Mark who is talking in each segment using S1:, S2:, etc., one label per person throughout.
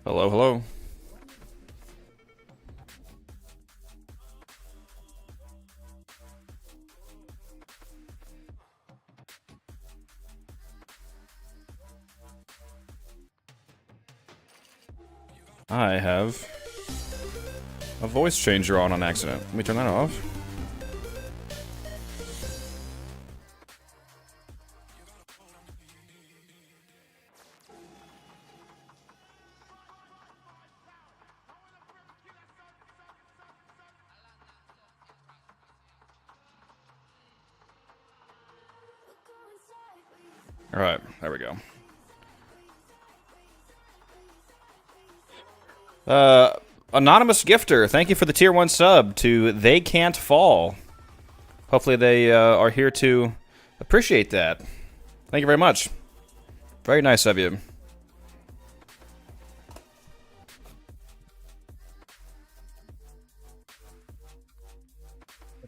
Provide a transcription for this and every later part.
S1: Hello, hello. I have a voice changer on accident. Let me turn that off. Alright, there we go. Anonymous Gifter, thank you for the tier 1 sub to They Can't Fall. Hopefully they are here to appreciate that. Thank you very much. Very nice of you.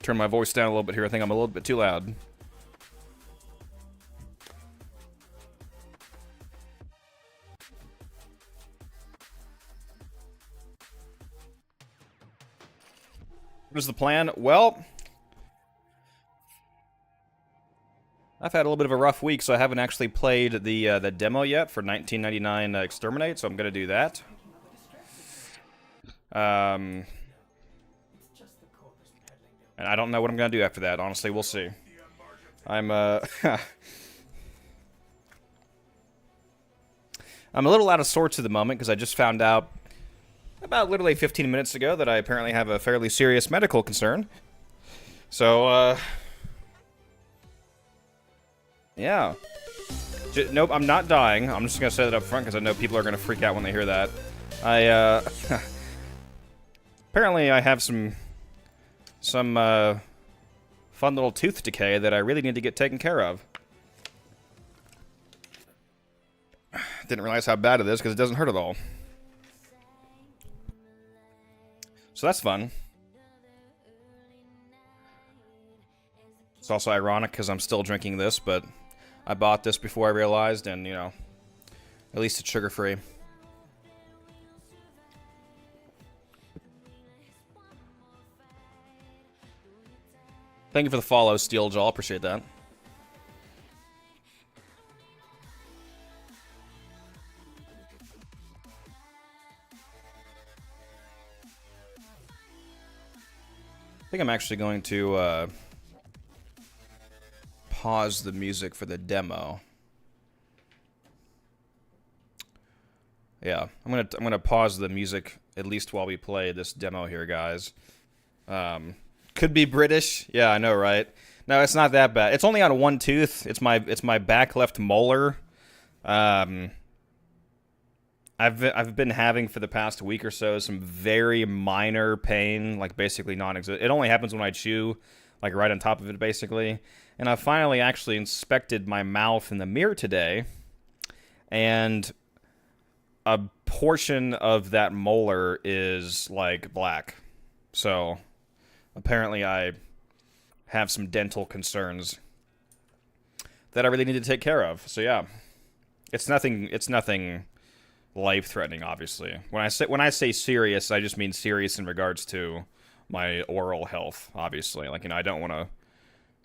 S1: Turn my voice down a little bit here. I think I'm a little bit too loud. What is the plan? Well, I've had a little bit of a rough week, so I haven't actually played the demo yet for 1999 Exterminate, so I'm going to do that. And I don't know what I'm going to do after that, honestly. We'll see. I'm I'm a little out of sorts at the moment, because I just found out about literally 15 minutes ago that I apparently have a fairly serious medical concern. So, yeah. Nope, I'm not dying. I'm just gonna say that up front because I know people are gonna freak out when they hear that. Apparently I have some fun little tooth decay that I really need to get taken care of. Didn't realize how bad it is because it doesn't hurt at all. So that's fun. It's also ironic because I'm still drinking this, but I bought this before I realized, and, you know, at least it's sugar-free. Thank you for the follow, Steeljaw. Appreciate that. I think I'm actually going to pause the music for the demo. Yeah, I'm gonna pause the music at least while we play this demo here, guys. Could be British. Yeah, I know, right? No, it's not that bad. It's only on one tooth. It's my back left molar. I've been having for the past week or so some very minor pain, like basically non-existent. It only happens when I chew, like right on top of it, basically. And I finally actually inspected my mouth in the mirror today, and a portion of that molar is like black. So apparently I have some dental concerns that I really need to take care of. So yeah, it's nothing life-threatening, obviously. When I say serious, I just mean serious in regards to my oral health, obviously. Like, you know, I don't want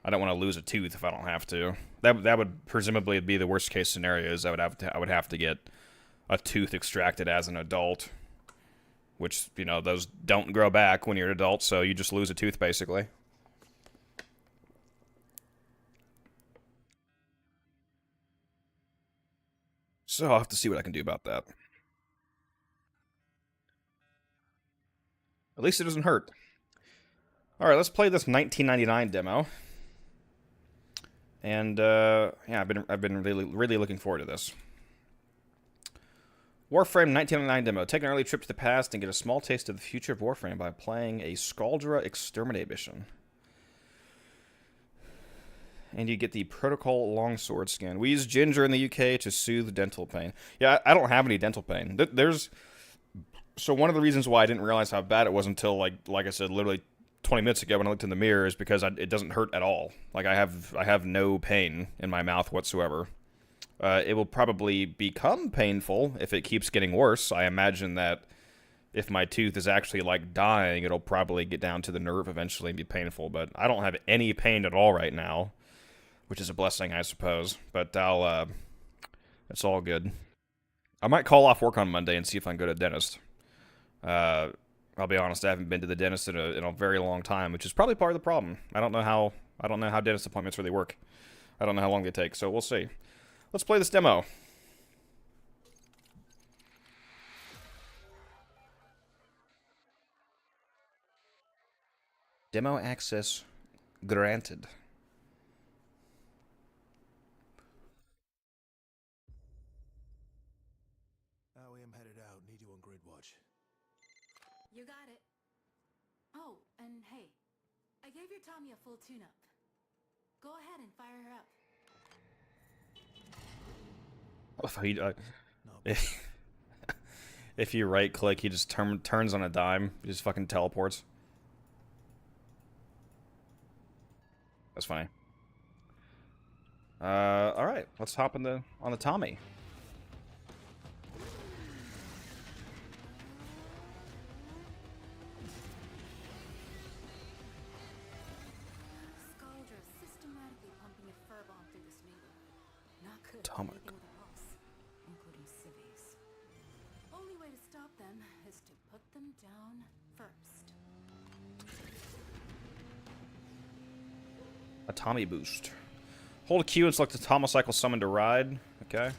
S1: to lose a tooth if I don't have to. That would presumably be the worst case scenario. Is I would have to get a tooth extracted as an adult, which, you know, those don't grow back when you're an adult, so you just lose a tooth basically. So I'll have to see what I can do about that. At least it doesn't hurt. Alright, let's play this 1999 demo. And, yeah, I've been really looking forward to this. Warframe 1999 demo. Take an early trip to the past and get a small taste of the future of Warframe by playing a Scaldra Exterminate mission. And you get the Protocol Longsword skin. We use ginger in the UK to soothe dental pain. Yeah, I don't have any dental pain. So one of the reasons why I didn't realize how bad it was until, like I said, literally 20 minutes ago when I looked in the mirror is because it doesn't hurt at all. Like, I have no pain in my mouth whatsoever. It will probably become painful if it keeps getting worse. I imagine that if my tooth is actually like dying, it'll probably get down to the nerve eventually and be painful. But I don't have any pain at all right now, which is a blessing, I suppose. But it's all good. I might call off work on Monday and see if I can go to the dentist. I'll be honest, I haven't been to the dentist in a very long time, which is probably part of the problem. I don't know how dentist appointments really work. I don't know how long they take, so we'll see. Let's play this demo. Demo access granted.
S2: I am headed out. Need you on grid watch.
S3: You got it. Oh, and hey, I gave your Tommy a full tune-up. Go ahead and fire her up.
S1: If you right click, he just turns on a dime. He just fucking teleports. That's funny. All right, let's hop on the Tommy.
S3: Systematically pumping a fur bomb through this neighborhood. Not good.
S1: Atomic.
S3: Anything with a pulse, including civvies. Only way to stop them is to put them down first.
S1: A Tommy boost. Hold Q and select the Tomocycle summon to ride. Okay.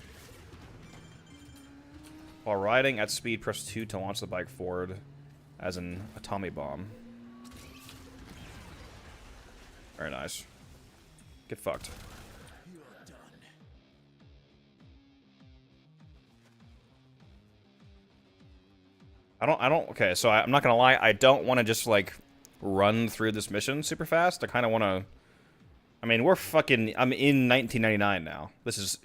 S1: While riding at speed, press 2 to launch the bike forward as an Tommy bomb. Very nice. Get fucked.
S2: You're done.
S1: Okay, so I'm not gonna lie, I don't want to just, like, run through this mission super fast. I kind of want to... I mean, I'm in 1999 now. This is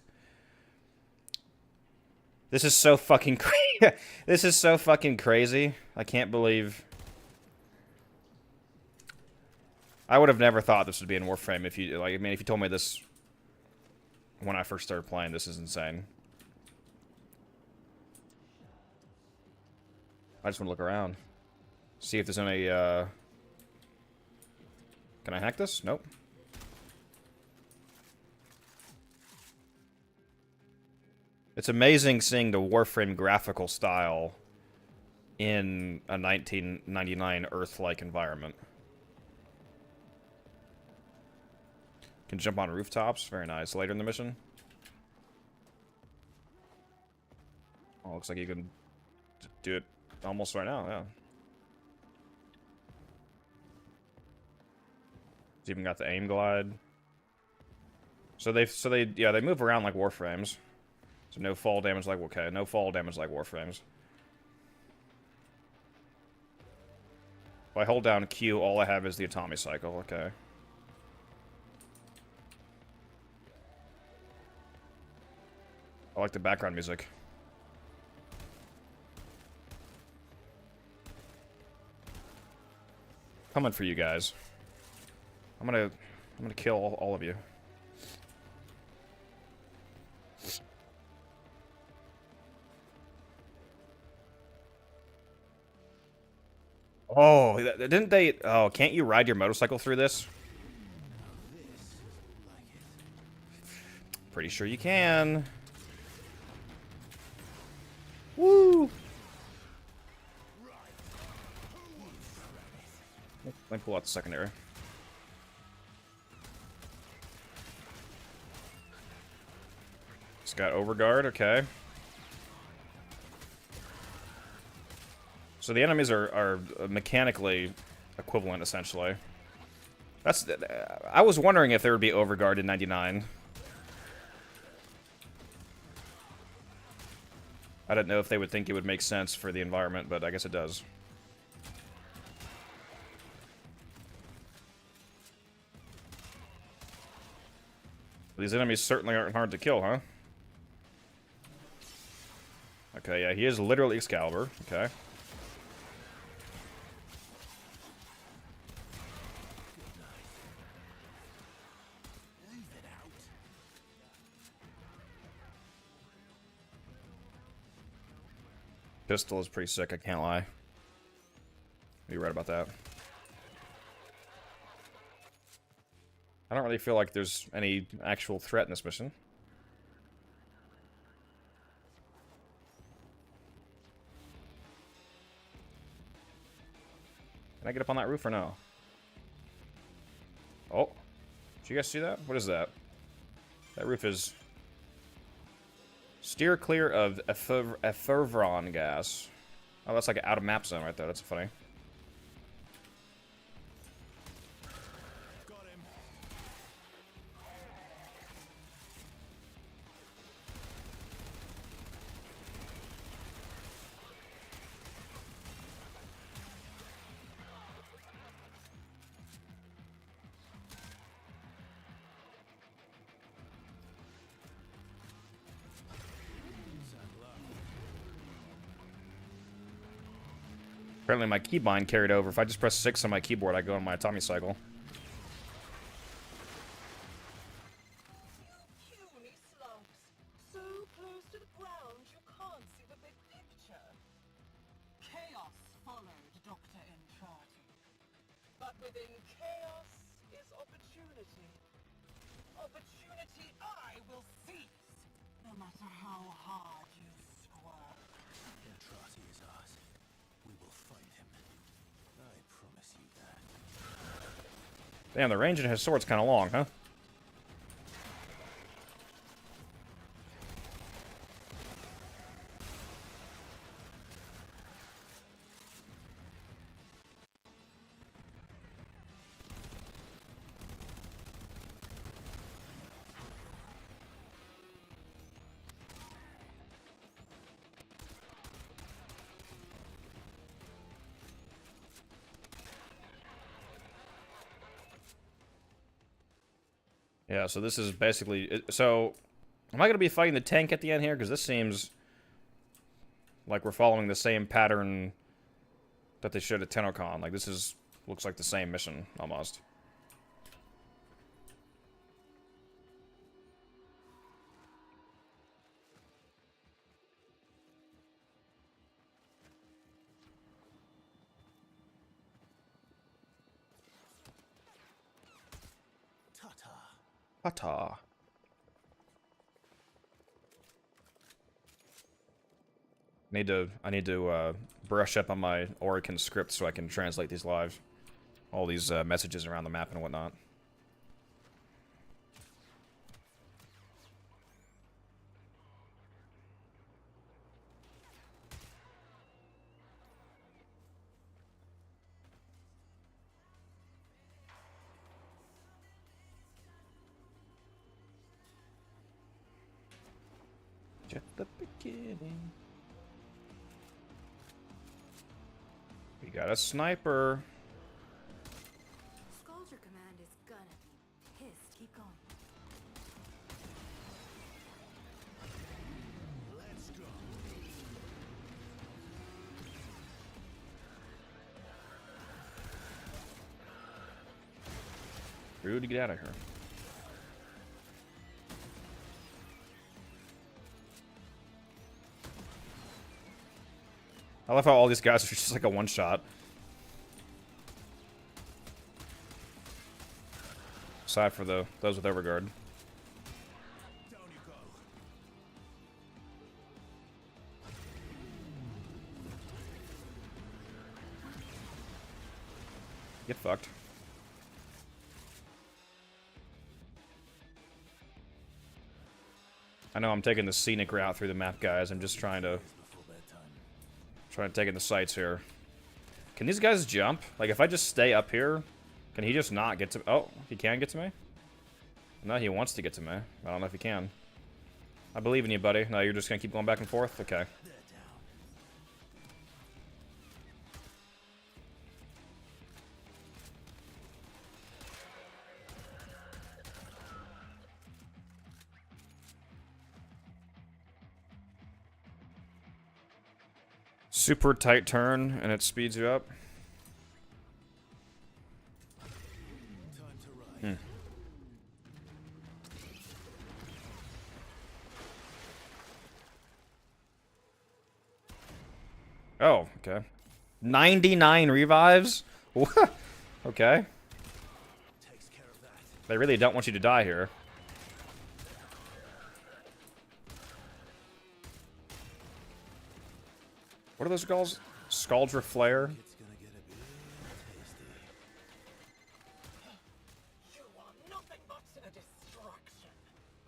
S1: so fucking crazy. This is so fucking crazy. I can't believe... I would have never thought this would be in Warframe if you, like, I mean, if you told me this when I first started playing. This is insane. I just want to look around. See if there's any, Can I hack this? Nope. It's amazing seeing the Warframe graphical style in a 1999 Earth-like environment. Can jump on rooftops. Very nice. Later in the mission. Oh, looks like you can do it almost right now, yeah. It's even got the aim glide. So they move around like Warframes. So no fall damage like, okay, no fall damage like Warframes. If I hold down Q, all I have is the Atomic Cycle, okay. I like the background music. Coming for you guys. I'm gonna kill all of you. Oh, didn't they... Oh, can't you ride your motorcycle through this? Pretty sure you can. Woo! Let me pull out the secondary. It's got overguard, okay. So the enemies are mechanically equivalent, essentially. That's... I was wondering if there would be overguard in 99. I didn't know if they would think it would make sense for the environment, but I guess it does. These enemies certainly aren't hard to kill, huh? Okay, yeah, he is literally Excalibur. Okay. pistol is pretty sick, I can't lie. You're right about that. I don't really feel like there's any actual threat in this mission. Can I get up on that roof or no? Oh. Did you guys see that? What is that? That roof is... Steer clear of effervron gas. Oh, that's like an out-of-map zone right there. That's funny.
S2: Got him.
S1: Apparently my keybind carried over. If I just press 6 on my keyboard, I go on my Tommy cycle.
S4: Puny slugs, so close to the ground you can't see the big picture. Chaos followed Dr. Entrati. But within chaos is opportunity. Opportunity I will seize, no matter how hard you squirm.
S2: Entrati is ours. We will find him. I promise you that.
S1: Damn, the range in his sword's kind of long, huh? Yeah, so this is basically... So, am I going to be fighting the tank at the end here? Because this seems like we're following the same pattern that they showed at TennoCon. Like, this is... looks like the same mission, almost.
S2: Ta-ta.
S1: Ta-ta. I need to brush up on my Orican script so I can translate these live. All these messages around the map and whatnot. Just the beginning. We got a sniper.
S3: Sculpture Command is gonna be pissed. Keep going.
S2: Let's go.
S1: Rude to get out of here. I love how all these guys are just like a one-shot. Aside for those with overguard.
S2: Down you go.
S1: Get fucked. I know I'm taking the scenic route through the map, guys. I'm just trying to
S2: Before bedtime.
S1: take in the sights here. Can these guys jump? Like, if I just stay up here, can he just not get to... Oh, he can get to me? No, he wants to get to me. I don't know if he can. I believe in you, buddy. No, you're just gonna keep going back and forth? Okay.
S2: They're down.
S1: Super tight turn, and it speeds you up.
S2: Time to ride.
S1: Oh, okay. 99 revives? Okay.
S2: Takes care of that.
S1: They really don't want you to die here. What are those calls? Scaldra Flare?
S2: It's gonna get a bit tasty.
S4: You are nothing but a distraction,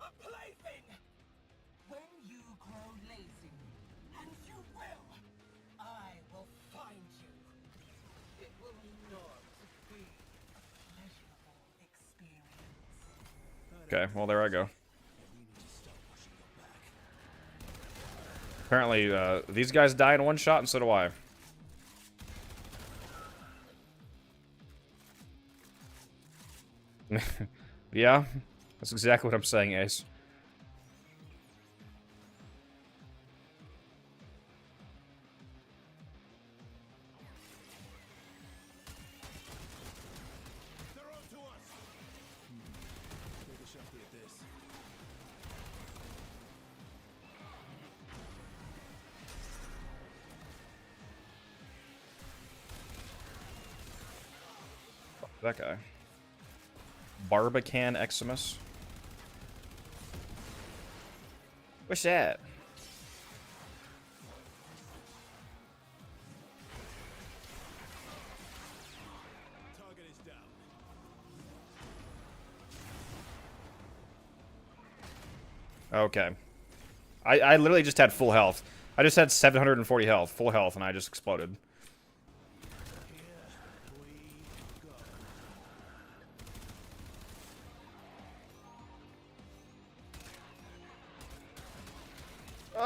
S4: a plaything. When you grow lazy, and you will, I will find you. It will not be a pleasurable experience.
S1: Okay, well, there I go.
S2: We need to stop pushing your back.
S1: Apparently, these guys die in one shot, and so do I. Yeah, that's exactly what I'm saying, Ace.
S2: They're on to us. Take a shot at this.
S1: That guy. Barbican Eximus. What's that?
S2: Target is down.
S1: Okay. I literally just had full health. I just had 740 health, full health, and I just exploded.
S2: Here we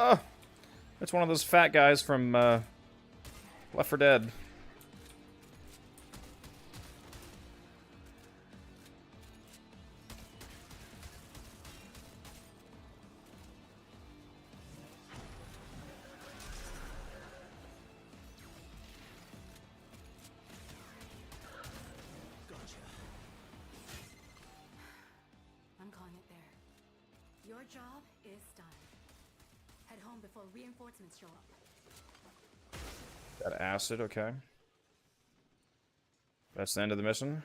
S2: go.
S1: It's one of those fat guys from Left 4 Dead.
S2: Gotcha.
S3: I'm calling it there. Your job is done. Head home before reinforcements show up.
S1: Got acid, okay. That's the end of the mission.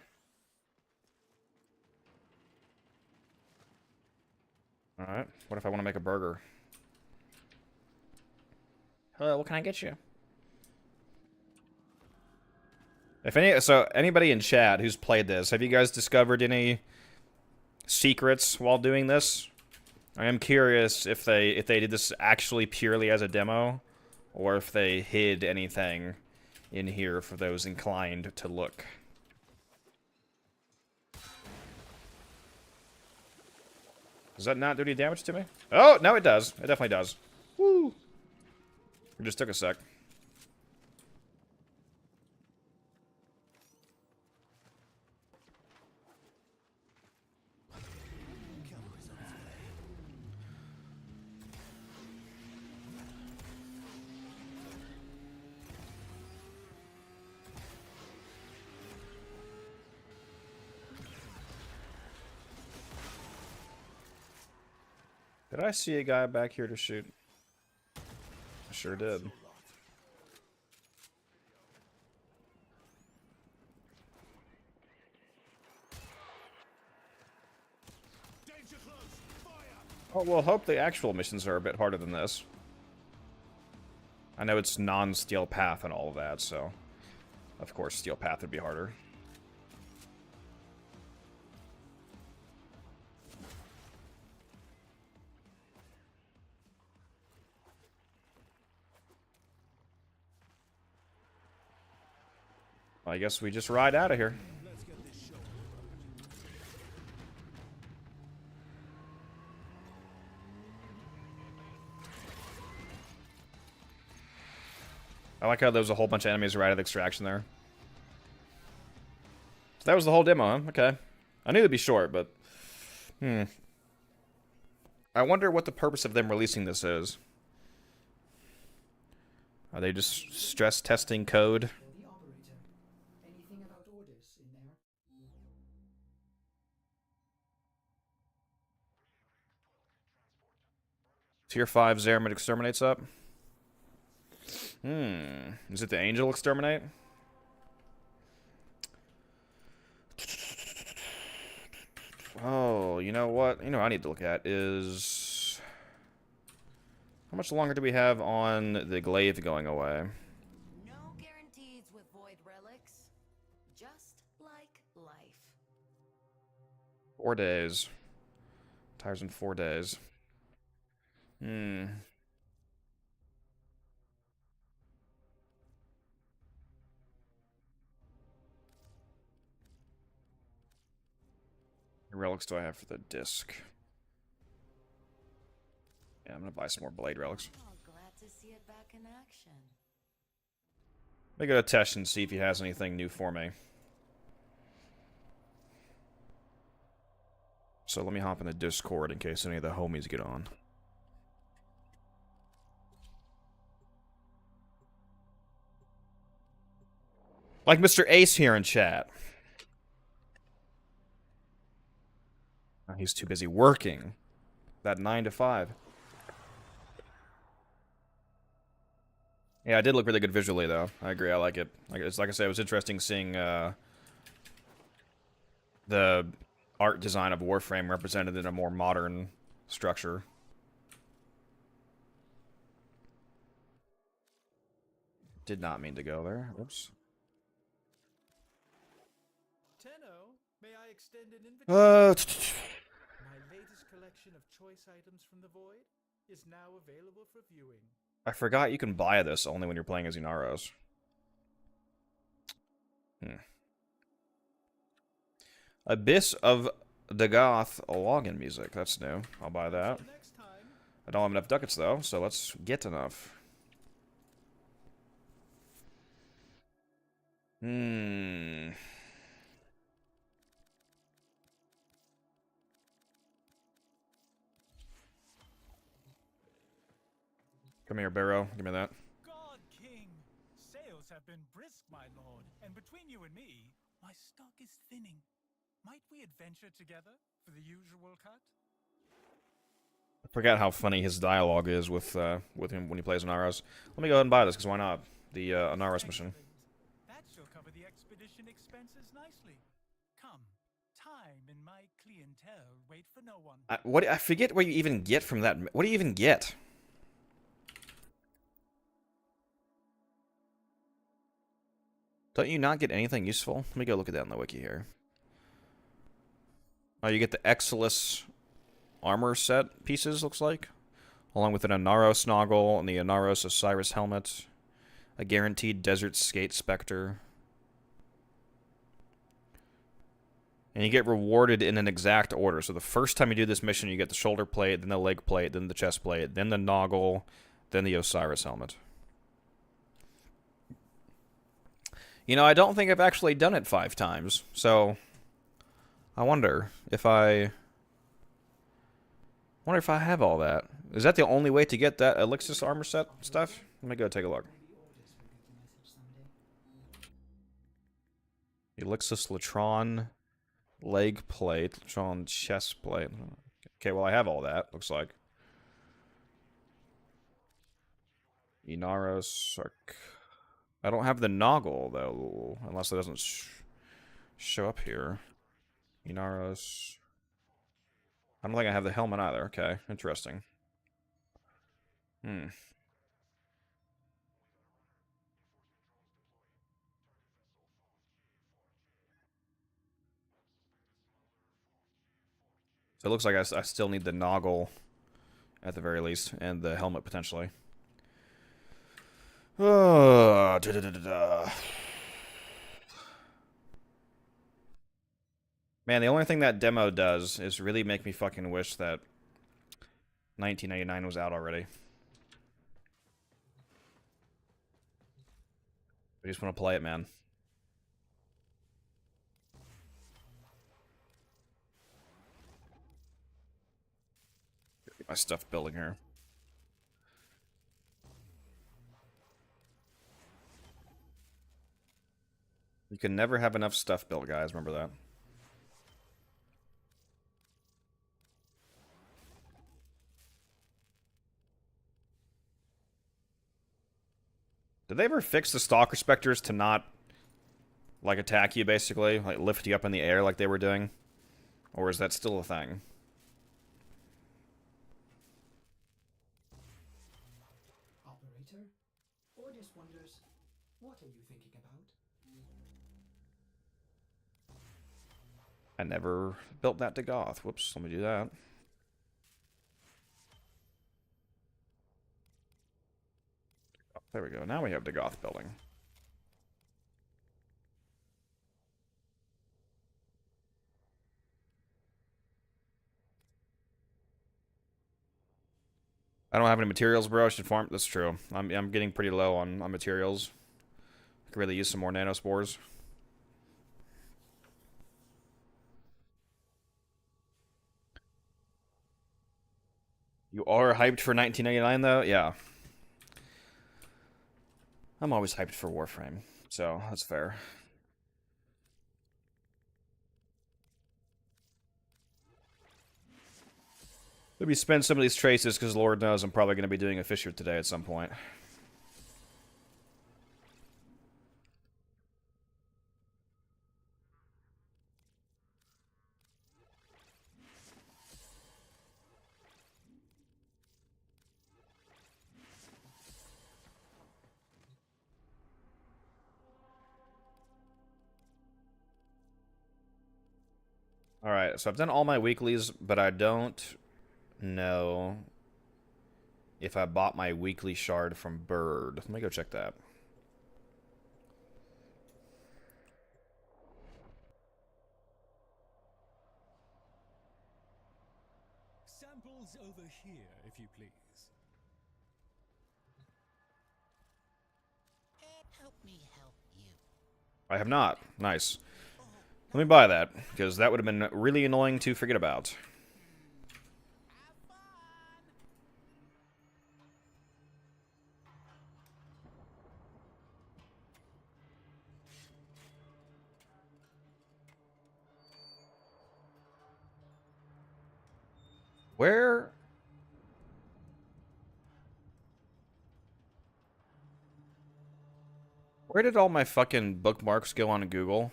S1: Alright, what if I want to make a burger? Hello, what can I get you? So anybody in chat who's played this, have you guys discovered any secrets while doing this? I am curious if they did this actually purely as a demo, or if they hid anything in here for those inclined to look. Does that not do any damage to me? Oh, no, it does. It definitely does. Woo! It just took a sec.
S2: Killer is on his way.
S1: Did I see a guy back here to shoot? I sure did.
S2: Danger close. Fire.
S1: Oh, well, hope the actual missions are a bit harder than this. I know it's non-steel path and all of that, so... Of course, steel path would be harder. I guess we just ride out of here.
S2: Let's get this show.
S1: I like how there was a whole bunch of enemies right at extraction there. So that was the whole demo, huh? Okay. I knew it'd be short, but... I wonder what the purpose of them releasing this is. Are they just stress testing code?
S5: The operator. Anything about orders in there?
S1: Tier 5 Xeramet Exterminate's up. Is it the angel exterminate? Oh, you know what? You know what I need to look at is... How much longer do we have on the glaive going away?
S3: No guarantees with void relics. Just like life.
S1: 4 days. Tires in 4 days. What relics do I have for the disc? Yeah, I'm gonna buy some more blade relics.
S3: Oh, glad to see it back in action.
S1: Let me go to Tesh and see if he has anything new for me. So let me hop in the Discord in case any of the homies get on. Like Mr. Ace here in chat. Oh, he's too busy working. That 9 to 5. Yeah, it did look really good visually, though. I agree. I like it. Like I said, it was interesting seeing the art design of Warframe represented in a more modern structure. Did not mean to go there. Oops.
S6: Tenno, may I extend an invitation? My latest collection of choice items from the Void is now available for viewing.
S1: I forgot you can buy this only when you're playing as Inaros. Abyss of Dagoth login music. That's new. I'll buy that.
S6: Next time.
S1: I don't have enough ducats, though, so let's get enough. Come here, Baro. Give me that.
S6: God King, sales have been brisk, my lord, and between you and me, my stock is thinning. Might we adventure together for the usual cut?
S1: I forgot how funny his dialogue is with him when he plays Inaros. Let me go ahead and buy this, because why not? The Inaros mission.
S6: That shall cover the expedition expenses nicely. Come, time and my clientele wait for no one.
S1: I forget what you even get from that. What do you even get? Don't you not get anything useful? Let me go look at that on the wiki here. Oh, you get the Exilus armor set pieces, looks like. Along with an Inaros Noggle and the Inaros Osiris helmet. A guaranteed Desert Skate Spectre. And you get rewarded in an exact order. So the first time you do this mission, you get the shoulder plate, then the leg plate, then the chest plate, then the Noggle, then the Osiris helmet. You know, I don't think I've actually done it 5 times, so I wonder if I have all that. Is that the only way to get that Elixir armor set stuff? Let me go take a look. Elixir Latron leg plate, Latron chest plate. Okay, well I have all that, looks like. Inaros Arc. I don't have the Noggle, though, unless it doesn't show up here. Inaros. I don't think I have the helmet either. Okay, interesting. So it looks like I still need the Noggle, at the very least, and the helmet, potentially. Man, the only thing that demo does is really make me fucking wish that 1999 was out already. I just want to play it, man. Get my stuff building here. You can never have enough stuff built, guys. Remember that. Did they ever fix the Stalker Spectres to not, like, attack you, basically? Like, lift you up in the air like they were doing? Or is that still a thing?
S5: Operator, Ordis wonders, what are you thinking about?
S1: I never built that to Goth. Whoops, let me do that. There we go. Now we have the Goth building. I don't have any materials, bro. I should farm. That's true. I'm getting pretty low on materials. Could really use some more nanospores. You are hyped for 1999, though? Yeah. I'm always hyped for Warframe, so that's fair. Maybe spend some of these traces, because Lord knows I'm probably going to be doing a Fissure today at some point. Alright, so I've done all my weeklies, but I don't know if I bought my weekly shard from Bird. Let me go check that.
S6: Samples over here, if you please.
S7: Help me help you.
S1: I have not. Nice. Let me buy that, because that would have been really annoying to forget about.
S7: Have fun.
S1: Where? Where did all my fucking bookmarks go on Google?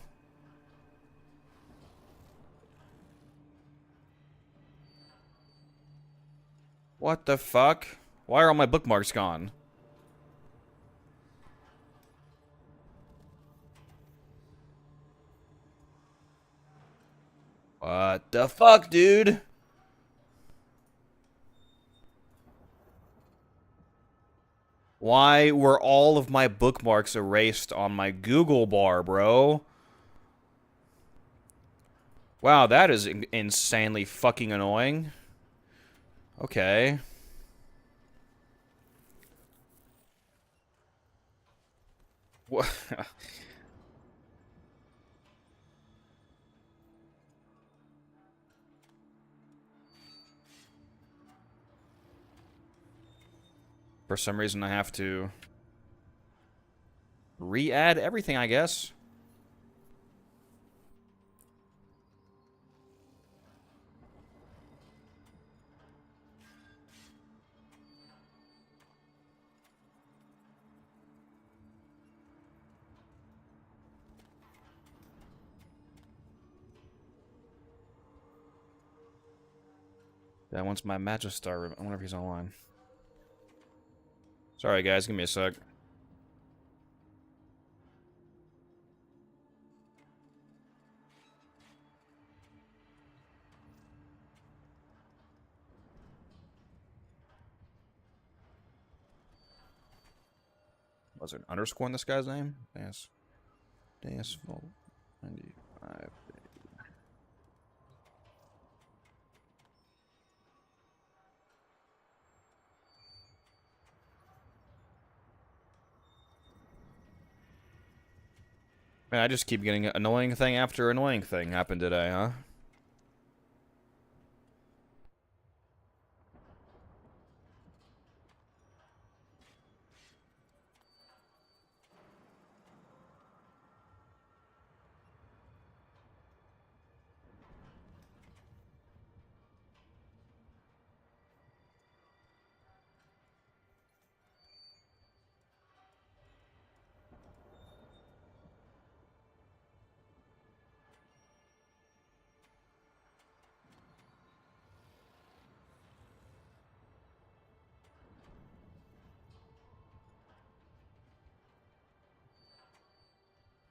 S1: What the fuck? Why are all my bookmarks gone? What the fuck, dude? Why were all of my bookmarks erased on my Google bar, bro? Wow, that is insanely fucking annoying. Okay. What? For some reason, I have to re-add everything, I guess. That one's my Magistar. I wonder if he's online. Sorry, guys. Give me a sec. Was there an underscore in this guy's name? Yes. Danceful 95. Man, I just keep getting annoying thing after annoying thing happen today, huh?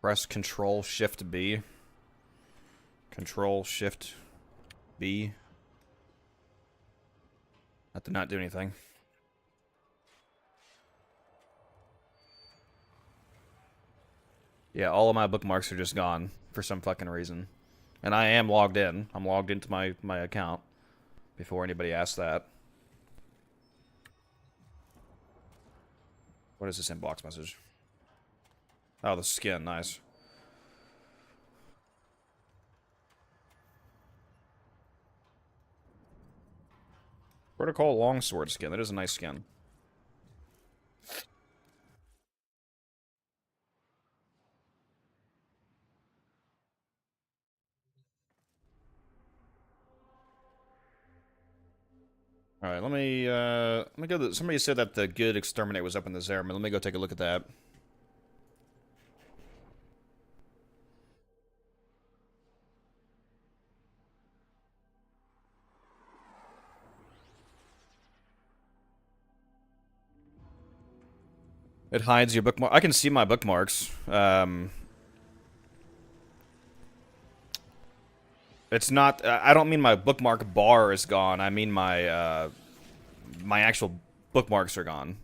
S1: Press Control Shift B. Control Shift B. That did not do anything. Yeah, all of my bookmarks are just gone for some fucking reason. And I am logged in. I'm logged into my account before anybody asks that. What is this inbox message? Oh, the skin. Nice. Protocol longsword skin. That is a nice skin. All right, let me go. Somebody said that the good exterminate was up in this area. Let me go take a look at that. It hides your bookmark. I can see my bookmarks. It's not. I don't mean my bookmark bar is gone. I mean my my actual bookmarks are gone.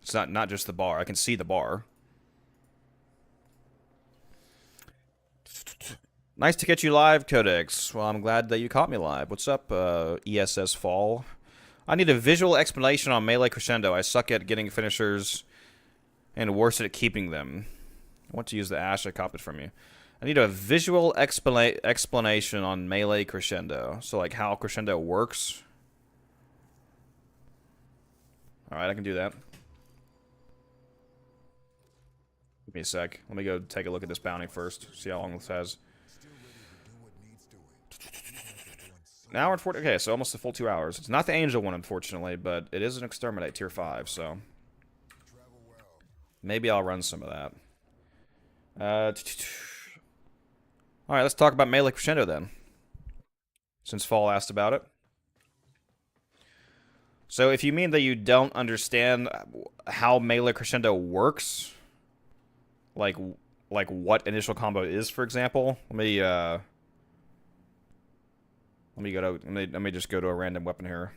S1: It's not just the bar. I can see the bar. Nice to catch you live, Codex. Well, I'm glad that you caught me live. What's up, ESS Fall? I need a visual explanation on melee Crescendo. I suck at getting finishers and worse at keeping them. I want to use the ash I copied from you. I need a visual explanation on melee Crescendo. So, like, how Crescendo works. Alright, I can do that. Give me a sec. Let me go take a look at this bounty first. See how long this has. An hour and 40. Okay, so almost a full 2 hours. It's not the Angel one, unfortunately, but it is an Exterminate tier 5, so. Maybe I'll run some of that. Alright, let's talk about melee Crescendo then. Since Fall asked about it. So if you mean that you don't understand how melee Crescendo works, like what initial combo is, for example, let me just go to a random weapon here.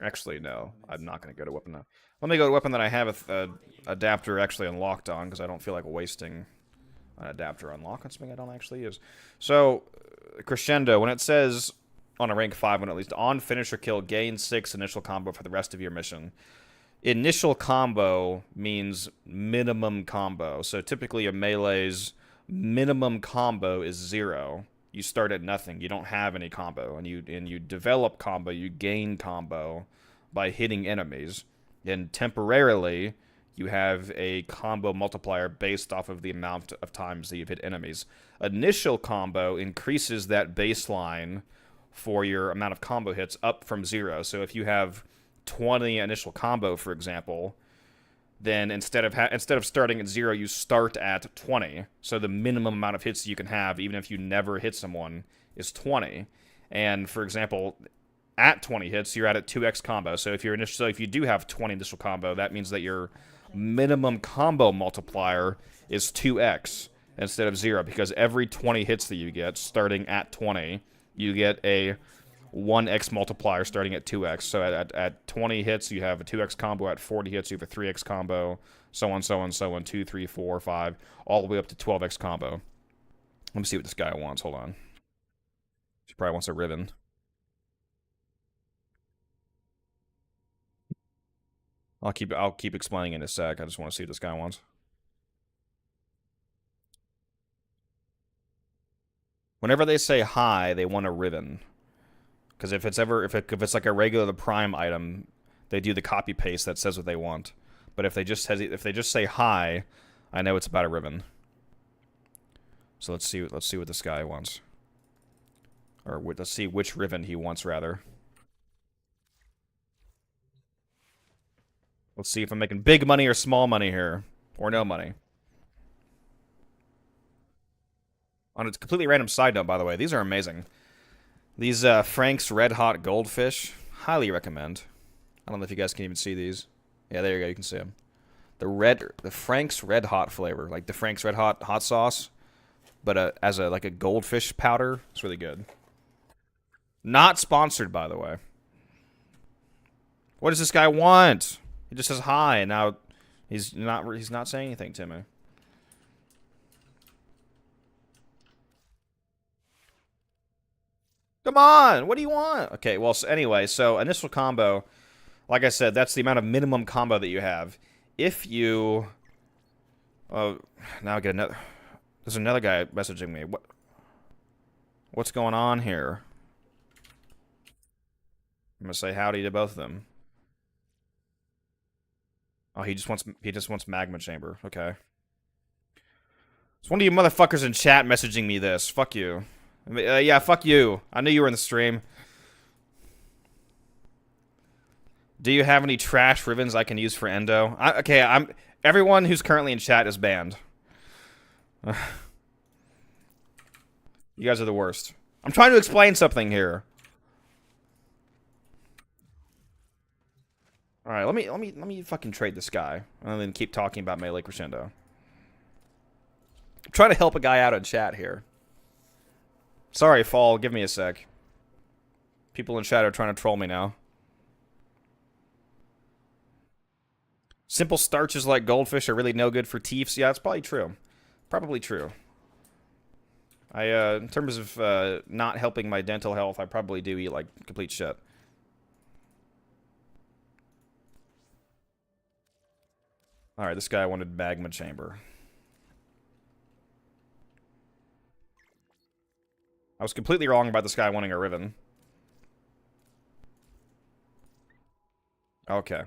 S1: Actually, no, I'm not going to go to weapon now. Let me go to a weapon that I have an adapter actually unlocked on, because I don't feel like wasting an adapter unlock on something I don't actually use. So, Crescendo, when it says on a rank 5 one at least, on finish or kill, gain 6 initial combo for the rest of your mission. Initial combo means minimum combo. So typically a melee's minimum combo is 0. You start at nothing. You don't have any combo, and you develop combo. You gain combo by hitting enemies, and temporarily you have a combo multiplier based off of the amount of times that you've hit enemies. Initial combo increases that baseline for your amount of combo hits up from 0. So if you have 20 initial combo, for example, then instead of starting at 0, you start at 20. So the minimum amount of hits you can have, even if you never hit someone, is 20. And for example, at 20 hits, you're at a 2x combo. So if you do have 20 initial combo, that means that your minimum combo multiplier is 2x instead of 0, because every 20 hits that you get, starting at 20, you get a 1x multiplier starting at 2x. So at 20 hits, you have a 2x combo. At 40 hits, you have a 3x combo. So on, so on, so on. 2, 3, 4, 5, all the way up to 12x combo. Let me see what this guy wants. Hold on. He probably wants a Riven. I'll keep explaining in a sec. I just want to see what this guy wants. Whenever they say hi, they want a Riven. Because if it's like a regular Prime item, they do the copy paste that says what they want. But if they just say hi, I know it's about a Riven. So let's see what this guy wants, or let's see which Riven he wants rather. Let's see if I'm making big money or small money here, or no money. On a completely random side note, by the way, these are amazing. These Frank's Red Hot Goldfish, highly recommend. I don't know if you guys can even see these. Yeah, there you go. You can see him. The Frank's Red Hot flavor, like the Frank's Red Hot hot sauce, but as a like a goldfish powder. It's really good. Not sponsored, by the way. What does this guy want? He just says hi, and now he's not saying anything to me. Come on, what do you want? Okay, well, so anyway, so initial combo, like I said, that's the amount of minimum combo that you have. If you, oh, now I get another. There's another guy messaging me. What's going on here? I'm gonna say howdy to both of them. Oh, he just wants magma chamber. Okay. It's one of you motherfuckers in chat messaging me this. Fuck you. Yeah, fuck you. I knew you were in the stream. Do you have any trash ribbons I can use for endo? Everyone who's currently in chat is banned. You guys are the worst. I'm trying to explain something here. All right, let me fucking trade this guy and then keep talking about melee crescendo. I'm trying to help a guy out in chat here. Sorry, Fall. Give me a sec. People in chat are trying to troll me now. Simple starches like goldfish are really no good for teeths. Yeah, that's probably true. Probably true. In terms of not helping my dental health, I probably do eat like complete shit. All right, this guy wanted magma chamber. I was completely wrong about this guy wanting a ribbon. Okay.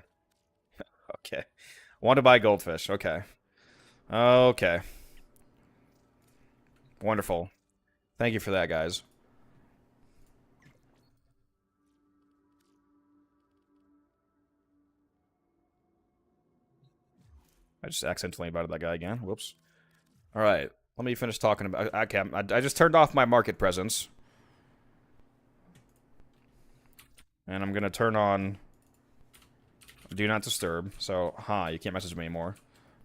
S1: Okay. Want to buy goldfish. Okay. Okay. Wonderful. Thank you for that, guys. I just accidentally invited that guy again. Whoops. All right. Let me finish talking about... Okay, I just turned off my market presence. And I'm going to turn on... Do not disturb. So, you can't message me anymore.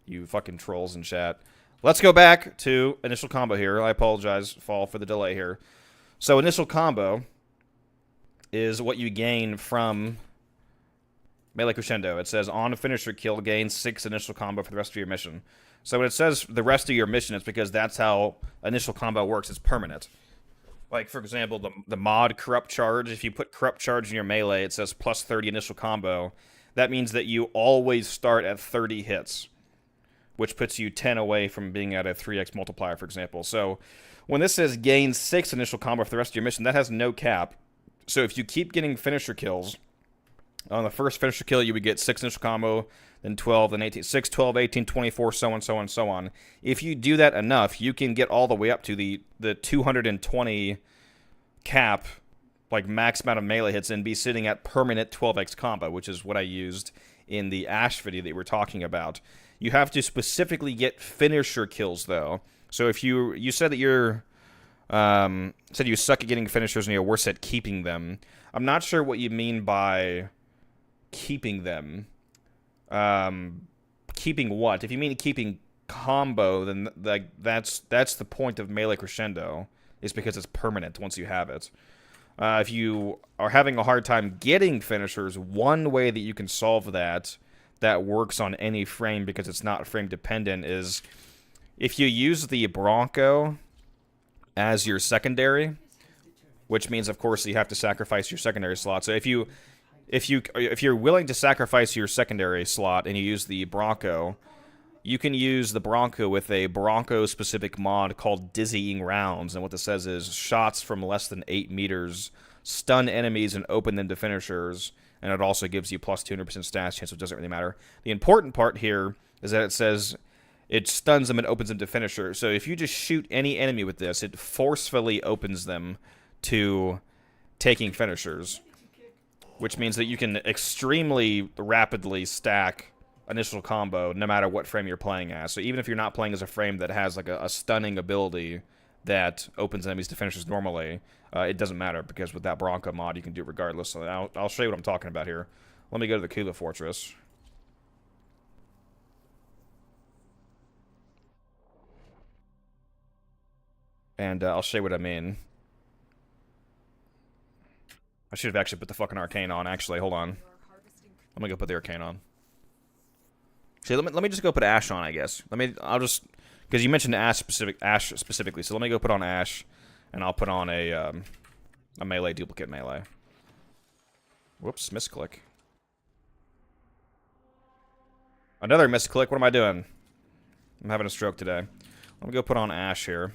S1: You fucking trolls in chat. Let's go back to initial combo here. I apologize, Fall, for the delay here. So, initial combo is what you gain from melee crescendo. It says, on a finisher kill, gain 6 initial combo for the rest of your mission. So when it says the rest of your mission, it's because that's how initial combo works. It's permanent. Like, for example, the mod Corrupt Charge. If you put Corrupt Charge in your melee, it says plus 30 initial combo. That means that you always start at 30 hits, which puts you 10 away from being at a 3x multiplier, for example. So when this says gain 6 initial combo for the rest of your mission, that has no cap. So if you keep getting finisher kills, on the first finisher kill, you would get 6 initial combo, then 12, then 18, 6, 12, 18, 24, so on, so on, so on. If you do that enough, you can get all the way up to the 220 cap, like max amount of melee hits, and be sitting at permanent 12x combo, which is what I used in the Ash video that we were talking about. You have to specifically get finisher kills, though. So if you said that you're... said you suck at getting finishers and you're worse at keeping them. I'm not sure what you mean by keeping them. Keeping what? If you mean keeping combo, then like that's the point of melee crescendo, is because it's permanent once you have it. If you are having a hard time getting finishers, one way that you can solve that works on any frame because it's not frame dependent is if you use the Bronco as your secondary, which means of course you have to sacrifice your secondary slot. So if you're willing to sacrifice your secondary slot and you use the Bronco, you can use the Bronco with a Bronco-specific mod called Dizzying Rounds. And what this says is shots from less than 8 meters stun enemies and open them to finishers. And it also gives you plus 200% stash chance, which doesn't really matter. The important part here is that it says it stuns them and opens them to finishers. So if you just shoot any enemy with this, it forcefully opens them to taking finishers, which means that you can extremely rapidly stack initial combo no matter what frame you're playing as. So even if you're not playing as a frame that has like a stunning ability that opens enemies to finishers normally, it doesn't matter because with that Bronco mod you can do it regardless. So I'll show you what I'm talking about here. Let me go to the Kula Fortress. And I'll show you what I mean. I should have actually put the fucking arcane on, actually. Hold on. Let me go put the arcane on. See, let me just go put Ash on, I guess. I'll just... Because you mentioned Ash specifically, so let me go put on Ash, and I'll put on a melee duplicate melee. Whoops, misclick. Another misclick, what am I doing? I'm having a stroke today. Let me go put on Ash here.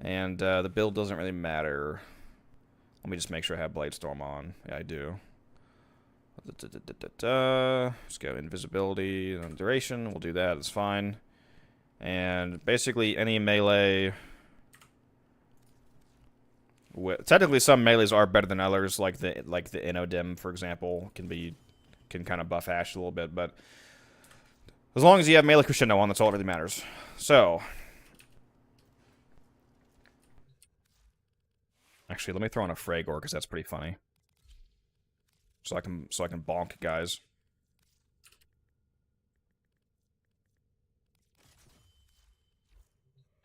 S1: And the build doesn't really matter. Let me just make sure I have Bladestorm on. Yeah, I do. Let's go invisibility and duration. We'll do that, it's fine. And basically any melee... Technically some melees are better than others, like the Innodim, for example, can kind of buff Ash a little bit, but as long as you have melee Crescendo on, that's all that really matters. So... Actually, let me throw in a Fragor, because that's pretty funny. So I can bonk guys.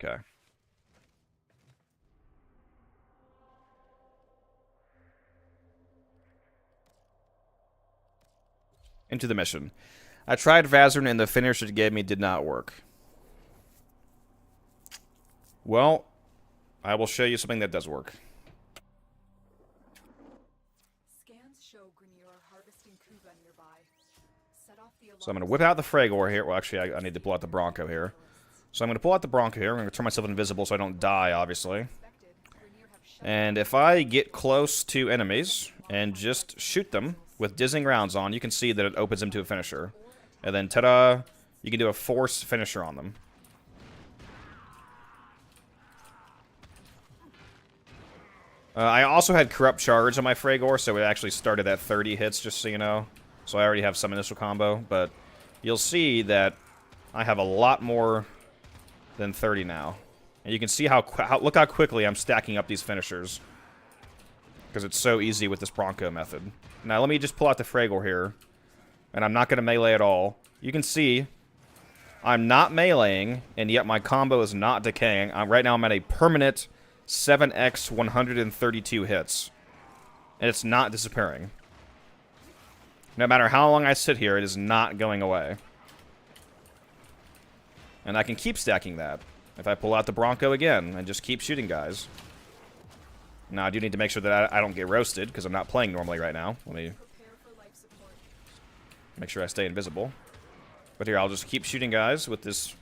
S1: Okay. Into the mission. I tried Vazarin and the finisher it gave me did not work. Well, I will show you something that does work. So I'm going to whip out the Fragor here. Well, actually, I need to pull out the Bronco here. So I'm going to pull out the Bronco here. I'm going to turn myself invisible so I don't die, obviously. And if I get close to enemies and just shoot them with dizzying rounds on, you can see that it opens them to a finisher. And then, ta-da, you can do a force finisher on them. I also had Corrupt Charge on my Fragor, so it actually started at 30 hits, just so you know. So I already have some initial combo, but you'll see that I have a lot more than 30 now. And you can see look how quickly I'm stacking up these finishers. Because it's so easy with this Bronco method. Now let me just pull out the Fragor here. And I'm not going to melee at all. You can see I'm not meleeing, and yet my combo is not decaying. Right now I'm at a permanent 7x 132 hits. And it's not disappearing. No matter how long I sit here, it is not going away. And I can keep stacking that if I pull out the Bronco again and just keep shooting guys. Now, I do need to make sure that I don't get roasted, because I'm not playing normally right now. Let me make sure I stay invisible. But here, I'll just keep shooting guys with this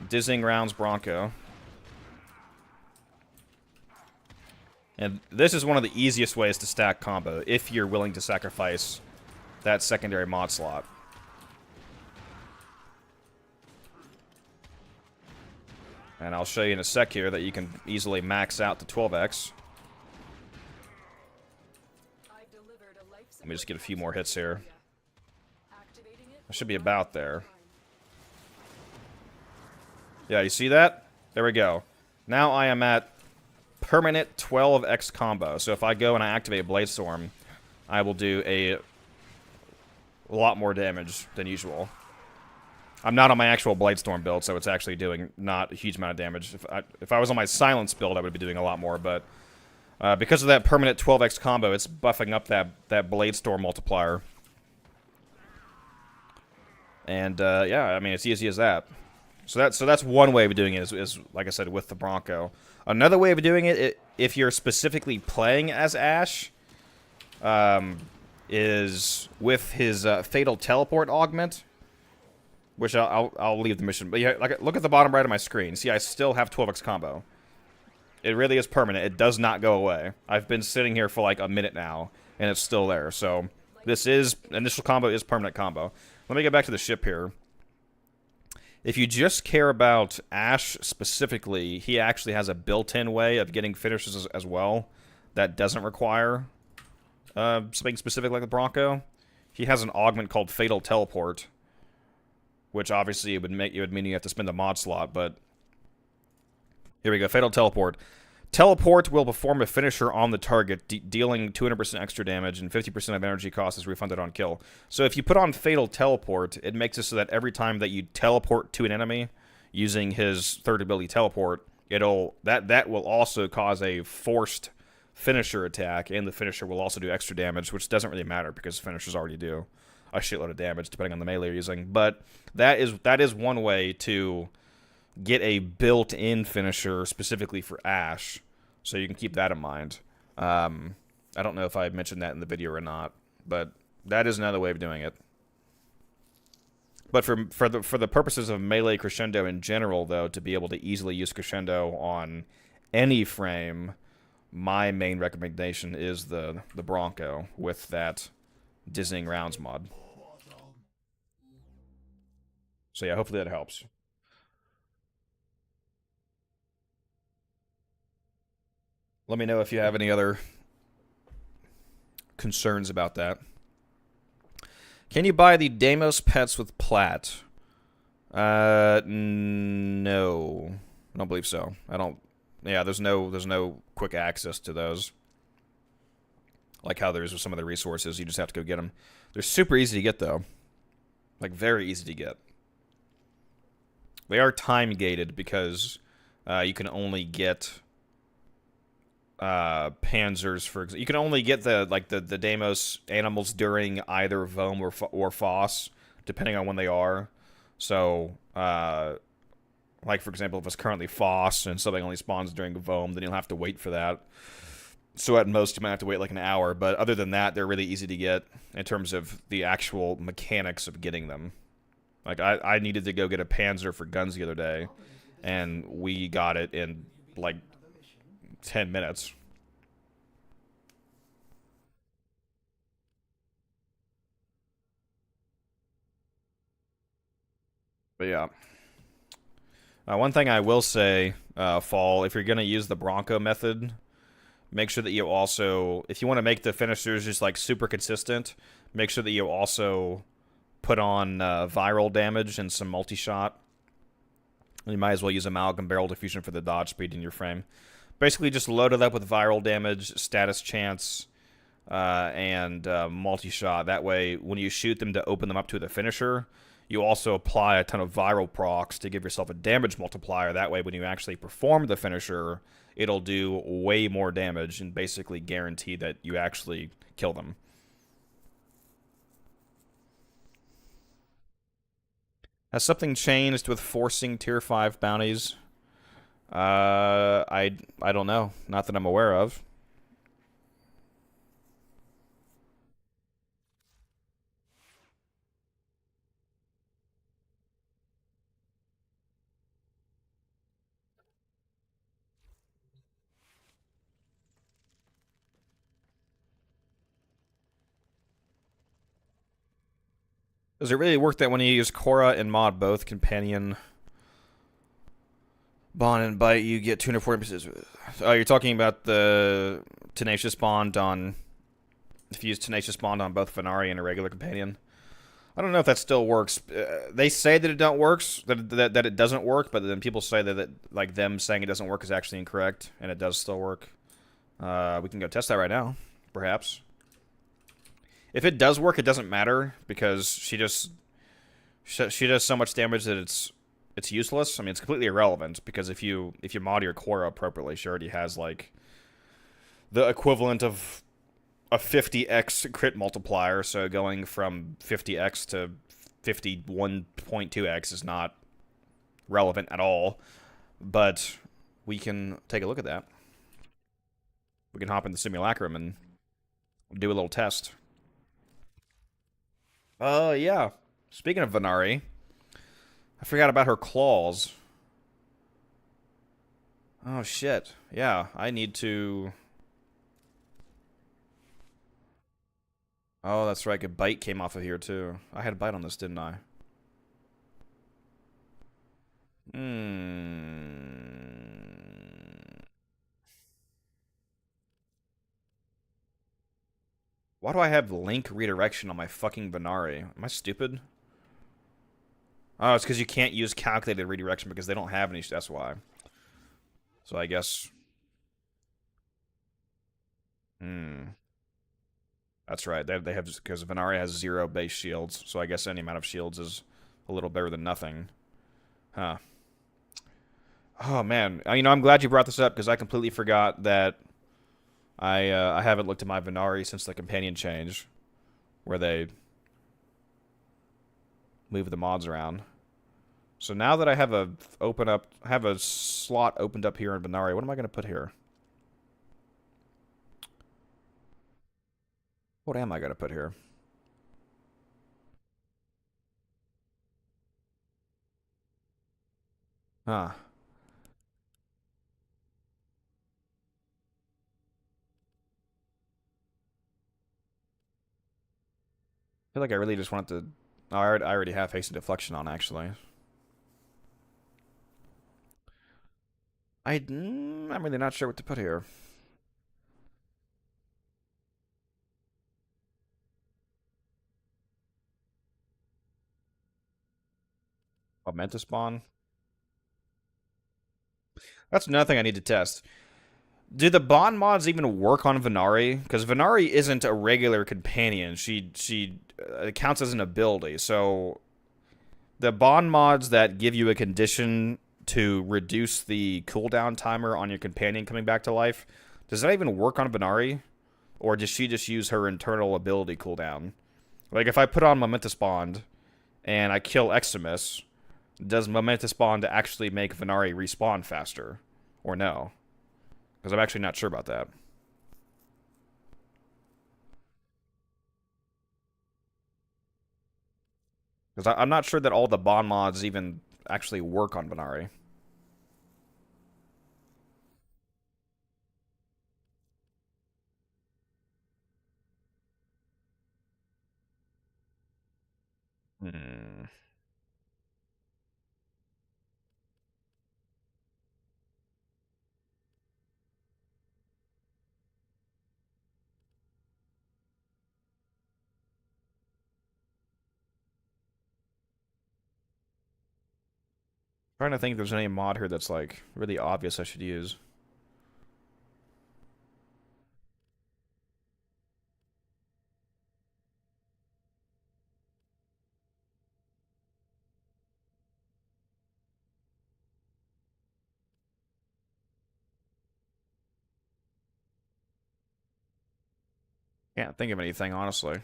S1: dizzying rounds Bronco. And this is one of the easiest ways to stack combo, if you're willing to sacrifice that secondary mod slot. And I'll show you in a sec here that you can easily max out to 12x. Let me just get a few more hits here. I should be about there. Yeah, you see that? There we go. Now I am at permanent 12x combo. So if I go and I activate Bladestorm, I will do a lot more damage than usual. I'm not on my actual Bladestorm build, so it's actually doing not a huge amount of damage. If I was on my Silence build, I would be doing a lot more, but because of that permanent 12x combo, it's buffing up that Bladestorm multiplier. And yeah, I mean, it's easy as that. So that's one way of doing it, is like I said, with the Bronco. Another way of doing it, if you're specifically playing as Ash, is with his Fatal Teleport augment, which I'll leave the mission. But yeah, look at the bottom right of my screen. See, I still have 12x combo. It really is permanent. It does not go away. I've been sitting here for like a minute now, and it's still there. So this is initial combo is permanent combo. Let me get back to the ship here. If you just care about Ash specifically, he actually has a built-in way of getting finishes as well that doesn't require something specific like the Bronco. He has an augment called Fatal Teleport, which obviously it would mean you have to spend a mod slot, but here we go. Fatal Teleport. Teleport will perform a finisher on the target, dealing 200% extra damage, and 50% of energy cost is refunded on kill. So if you put on Fatal Teleport, it makes it so that every time that you teleport to an enemy using his third ability Teleport, that will also cause a forced finisher attack, and the finisher will also do extra damage, which doesn't really matter because finishers already do a shitload of damage depending on the melee you're using. But that is one way to get a built-in finisher specifically for Ashe, so you can keep that in mind. I don't know if I mentioned that in the video or not, but that is another way of doing it. But for the purposes of melee Crescendo in general, though, to be able to easily use Crescendo on any frame, my main recommendation is the Bronco with that Dizzying Rounds mod. So yeah, hopefully that helps. Let me know if you have any other concerns about that. Can you buy the Deimos pets with plat? No. I don't believe so. I don't... Yeah, there's no quick access to those. Like how there's with some of the resources. You just have to go get them. They're super easy to get, though. Like, very easy to get. They are time-gated because you can only get... panzers, for example. You can only get the Deimos animals during either Vohm or Foss, depending on when they are. So, like for example, if it's currently Foss and something only spawns during Vohm, then you'll have to wait for that. So at most, you might have to wait like an hour. But other than that, they're really easy to get in terms of the actual mechanics of getting them. Like, I needed to go get a Panzer for guns the other day, and we got it in, like, 10 minutes. But yeah. One thing I will say, Fall, if you're going to use the Bronco method, make sure that you also, if you want to make the finishers just like super consistent, make sure that you also put on viral damage and some multi-shot. You might as well use Amalgam Barrel Diffusion for the dodge speed in your frame. Basically, just load it up with viral damage, status chance, and multi-shot. That way, when you shoot them to open them up to the finisher, you also apply a ton of viral procs to give yourself a damage multiplier. That way, when you actually perform the finisher, it'll do way more damage and basically guarantee that you actually kill them. Has something changed with forcing tier 5 bounties? I don't know. Not that I'm aware of. Does it really work that when you use Korra and Mod both companion bond and bite, you get 240%? Oh, you're talking about the tenacious bond on... If you use tenacious bond on both Venari and a regular companion. I don't know if that still works. They say that it don't works, that it doesn't work, but then people say that like them saying it doesn't work is actually incorrect, and it does still work. We can go test that right now, perhaps. If it does work, it doesn't matter because she does so much damage that it's useless. I mean, it's completely irrelevant because if you mod your Korra appropriately, she already has like the equivalent of a 50x crit multiplier. So going from 50x to 51.2x is not relevant at all. But we can take a look at that. We can hop in the simulacrum and do a little test. Yeah. Speaking of Venari, I forgot about her claws. Oh, shit. Yeah, I need to... Oh, that's right. A bite came off of here, too. I had a bite on this, didn't I? Why do I have link redirection on my fucking Venari? Am I stupid? Oh, it's because you can't use calculated redirection because they don't have any. That's why. So I guess... That's right. They have... Because Venari has 0 base shields. So I guess any amount of shields is a little better than nothing. Huh. Oh man, you know, I'm glad you brought this up because I completely forgot that I haven't looked at my Venari since the companion change, where they move the mods around. So now that I have a slot opened up here in Venari, what am I going to put here? What am I going to put here? Huh. I feel like I really just want to... Oh, I already have haste and deflection on, actually. I'm really not sure what to put here. Augmented spawn? That's another thing I need to test. Do the bond mods even work on Venari? Because Venari isn't a regular companion. She counts as an ability. So the bond mods that give you a condition to reduce the cooldown timer on your companion coming back to life, does that even work on Venari? Or does she just use her internal ability cooldown? Like if I put on Momentous Bond and I kill Eximus, does Momentous Bond actually make Venari respawn faster? Or no? Because I'm actually not sure about that. Because I'm not sure that all the bond mods even actually work on Venari. Hmm. Trying to think if there's any mod here that's like really obvious I should use. Can't think of anything, honestly.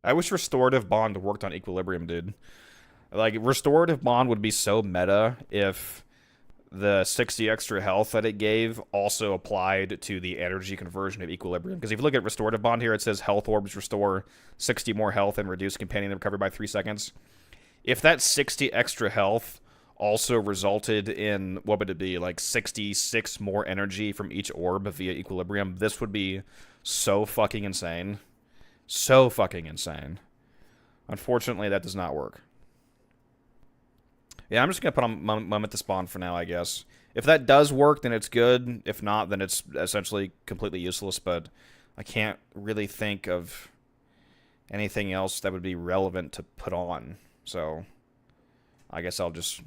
S1: I wish Restorative Bond worked on Equilibrium, dude. Like, Restorative Bond would be so meta if the 60 extra health that it gave also applied to the energy conversion of Equilibrium. Because if you look at Restorative Bond here, it says health orbs restore 60 more health and reduce companion recovery by 3 seconds. If that 60 extra health also resulted in, what would it be, like 66 more energy from each orb via Equilibrium, this would be so fucking insane. So fucking insane. Unfortunately, that does not work. Yeah, I'm just going to put on Moment to Spawn for now, I guess. If that does work, then it's good. If not, then it's essentially completely useless, but I can't really think of anything else that would be relevant to put on. So, I guess I'll just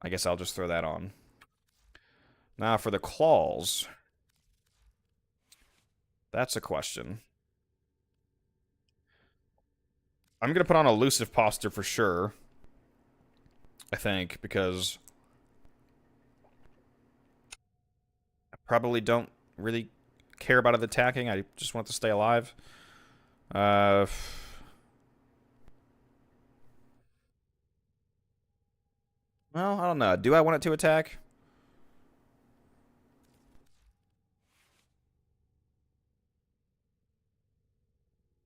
S1: throw that on. Now for the claws. That's a question. I'm going to put on Elusive Posture for sure. I think, because I probably don't really care about it attacking. I just want it to stay alive. Well, I don't know. Do I want it to attack?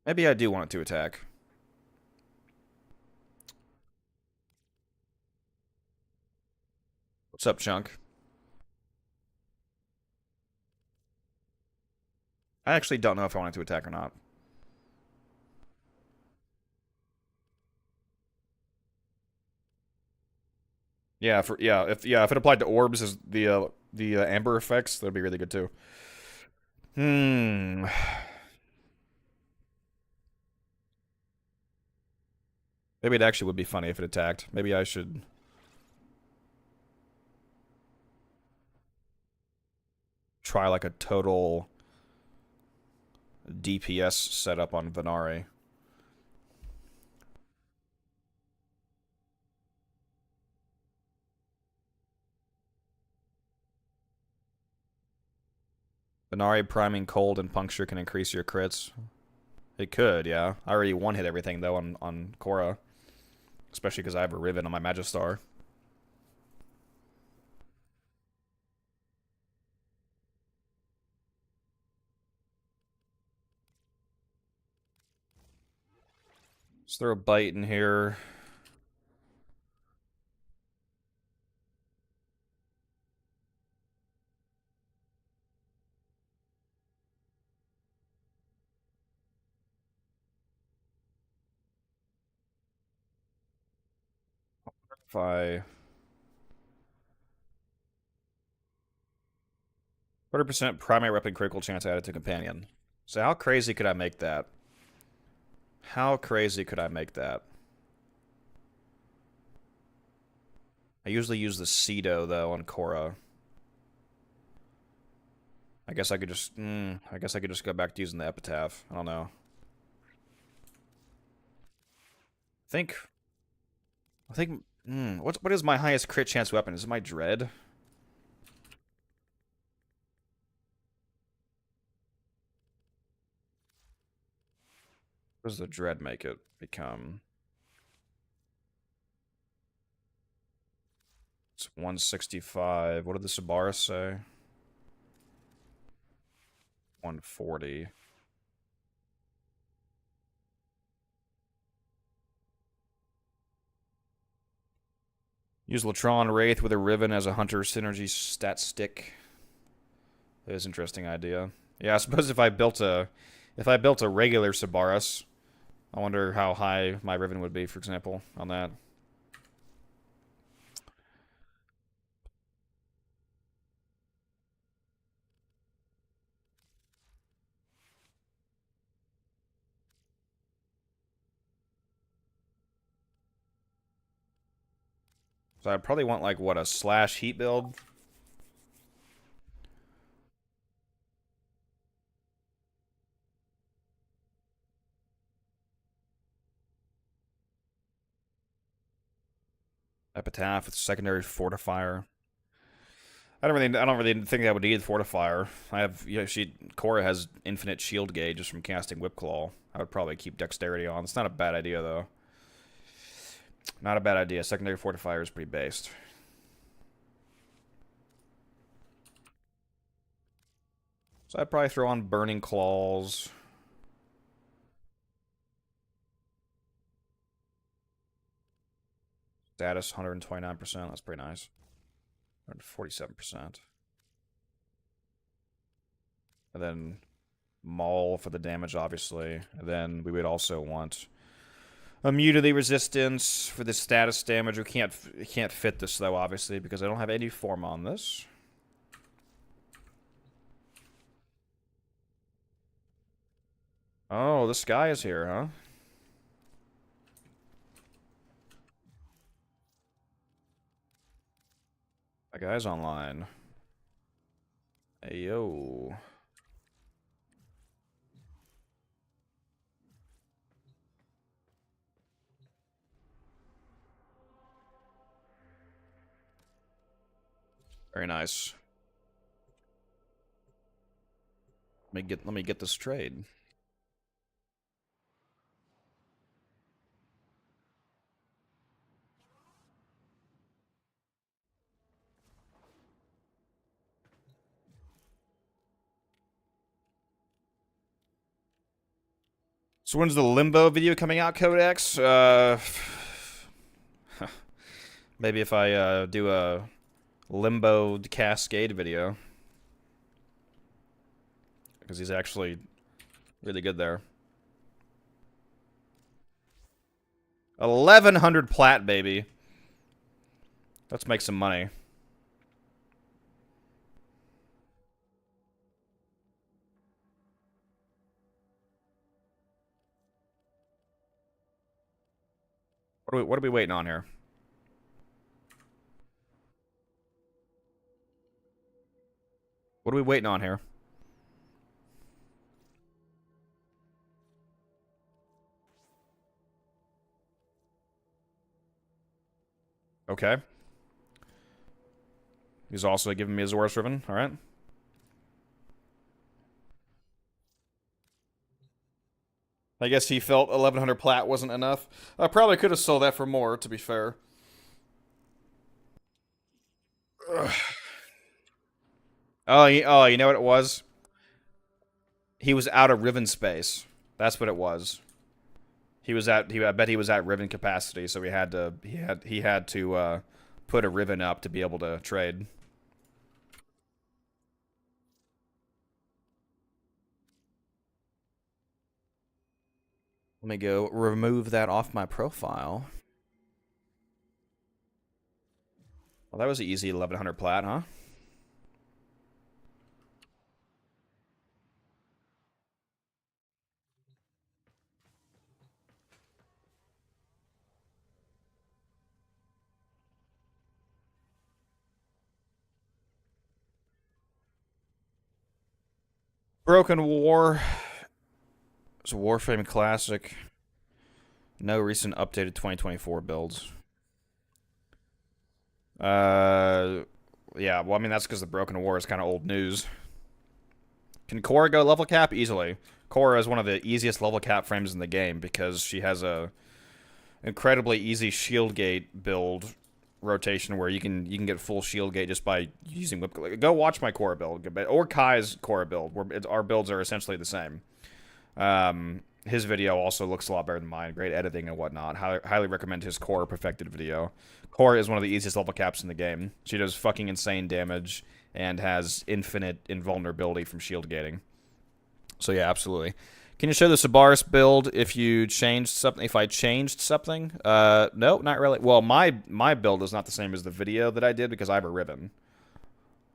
S1: Maybe I do want it to attack. What's up, Chunk? I actually don't know if I want it to attack or not. Yeah, if it applied to orbs as the amber effects, that'd be really good too. Hmm. Maybe it actually would be funny if it attacked. Maybe I should try like a total DPS setup on Venari. Venari priming cold and puncture can increase your crits. It could, yeah. I already one-hit everything, though, on Korra. Especially because I have a Riven on my Magistar. Let's throw a bite in here. If I... 30% primary weapon critical chance added to companion. So how crazy could I make that? How crazy could I make that? I usually use the Cedo, though, on Korra. I guess I could just... I guess I could just go back to using the Epitaph. I don't know. I think... what is my highest crit chance weapon? Is it my Dread? What does the Dread make it become? It's 165. What did the Sabaris say? 140. Use Latron Wraith with a Riven as a Hunter synergy stat stick. That is an interesting idea. Yeah, I suppose if I built a regular Sabaris, I wonder how high my Riven would be, for example, on that. So I'd probably want, like, what, a slash heat build? Epitaph with secondary fortifier. I don't really think I would need fortifier. I have, Korra has infinite shield gauge just from casting Whipclaw. I would probably keep dexterity on. It's not a bad idea though. Not a bad idea. Secondary fortifier is pretty based. So I'd probably throw on Burning Claws. Status 129%. That's pretty nice. 147%. And then Maul for the damage, obviously. And then we would also want immunity resistance for the status damage. We can't fit this though, obviously, because I don't have any form on this. Oh, this guy is here, huh? That guy's online. Hey, yo. Very nice. Let me get this trade. So when's the Limbo video coming out, Codex? Maybe if I do a Limbo Cascade video. Because he's actually really good there. 1,100 plat, baby. Let's make some money. What are we waiting on here? What are we waiting on here? Okay. He's also giving me a Zora's Riven. All right. I guess he felt 1100 plat wasn't enough. I probably could have sold that for more, to be fair. Ugh. Oh, you know what it was? He was out of Riven space. That's what it was. I bet he was at Riven capacity, so he had to put a Riven up to be able to trade. Let me go remove that off my profile. Well, that was an easy 1100 plat, huh? Broken War. It's a Warframe classic. No recent updated 2024 builds. Yeah, well, I mean, that's because the Broken War is kind of old news. Can Cora go level cap? Easily. Cora is one of the easiest level cap frames in the game because she has a incredibly easy shield gate build rotation where you can get full shield gate just by using whip. Go watch my Cora build or Kai's Cora build, where our builds are essentially the same. His video also looks a lot better than mine. Great editing and whatnot. Highly recommend his Cora perfected video. Cora is one of the easiest level caps in the game. She does fucking insane damage and has infinite invulnerability from shield gating. So yeah, absolutely. Can you show the Sabaris build if you changed something? If I changed something? No, not really. Well, my build is not the same as the video that I did because I have a Riven.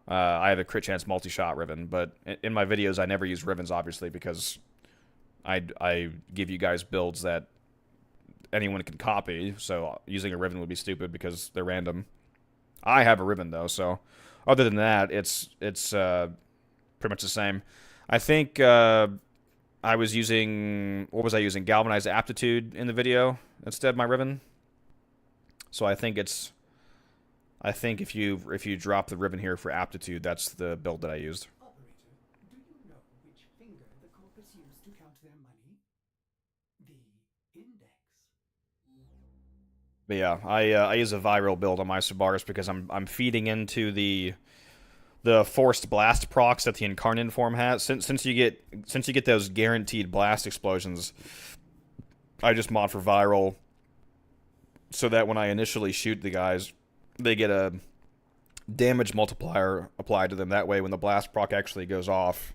S1: I have a crit chance multi-shot Riven, but in my videos I never use Rivens, obviously, because I give you guys builds that anyone can copy, so using a Riven would be stupid because they're random. I have a Riven, though, so other than that, it's pretty much the same. I think I was using... What was I using? Galvanized Aptitude in the video instead of my Riven. So I think it's... I think if you drop the Riven here for Aptitude, that's the build that I used.
S5: Operator, do you know which finger the corpus used to count their money? The index.
S1: But yeah, I use a viral build on my Sabaris because I'm feeding into the forced blast procs that the Incarnate form has. Since you get those guaranteed blast explosions, I just mod for viral so that when I initially shoot the guys, they get a damage multiplier applied to them. That way, when the blast proc actually goes off,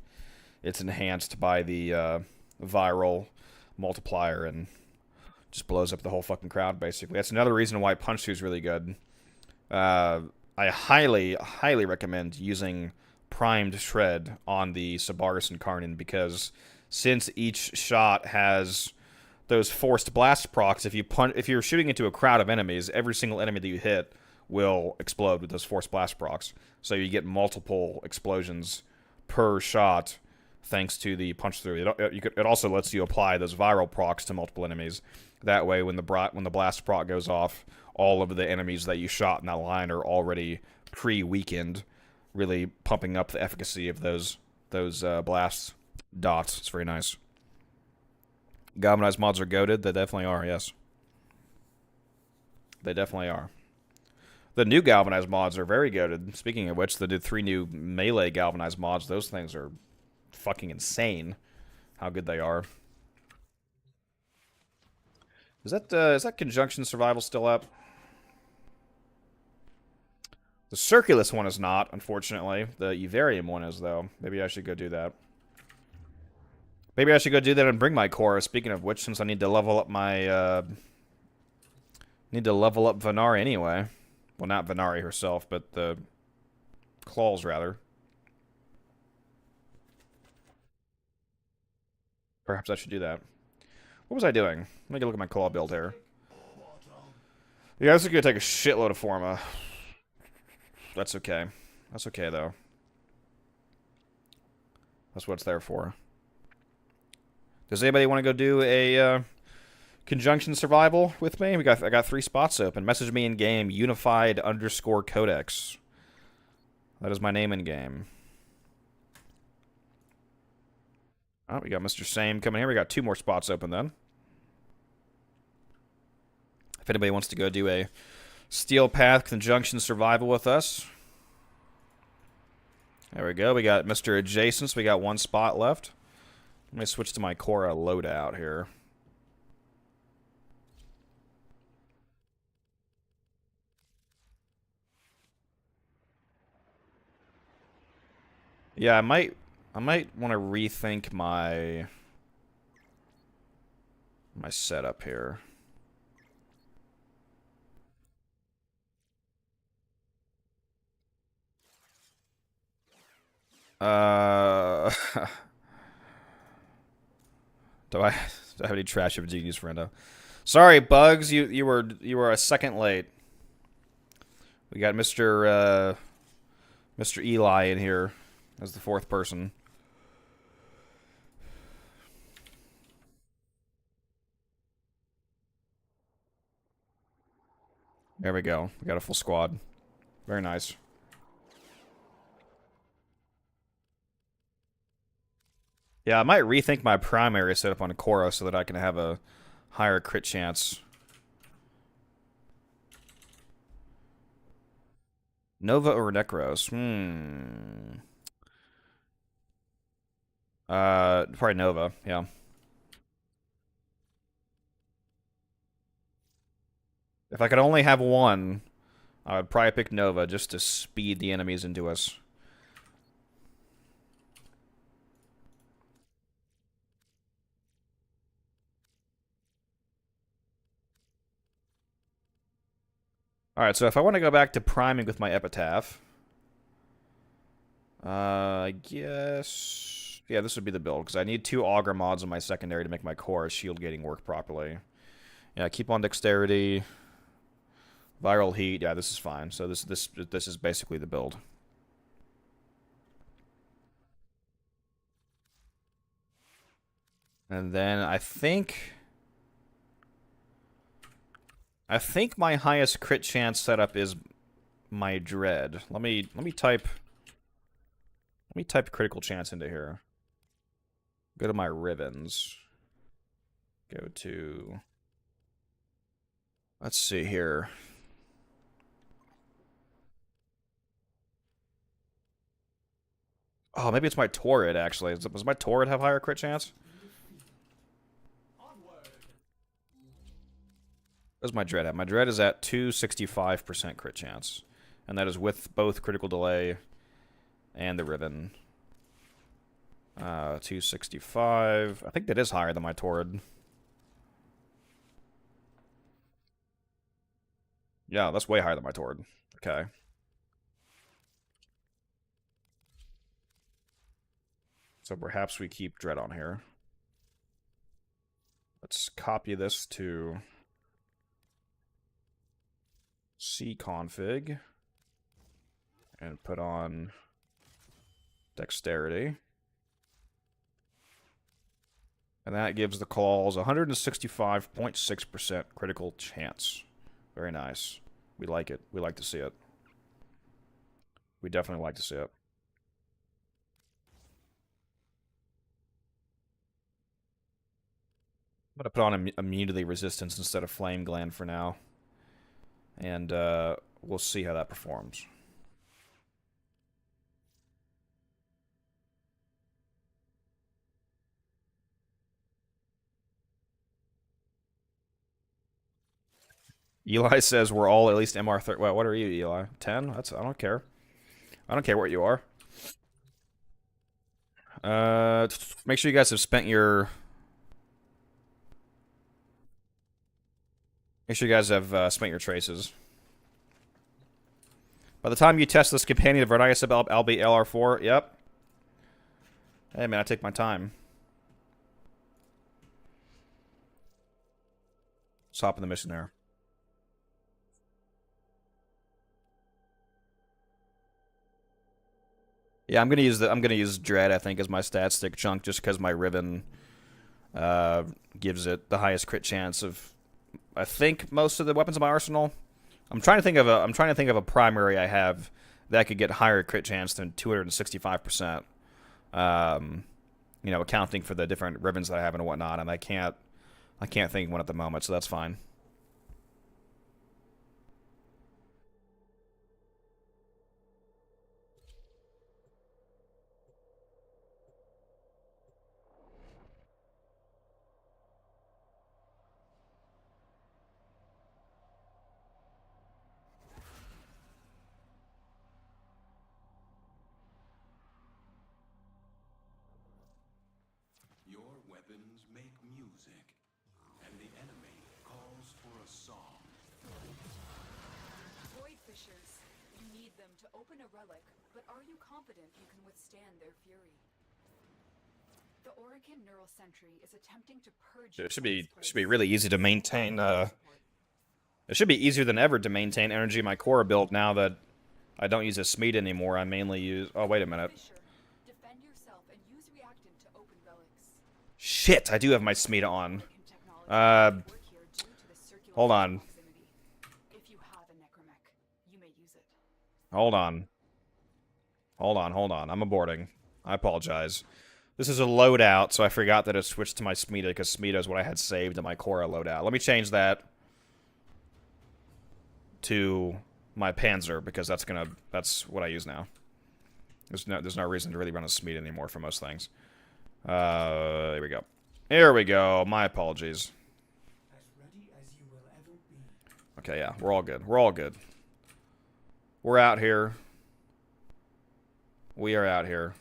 S1: it's enhanced by the viral multiplier and just blows up the whole fucking crowd, basically. That's another reason why Punch 2 is really good. I highly recommend using Primed Shred on the Sabaris and Karnan because since each shot has those forced blast procs, if you're shooting into a crowd of enemies, every single enemy that you hit will explode with those forced blast procs. So you get multiple explosions per shot thanks to the punch through. It also lets you apply those viral procs to multiple enemies. That way, when the blast proc goes off, all of the enemies that you shot in that line are already pre-weakened, really pumping up the efficacy of those blast dots. It's very nice. Galvanized mods are goated. They definitely are, yes. They definitely are. The new Galvanized mods are very goated. Speaking of which, they did 3 new melee Galvanized mods. Those things are fucking insane how good they are. Is that Conjunction Survival still up? The Circulus one is not, unfortunately. The Evarium one is, though. Maybe I should go do that. Maybe I should go do that and bring my Cora. Speaking of which, since I need to level up my... need to level up Venari anyway. Well, not Venari herself, but the claws, rather. Perhaps I should do that. What was I doing? Let me go look at my claw build here. Yeah, this is going to take a shitload of Forma. That's okay. That's okay, though. That's what it's there for. Does anybody want to go do a Conjunction survival with me. I got 3 spots open. Message me in game. Unified_Codex. That is my name in game. Oh, we got Mr. Same coming here. We got 2 more spots open then. If anybody wants to go do a Steel Path Conjunction survival with us. There we go. We got Mr. Adjacent. So we got 1 spot left. Let me switch to my Korra loadout here. Yeah, I might want to rethink my setup here. Do I have any trash of genius, friendo? Sorry, Bugs, you were a second late. We got Mr. Eli in here as the 4th person. There we go. We got a full squad. Very nice. Yeah, I might rethink my primary setup on Korra so that I can have a higher crit chance. Nova or Necros? Probably Nova, yeah. If I could only have one, I would probably pick Nova just to speed the enemies into us. Alright, so if I want to go back to priming with my Epitaph, I guess... yeah, this would be the build, because I need 2 Augur mods on my secondary to make my core shield gating work properly. Yeah, keep on dexterity. Viral heat, yeah, this is fine. So this is basically the build. And then I think my highest crit chance setup is my Dread. Let me type critical chance into here. Go to my ribbons. Go to, let's see here. Oh, maybe it's my Torrid, actually. Does my Torrid have higher crit chance? What's my Dread at? My Dread is at 265% crit chance. And that is with both critical delay and the ribbon. 265. I think that is higher than my Torrid. Yeah, that's way higher than my Torrid. Okay. So perhaps we keep Dread on here. Let's copy this to cconfig and put on dexterity. And that gives the claws 165.6% critical chance. Very nice. We like it. We like to see it. We definitely like to see it. I'm going to put on immunity resistance instead of flame gland for now. And we'll see how that performs. Eli says we're all at least MR30. Well, what are you, Eli? 10? I don't care. I don't care what you are. Make sure you guys have spent your... Make sure you guys have spent your traces. By the time you test this companion of Vernias, I'll be LR4. Yep. Hey, man, I take my time. Let's hop in the mission there. Yeah, I'm gonna use Dread, I think, as my stat stick chunk, just because my ribbon Gives it the highest crit chance of, I think, most of the weapons in my arsenal. I'm trying to think of a primary I have that could get higher crit chance than 265%. You know, accounting for the different ribbons that I have and whatnot, and I can't think of one at the moment, so that's fine.
S2: Your weapons make music, and the enemy calls for a song.
S8: Void fissures. You need them to open a relic, but are you confident you can withstand their fury? The Orican Neural Sentry is attempting to purge.
S1: It should be really easy to maintain. It should be easier than ever to maintain energy in my core build now that I don't use a Smeed anymore. I mainly use. Oh, wait a minute.
S8: Defend yourself and use reactant to open relics.
S1: Shit, I do have my Smeed on. Hold on.
S8: If you have a necromech, you may use it.
S1: Hold on. I'm aborting. I apologize. This is a loadout, so I forgot that it switched to my Smeeda, because Smeeda is what I had saved in my Korra loadout. Let me change that to my Panzer, because that's what I use now. There's no reason to really run a Smeed anymore for most things. There we go. Here we go. My apologies.
S5: As ready as you will ever be.
S1: Okay, yeah, we're all good. We're all good. We're out here. We are out here.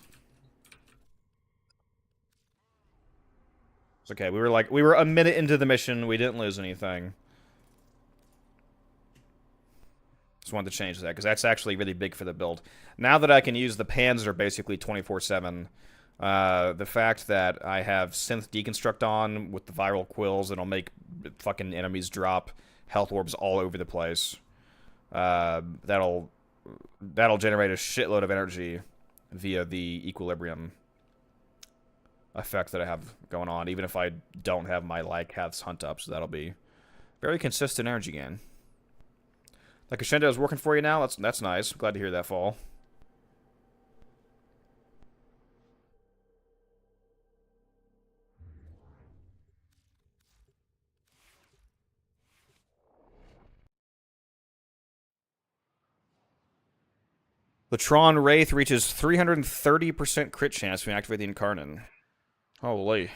S1: It's okay. We were a minute into the mission. We didn't lose anything. Just wanted to change that, because that's actually really big for the build. Now that I can use the Panzer basically 24/7, the fact that I have Synth Deconstruct on with the Viral Quills, it'll make fucking enemies drop health orbs all over the place. That'll generate a shitload of energy via the Equilibrium effect that I have going on, even if I don't have my Lycath's Hunt up, so that'll be very consistent energy gain. Like Crescendo is working for you now? That's nice. Glad to hear that, Fall. The Tron Wraith reaches 330% crit chance when you activate the Incarnate. Holy.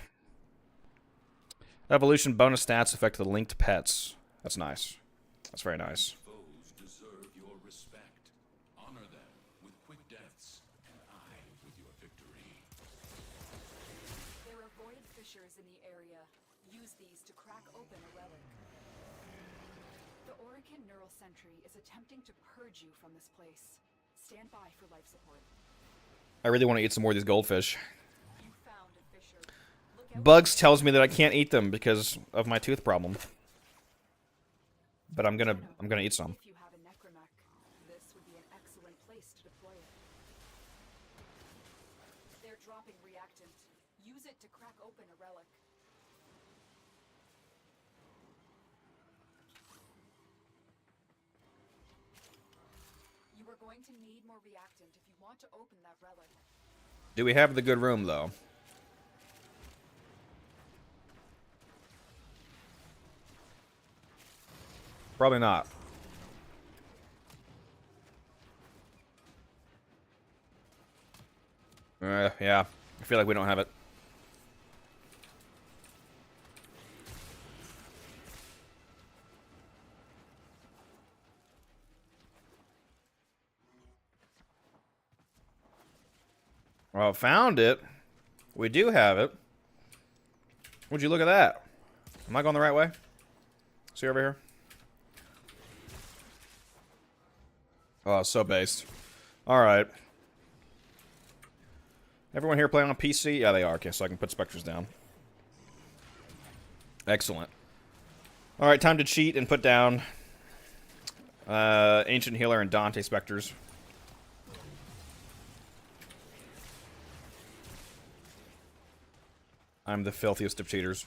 S1: Evolution bonus stats affect the linked pets. That's nice. That's very nice.
S2: Foes deserve your respect. Honor them with quick deaths, and I with your victory.
S8: There are void fissures in the area. Use these to crack open a relic. The Orican Neural Sentry is attempting to purge you from this place. Stand by for life support.
S1: I really want to eat some more of these goldfish.
S8: You found a fissure. Look out.
S1: Bugs tells me that I can't eat them because of my tooth problem. But I'm gonna eat some.
S8: If you have a necromech, this would be an excellent place to deploy it. They're dropping reactant. Use it to crack open a relic. You are going to need more reactant if you want to open that relic.
S1: Do we have the good room though? Probably not. Yeah. I feel like we don't have it. Well, found it. We do have it. Would you look at that? Am I going the right way? See over here? Oh, so based. Alright. Everyone here playing on PC? Yeah, they are. Okay, so I can put Spectres down. Excellent. Alright, time to cheat and put down Ancient Healer and Dante Spectres. I'm the filthiest of cheaters.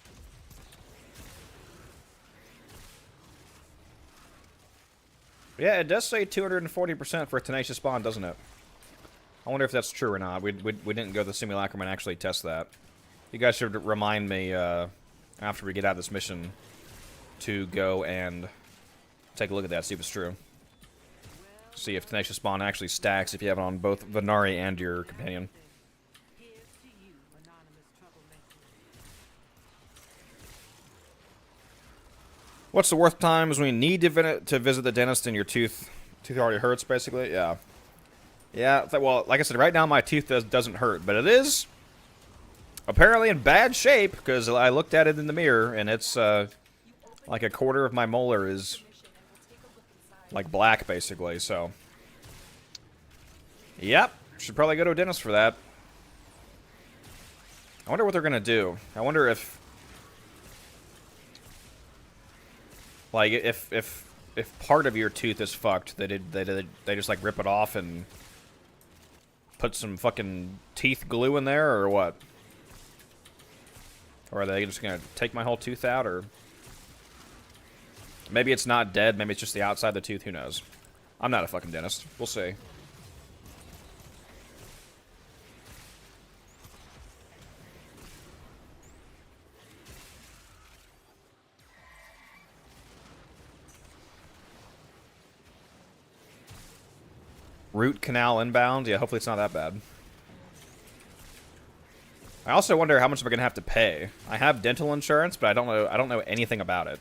S1: Yeah, it does say 240% for a tenacious bond, doesn't it? I wonder if that's true or not. We didn't go to the simulacrum and actually test that. You guys should remind me after we get out of this mission to go and take a look at that, see if it's true. See if tenacious bond actually stacks if you have it on both Venari and your companion. What's the worst times when you need to visit the dentist and your tooth already hurts, basically? Yeah. Yeah, well, like I said, right now my tooth doesn't hurt, but it is apparently in bad shape, because I looked at it in the mirror, and it's, like a quarter of my molar is, like, black, basically, so. Yep, should probably go to a dentist for that. I wonder what they're gonna do. I wonder if, like, if part of your tooth is fucked, they just, like, rip it off and put some fucking teeth glue in there, or what? Or are they just gonna take my whole tooth out, or maybe it's not dead, maybe it's just the outside of the tooth, who knows? I'm not a fucking dentist. We'll see. Root canal inbound? Yeah, hopefully it's not that bad. I also wonder how much I'm gonna have to pay. I have dental insurance, but I don't know anything about it.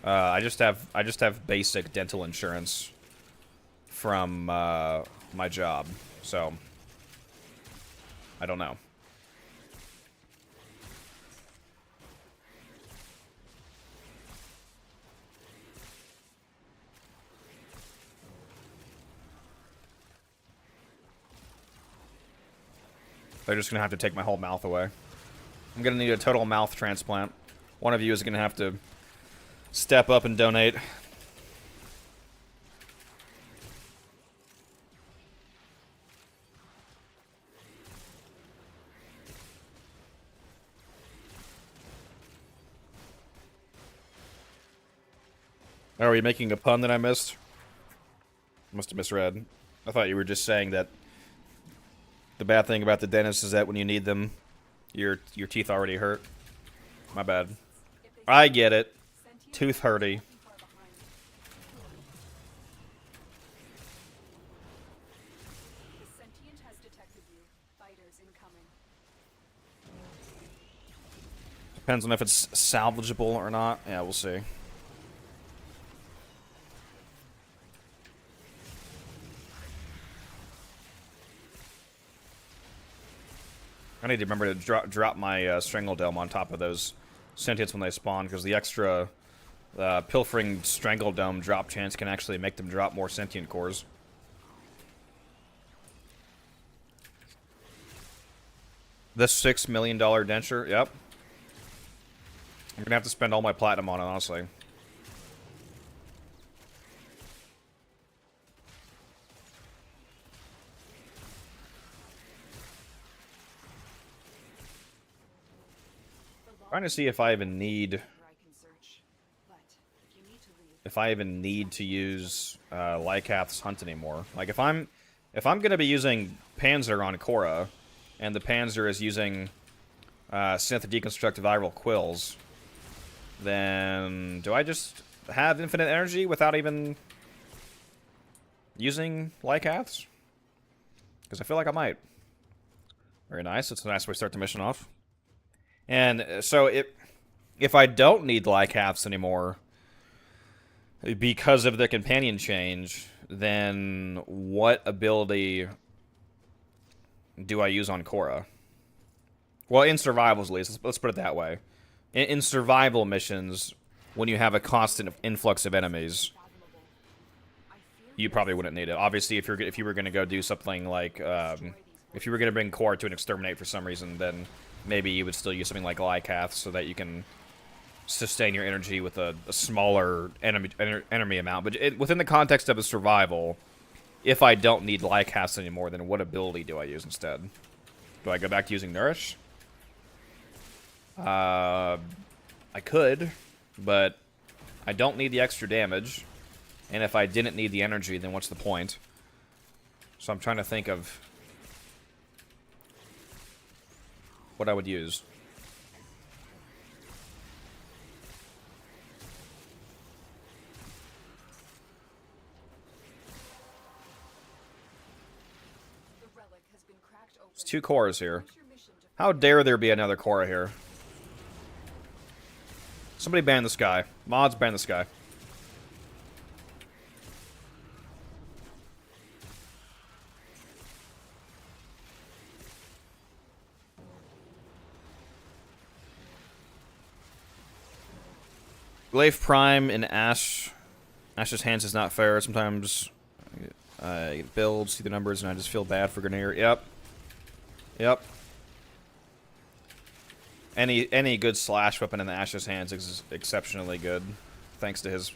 S1: I just have basic dental insurance from my job, so I don't know. They're just gonna have to take my whole mouth away. I'm gonna need a total mouth transplant. One of you is gonna have to step up and donate. Are we making a pun that I missed? Must have misread. I thought you were just saying that the bad thing about the dentist is that when you need them, your teeth already hurt. My bad. I get it. Tooth hurty. Depends on if it's salvageable or not. Yeah, we'll see. I need to remember to drop my Strangle Dome on top of those sentients when they spawn, because the extra pilfering Strangle Dome drop chance can actually make them drop more sentient cores. The $6 million denture, yep. I'm gonna have to spend all my platinum on it, honestly. Trying to see if I even need to use Lycath's Hunt anymore. Like if I'm gonna be using Panzer on Korra, and the Panzer is using Synth Deconstructive Viral Quills, then do I just have infinite energy without even using Lycaths? Because I feel like I might. Very nice. It's a nice way to start the mission off. And so if I don't need Lycaths anymore because of the companion change, then what ability do I use on Korra? Well, in survivals at least. Let's put it that way. In survival missions, when you have a constant influx of enemies, you probably wouldn't need it. Obviously, if you were going to go do something like if you were going to bring Korra to an exterminate for some reason, then maybe you would still use something like Lycath so that you can sustain your energy with a smaller enemy amount. But within the context of a survival, if I don't need Lycaths anymore, then what ability do I use instead? Do I go back to using Nourish? I could, but I don't need the extra damage. And if I didn't need the energy, then what's the point? So I'm trying to think of what I would use.
S8: The relic has been cracked open.
S1: There's 2 cores here.
S8: Finish your mission to
S1: How dare there be another Cora here? Somebody ban the sky. Mods ban the sky. Glaive Prime in Ash's hands is not fair. Sometimes I get builds, see the numbers, and I just feel bad for Grenier. Yep. Yep. Any good slash weapon in the Ash's hands is exceptionally good, thanks to his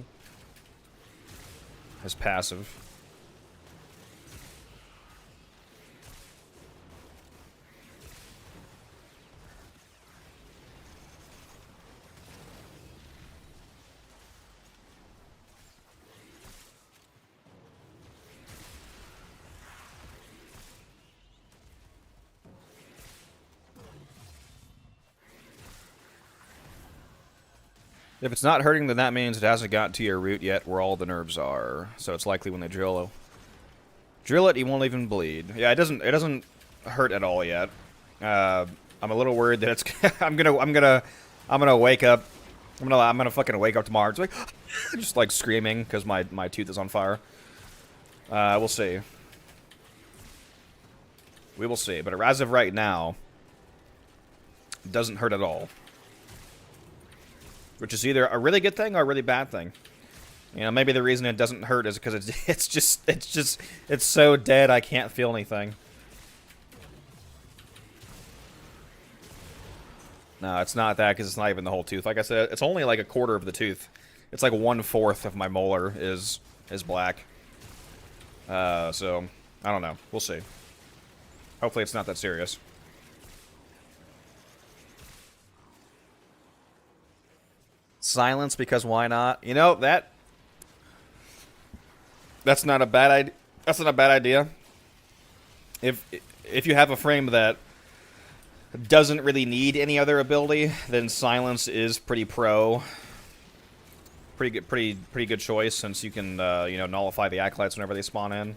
S1: passive. If it's not hurting, then that means it hasn't gotten to your root yet where all the nerves are. So it's likely when they drill it, he won't even bleed. Yeah, it doesn't hurt at all yet. I'm a little worried that it's I'm gonna wake up. I'm gonna fucking wake up tomorrow. It's like just like screaming because my tooth is on fire. We'll see. We will see. But as of right now, it doesn't hurt at all. Which is either a really good thing or a really bad thing. You know, maybe the reason it doesn't hurt is because it's so dead I can't feel anything. No, it's not that because it's not even the whole tooth. Like I said, it's only like a quarter of the tooth. It's like 1/4 of my molar is black. So I don't know. We'll see. Hopefully it's not that serious. Silence because why not? You know, that's not a bad idea. That's not a bad idea. If you have a frame that doesn't really need any other ability, then silence is pretty good choice since you can you know, nullify the acolytes whenever they spawn in.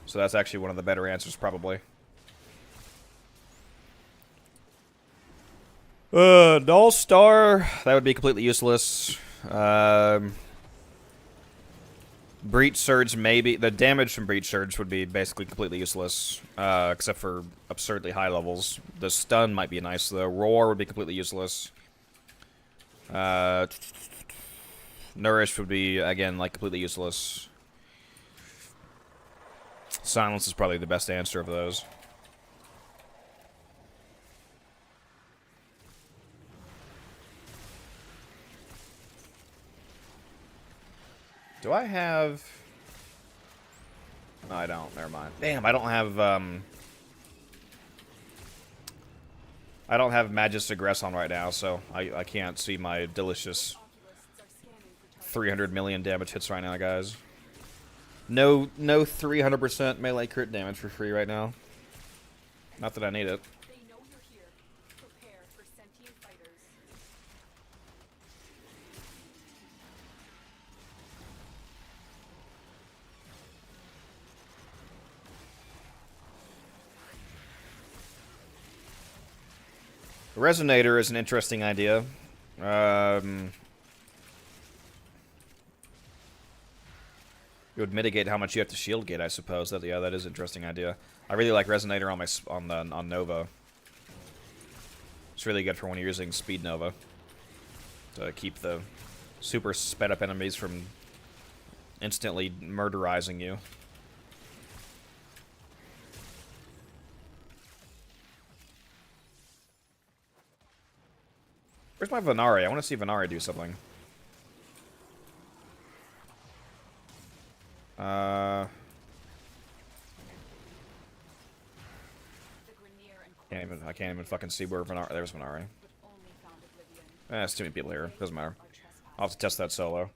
S1: So that's actually one of the better answers probably. Null Star, that would be completely useless. Breach Surge, maybe. The damage from Breach Surge would be basically completely useless, except for absurdly high levels. The stun might be nice, though. Roar would be completely useless. Nourish would be, again, like, completely useless. Silence is probably the best answer of those. Do I have... No, I don't. Never mind. Damn, I don't have Magus Aggress on right now, so I can't see my delicious 300 million damage hits right now, guys. No 300% melee crit damage for free right now. Not that I need it.
S8: They know you're here. Prepare for sentient fighters.
S1: Resonator is an interesting idea. It would mitigate how much you have to shield get, I suppose. That is an interesting idea. I really like Resonator on Nova. It's really good for when you're using Speed Nova to keep the super sped up enemies from instantly murderizing you. Where's my Venari? I want to see Venari do something. I can't even fucking see where Venari. There's Venari. There's too many people here. Doesn't matter. I'll have to test that solo.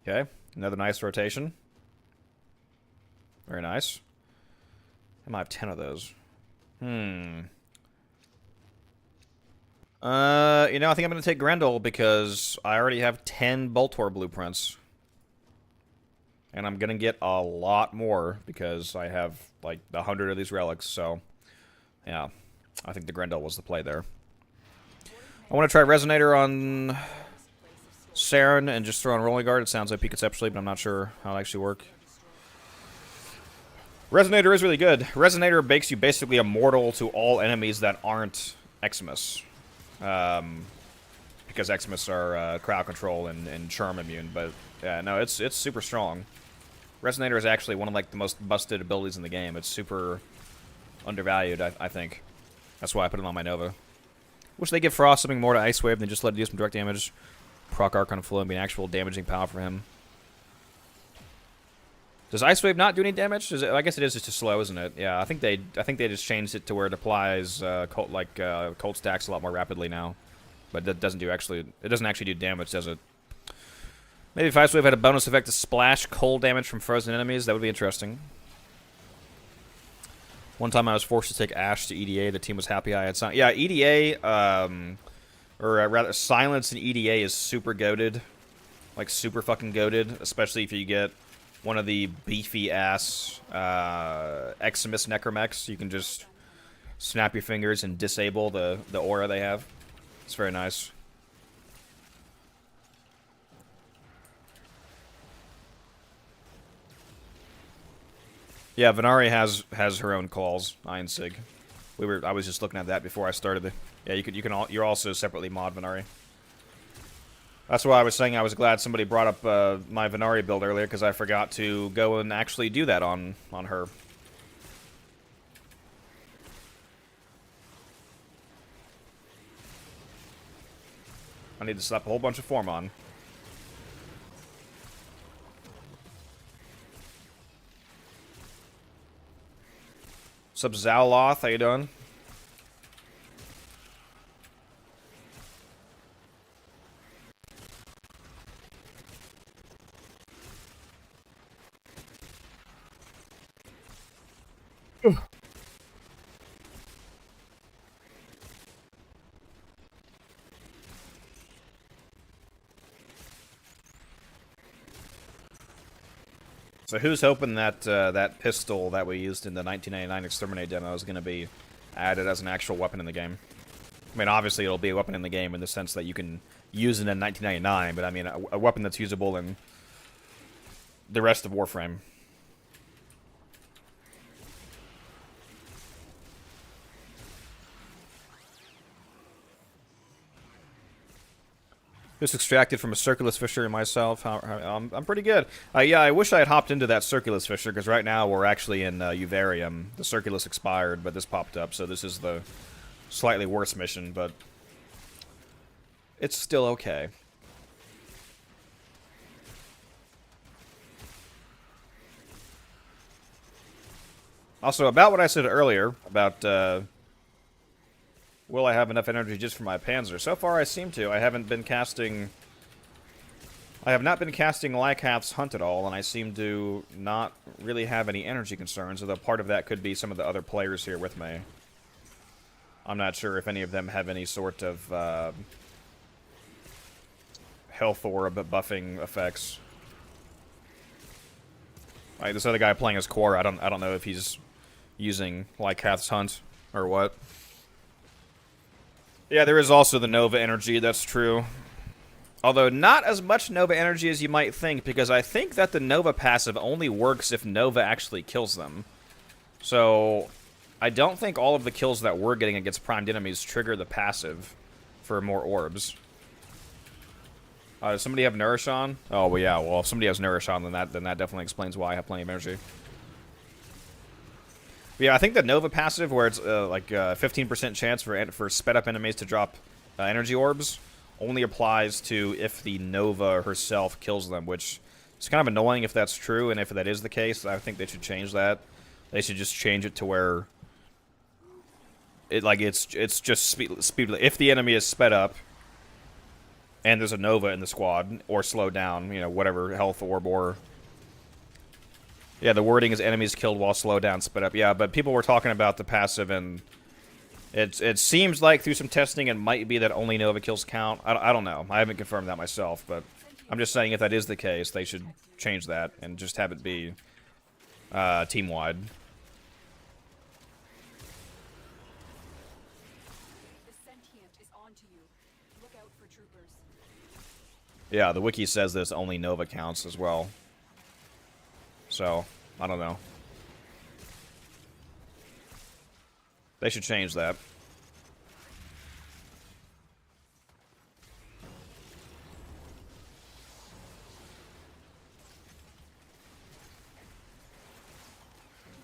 S1: Okay, another nice rotation. Very nice. I might have 10 of those. You know, I think I'm going to take Grendel because I already have 10 Boltor blueprints. And I'm going to get a lot more because I have, like, 100 of these relics, so... Yeah, I think the Grendel was the play there. I want to try Resonator on Saren and just throw on Rolling Guard. It sounds like conceptually, but I'm not sure how it actually works. Resonator is really good. Resonator makes you basically immortal to all enemies that aren't Eximus. Because Eximus are crowd control and charm immune, but yeah, no, it's super strong. Resonator is actually one of like the most busted abilities in the game. It's super undervalued, I think. That's why I put it on my Nova. Wish they give Frost something more to Ice Wave than just let it do some direct damage. Proc Archon Flow and be an actual damaging power for him. Does Ice Wave not do any damage? I guess it is just too slow, isn't it? Yeah, I think they just changed it to where it applies cold stacks a lot more rapidly now, but that doesn't actually do damage, does it? Maybe if Ice Wave had a bonus effect to splash cold damage from frozen enemies, that would be interesting. One time I was forced to take Ash to EDA. The team was happy I had signed. Yeah, EDA, or rather, Silence in EDA is super goated, like super fucking goated, especially if you get one of the beefy-ass Eximus Necromechs. You can just snap your fingers and disable the aura they have. It's very nice. Yeah, Venari has her own calls, Iron Sig. I was just looking at that before I started. Yeah, you're also separately mod Venari. That's why I was saying I was glad somebody brought up my Venari build earlier, because I forgot to go and actually do that on her. I need to slap a whole bunch of form on. What's up, Zaloth? How you doing? So who's hoping that that pistol that we used in the 1999 Exterminate demo is going to be added as an actual weapon in the game? I mean, obviously it'll be a weapon in the game in the sense that you can use it in 1999, but I mean a weapon that's usable in the rest of Warframe. Just extracted from a Circulus Fissure myself. I'm pretty good. Yeah, I wish I had hopped into that Circulus Fissure, because right now we're actually in Uvarium. The Circulus expired, but this popped up, so this is the slightly worse mission, but it's still okay. Also, about what I said earlier, about will I have enough energy just for my Panzer? So far, I seem to. I have not been casting Lycath's Hunt at all, and I seem to not really have any energy concerns, although part of that could be some of the other players here with me. I'm not sure if any of them have any sort of health orb buffing effects. Like this other guy playing as core, I don't know if he's using Lycath's Hunt or what. Yeah, there is also the Nova energy, that's true. Although not as much Nova energy as you might think, because I think that the Nova passive only works if Nova actually kills them. So I don't think all of the kills that we're getting against primed enemies trigger the passive for more orbs. Does somebody have Nourish on? Oh, well, yeah, well, if somebody has Nourish on, then that definitely explains why I have plenty of energy. But yeah, I think the Nova passive, where it's like 15% chance for sped up enemies to drop energy orbs, only applies to if the Nova herself kills them, which is kind of annoying if that's true, and if that is the case, I think they should change that. They should just change it to where it's just speed. If the enemy is sped up and there's a Nova in the squad, or slowed down, you know, whatever health orb or... Yeah, the wording is enemies killed while slowed down, sped up. Yeah, but people were talking about the passive, and it seems like through some testing it might be that only Nova kills count. I don't know. I haven't confirmed that myself, but I'm just saying if that is the case, they should change that and just have it be team-wide.
S8: The sentient is onto you. Look out for troopers.
S1: Yeah, the wiki says this only Nova counts as well. So, I don't know. They should change that.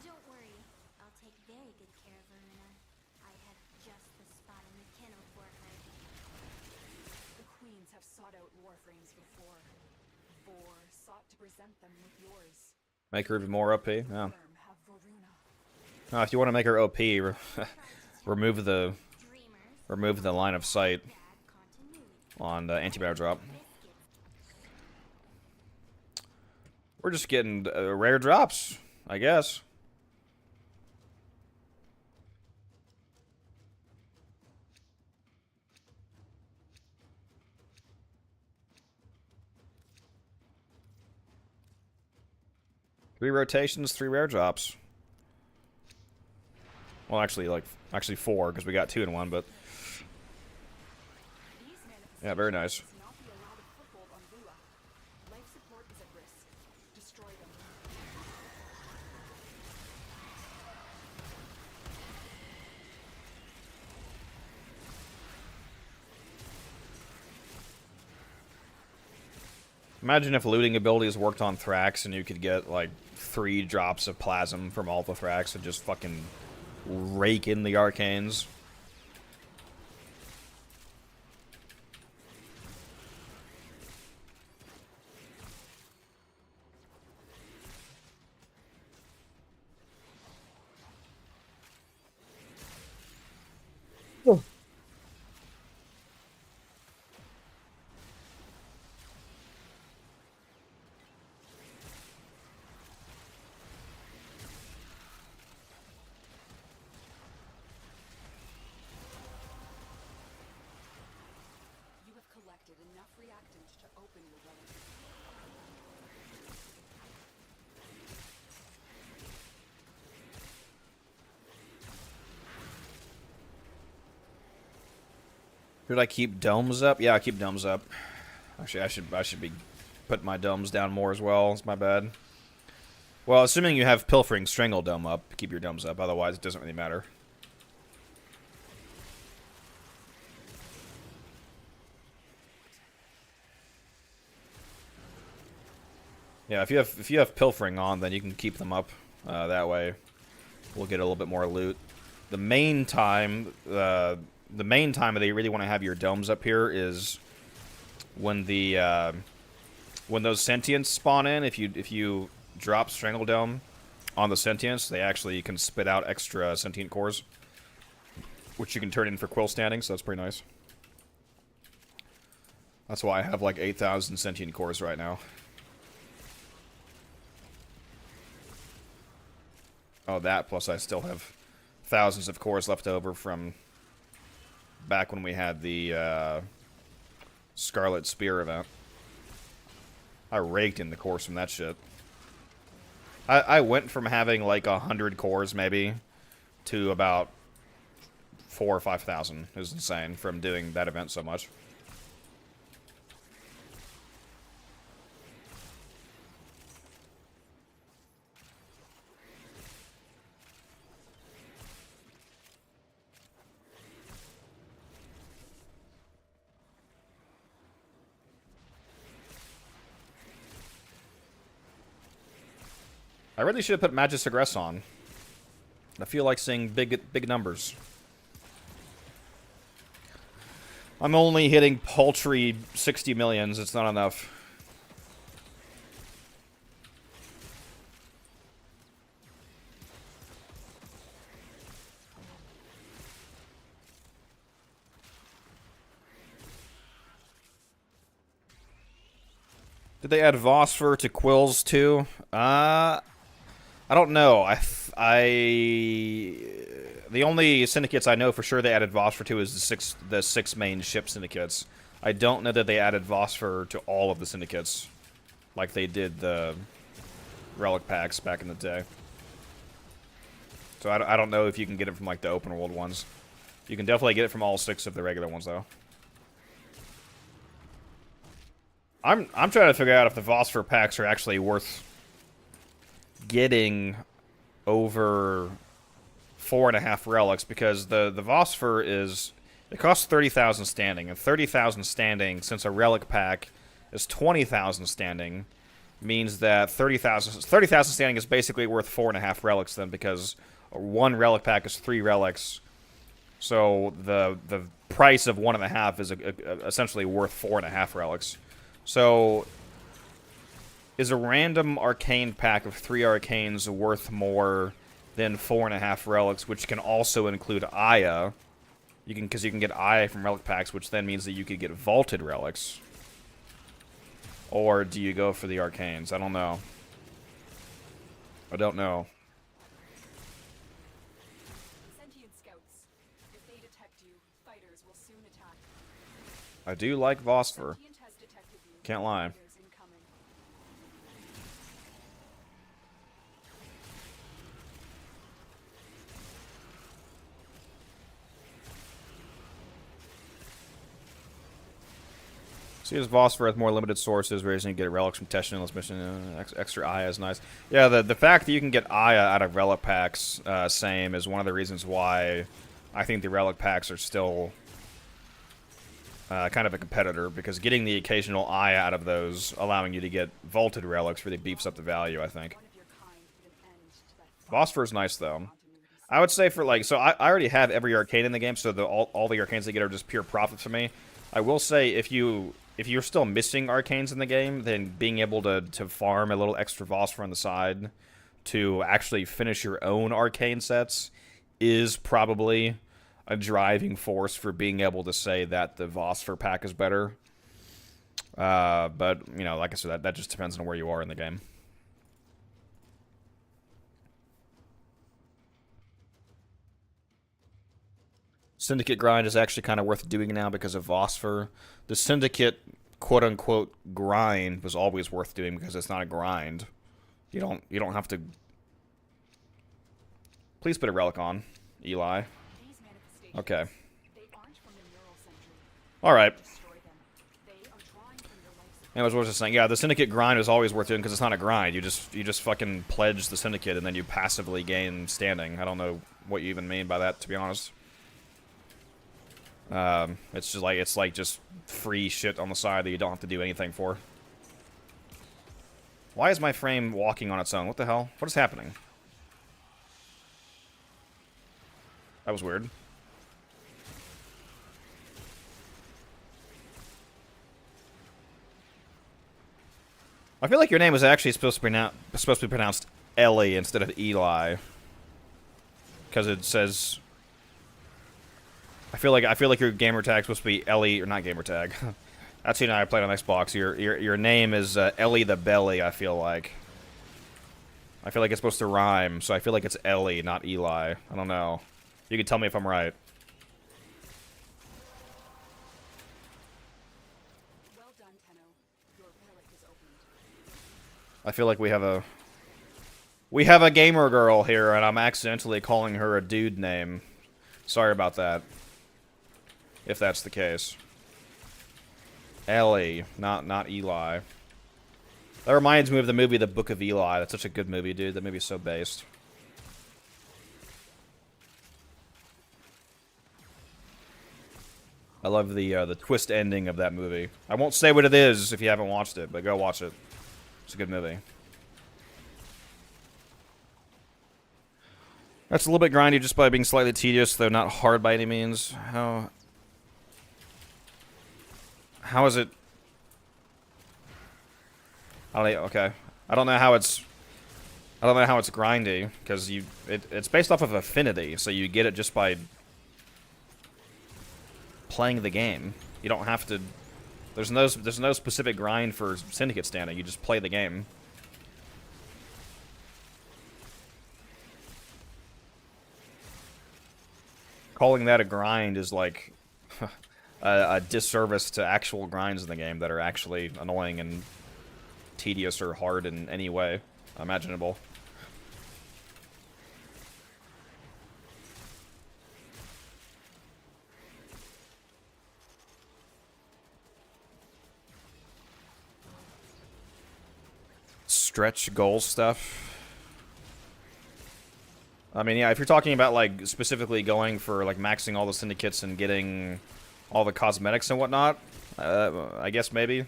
S9: Don't worry, I'll take very good care of Verona. I have just the spot in the kennel for her.
S8: The queens have sought out Warframes before. Vor sought to present them with yours.
S1: Make her even more OP? Yeah.
S8: Have Varuna.
S1: If you want to make her OP, remove the line of sight on the anti-battle drop. We're just getting rare drops, I guess. Three rotations, 3 rare drops. Well, actually 4, because we got 2 in 1, but... Yeah, very nice.
S8: Not be allowed a foothold on Vua. Life support is at risk. Destroy them.
S1: Imagine if looting abilities worked on Thrax and you could get, like, 3 drops of Plasm from all the Thrax and just fucking rake in the Arcanes.
S8: You have collected enough reactant to open your relic.
S1: Should I keep domes up? Yeah, I keep domes up. Actually, I should be putting my domes down more as well. It's my bad. Well, assuming you have Pilfering Strangle Dome up, keep your domes up. Otherwise, it doesn't really matter. Yeah, if you have Pilfering on, then you can keep them up. That way, we'll get a little bit more loot. The main time that you really want to have your domes up here is when the when those sentients spawn in. If you drop Strangle Dome on the sentients, they actually can spit out extra sentient cores, which you can turn in for quill standing. So that's pretty nice. That's why I have like 8,000 sentient cores right now. Oh, that, plus I still have thousands of cores left over from back when we had the Scarlet Spear event. I raked in the cores from that shit. I went from having like 100 cores maybe to about 4,000 or 5,000. It was insane from doing that event so much. I really should have put Magus Aggress on. I feel like seeing big numbers. I'm only hitting paltry 60 millions. It's not enough. Did they add Phosphor to Quills too? I don't know. The only syndicates I know for sure they added Phosphor to is the six main ship syndicates. I don't know that they added Phosphor to all of the syndicates, like they did the relic packs back in the day. So I don't know if you can get it from like the open world ones. You can definitely get it from all 6 of the regular ones though. I'm trying to figure out if the Phosphor packs are actually worth getting over 4.5 relics, because the Phosphor is, it costs 30,000 standing, and 30,000 standing, since a relic pack is 20,000 standing, means that 30,000 standing is basically worth 4.5 relics then, because one relic pack is 3 relics. So the price of 1.5 is essentially worth 4.5 relics. So, is a random arcane pack of 3 arcanes worth more than 4.5 relics, which can also include Aya? Because you can get Aya from relic packs, which then means that you could get vaulted relics. Or do you go for the arcanes? I don't know. I don't know.
S8: Sentient scouts. If they detect you, fighters will soon attack.
S1: I do like Phosphor.
S8: Sentient has detected you.
S1: Can't lie.
S8: Fighters incoming.
S1: See, as Phosphor has more limited sources, whereas you can get relics from Teshin in this mission. Extra Aya is nice. Yeah, the fact that you can get Aya out of relic packs, same, is one of the reasons why I think the relic packs are still kind of a competitor, because getting the occasional Aya out of those, allowing you to get vaulted relics, really beefs up the value, I think.
S8: One of your kind put an end to that
S1: Phosphor's nice, though. I would say for, like, so I already have every arcane in the game, so all the arcanes they get are just pure profit for me. I will say, if you're still missing arcanes in the game, then being able to farm a little extra Phosphor on the side to actually finish your own arcane sets is probably a driving force for being able to say that the Phosphor pack is better. But, you know, like I said, that just depends on where you are in the game. Syndicate grind is actually kind of worth doing now because of Phosphor. The Syndicate quote-unquote grind was always worth doing because it's not a grind. You don't have to... Please put a relic on, Eli.
S8: These manifestations,
S1: Okay.
S8: they aren't from the neural century.
S1: Alright.
S8: Destroy them. They are drawing from your life support.
S1: Anyways, what was I saying? Yeah, the Syndicate grind is always worth doing because it's not a grind. You just fucking pledge the Syndicate and then you passively gain standing. I don't know what you even mean by that, to be honest. It's like just free shit on the side that you don't have to do anything for. Why is my frame walking on its own? What the hell? What is happening? That was weird. I feel like your name is actually supposed to be pronounced Ellie instead of Eli, because it says. I feel like your gamer tag's supposed to be Ellie, or not gamer tag. That's you know I played on Xbox. Your name is Ellie the Belly. I feel like it's supposed to rhyme, so I feel like it's Ellie, not Eli. I don't know. You can tell me if I'm right.
S8: Well done, Tenno. Your relic is opened.
S1: I feel like we have a gamer girl here, and I'm accidentally calling her a dude name. Sorry about that. If that's the case. Ellie, not Eli. That reminds me of the movie The Book of Eli. That's such a good movie, dude. That movie's so based. I love the twist ending of that movie. I won't say what it is if you haven't watched it, but go watch it. It's a good movie. That's a little bit grindy just by being slightly tedious, though not hard by any means. How... How is it? Okay. I don't know how it's grindy, because it's based off of affinity, so you get it just by playing the game. You don't have to. There's no specific grind for Syndicate standing. You just play the game. Calling that a grind is like a disservice to actual grinds in the game that are actually annoying and tedious or hard in any way imaginable. Stretch goal stuff. I mean, yeah, if you're talking about, like, specifically going for, like, maxing all the syndicates and getting all the cosmetics and whatnot, I guess maybe.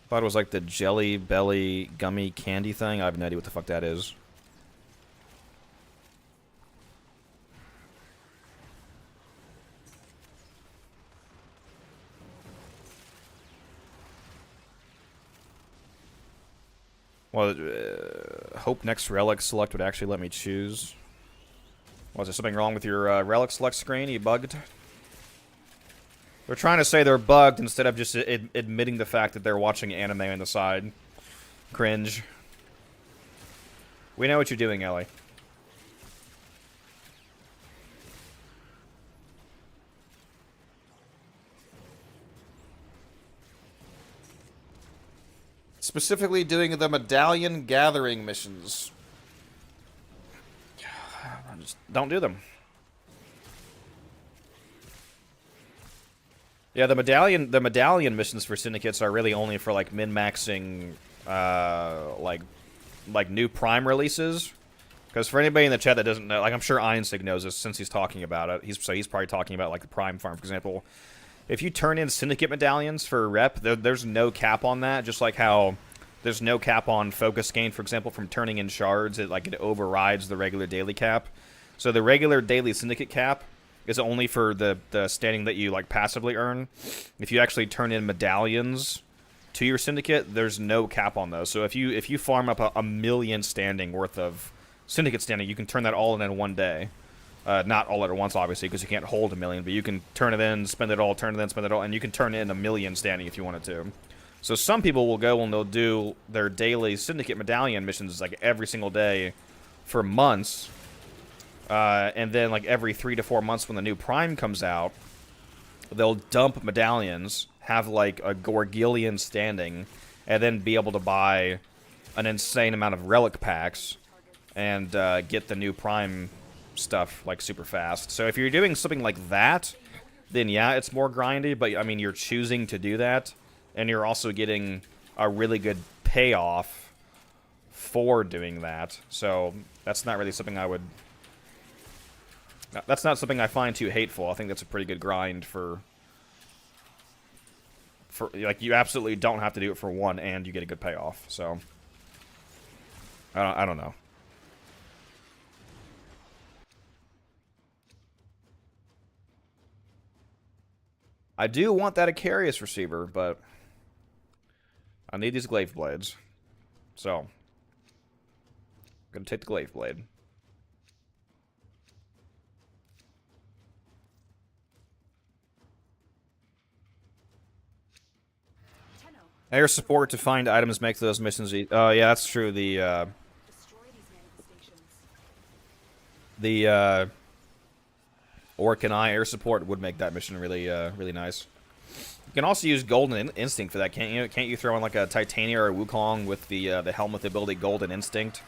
S1: Thought it was, like, the Jelly Belly Gummy Candy thing. I have no idea what the fuck that is. Well, hope next relic select would actually let me choose. Was there something wrong with your relic select screen? You bugged? They're trying to say they're bugged instead of just admitting the fact that they're watching anime on the side. Cringe. We know what you're doing, Ellie. Specifically doing the medallion gathering missions. Just don't do them. Yeah, the medallion missions for syndicates are really only for like min-maxing like new Prime releases. Because for anybody in the chat that doesn't know, like I'm sure Einzig knows this since he's talking about it. He's probably talking about like the Prime farm, for example. If you turn in syndicate medallions for rep, there's no cap on that. Just like how there's no cap on focus gain, for example, from turning in shards. It overrides the regular daily cap. So the regular daily syndicate cap is only for the standing that you like passively earn. If you actually turn in medallions to your syndicate, there's no cap on those. So if you farm up a million standing worth of syndicate standing, you can turn that all in one day. Not all at once, obviously, because you can't hold a million, but you can turn it in, spend it all, turn it in, spend it all, and you can turn in a million standing if you wanted to. So some people will go and they'll do their daily syndicate medallion missions like every single day for months, and then like every 3 to 4 months when the new Prime comes out, they'll dump medallions, have like a Gorgillion standing, and then be able to buy an insane amount of relic packs and get the new Prime stuff like super fast. So if you're doing something like that, then yeah, it's more grindy, but I mean you're choosing to do that, and you're also getting a really good payoff for doing that. So that's not really something that's not something I find too hateful. I think that's a pretty good grind for like, you absolutely don't have to do it for one and you get a good payoff. So I don't know. I do want that Icarius receiver, but I need these glaive blades. So, I'm gonna take the glaive blade. Air support to find items make those missions easy. Oh, yeah, that's true. The Orc and I air support would make that mission really really nice. You can also use Golden Instinct for that, can't you? Can't you throw in like a Titania or a Wukong with the helm with the ability Golden Instinct?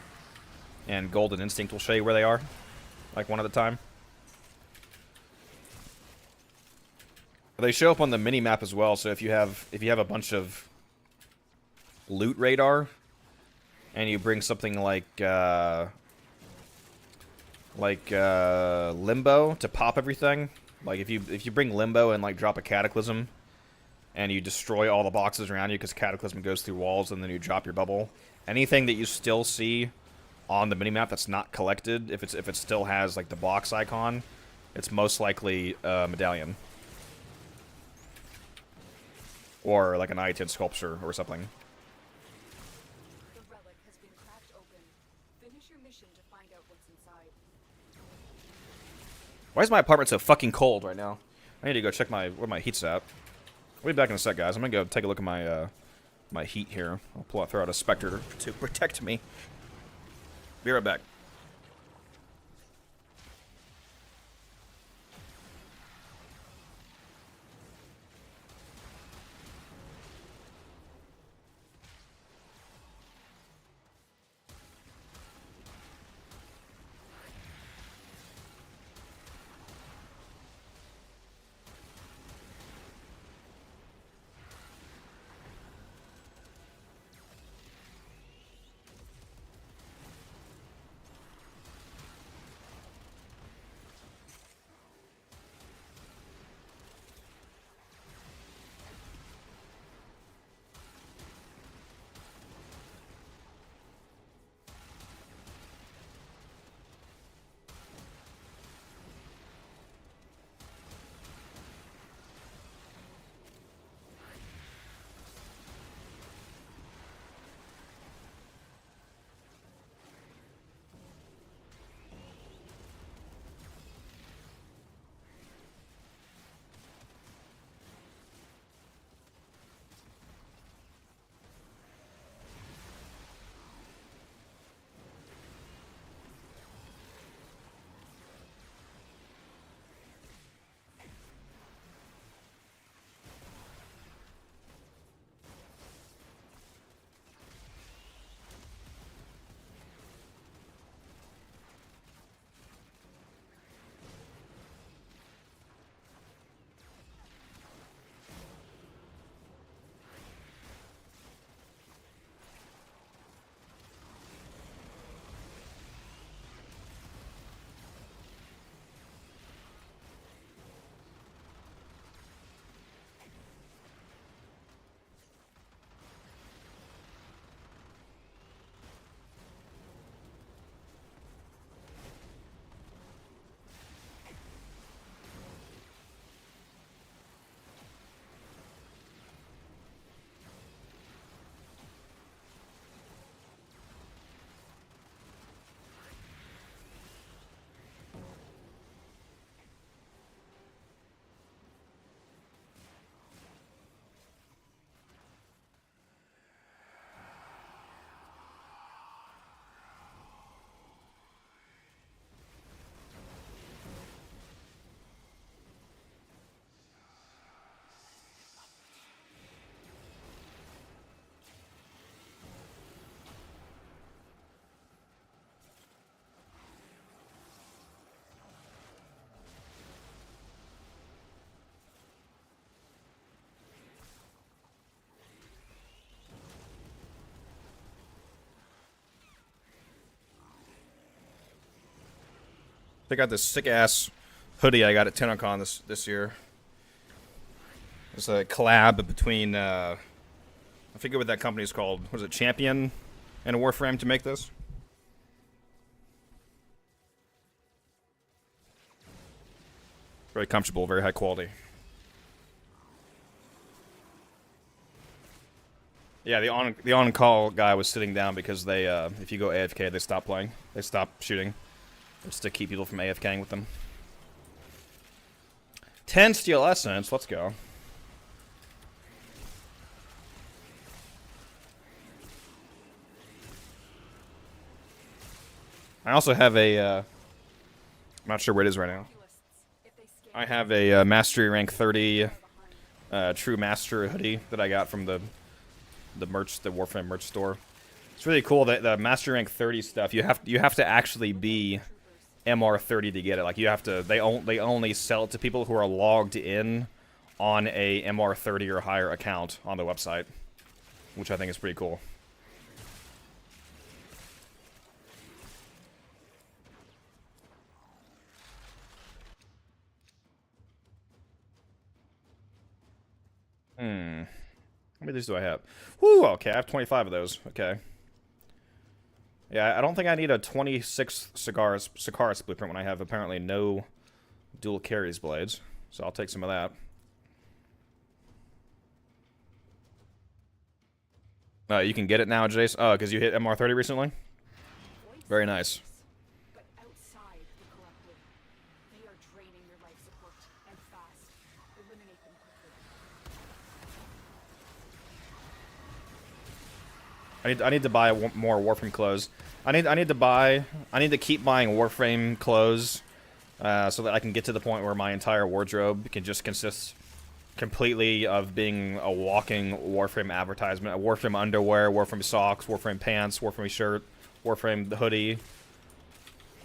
S1: And Golden Instinct will show you where they are, like one at a time. They show up on the mini map as well. So if you have a bunch of loot radar, and you bring something like Limbo to pop everything. Like if you bring Limbo and like drop a Cataclysm, and you destroy all the boxes around you because Cataclysm goes through walls, and then you drop your bubble. Anything that you still see on the minimap that's not collected, if it still has like the box icon, it's most likely a medallion. Or like an I-10 sculpture or something.
S8: The relic has been cracked open. Finish your mission to find out what's inside.
S1: Why is my apartment so fucking cold right now? I need to go check where my heat's at. We'll be back in a sec, guys. I'm gonna go take a look at my my heat here. I'll throw out a Spectre to protect me. Be right back. They got this sick ass hoodie I got at TennoCon this year. It's a collab between I forget what that company is called. Was it Champion and a Warframe to make this? Very comfortable, very high quality. Yeah, the on call guy was sitting down because they if you go AFK they stop playing. They stop shooting. Just to keep people from AFKing with them. 10 steel essence, let's go. I also have a, I'm not sure where it is right now. I have a Mastery Rank 30 True Master hoodie that I got from the merch, the Warframe merch store. It's really cool that the Mastery Rank 30 stuff, you have to actually be MR30 to get it. Like you have to, they only sell it to people who are logged in on a MR30 or higher account on the website, which I think is pretty cool. How many of these do I have? Woo, okay, I have 25 of those. Okay. Yeah, I don't think I need a 26 Sikaris blueprint when I have apparently no dual carries blades. So I'll take some of that. You can get it now, Jace. Oh, because you hit MR30 recently? Very nice.
S8: But outside the collective, they are draining your life support, and fast. Eliminate them quickly.
S1: I need to buy more Warframe clothes. I need to keep buying Warframe clothes so that I can get to the point where my entire wardrobe can just consist completely of being a walking Warframe advertisement. Warframe underwear, Warframe socks, Warframe pants, Warframe shirt, Warframe hoodie,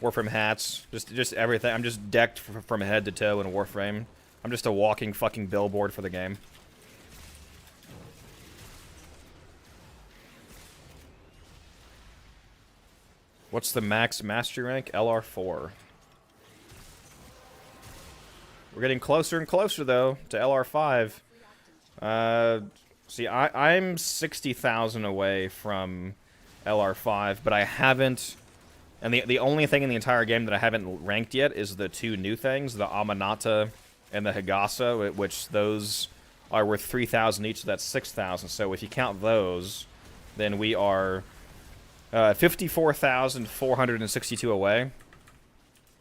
S1: Warframe hats, just everything. I'm just decked from head to toe in Warframe. I'm just a walking fucking billboard for the game. What's the max mastery rank? LR4. We're getting closer and closer, though, to LR5. See, I'm 60,000 away from LR5, but I haven't... And the only thing in the entire game that I haven't ranked yet is the two new things, the Amanata and the Higasa, which those are worth 3,000 each, so that's 6,000. So if you count those, then we are 54,462 away,